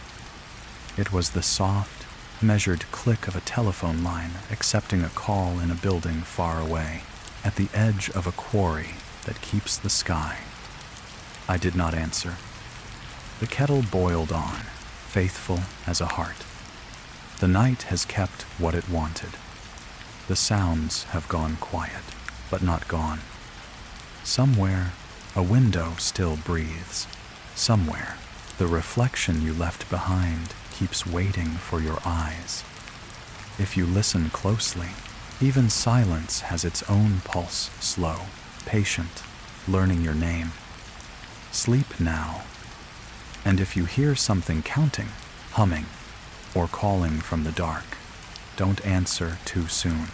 It was the soft, measured click of a telephone line accepting a call in a building far away, at the edge of a quarry that keeps the sky. I did not answer. The kettle boiled on, faithful as a heart. The night has kept what it wanted. The sounds have gone quiet, but not gone. Somewhere, a window still breathes. Somewhere, the reflection you left behind keeps waiting for your eyes. If you listen closely, even silence has its own pulse, slow, patient, learning your name. Sleep now. And if you hear something counting, humming, or calling from the dark, don't answer too soon.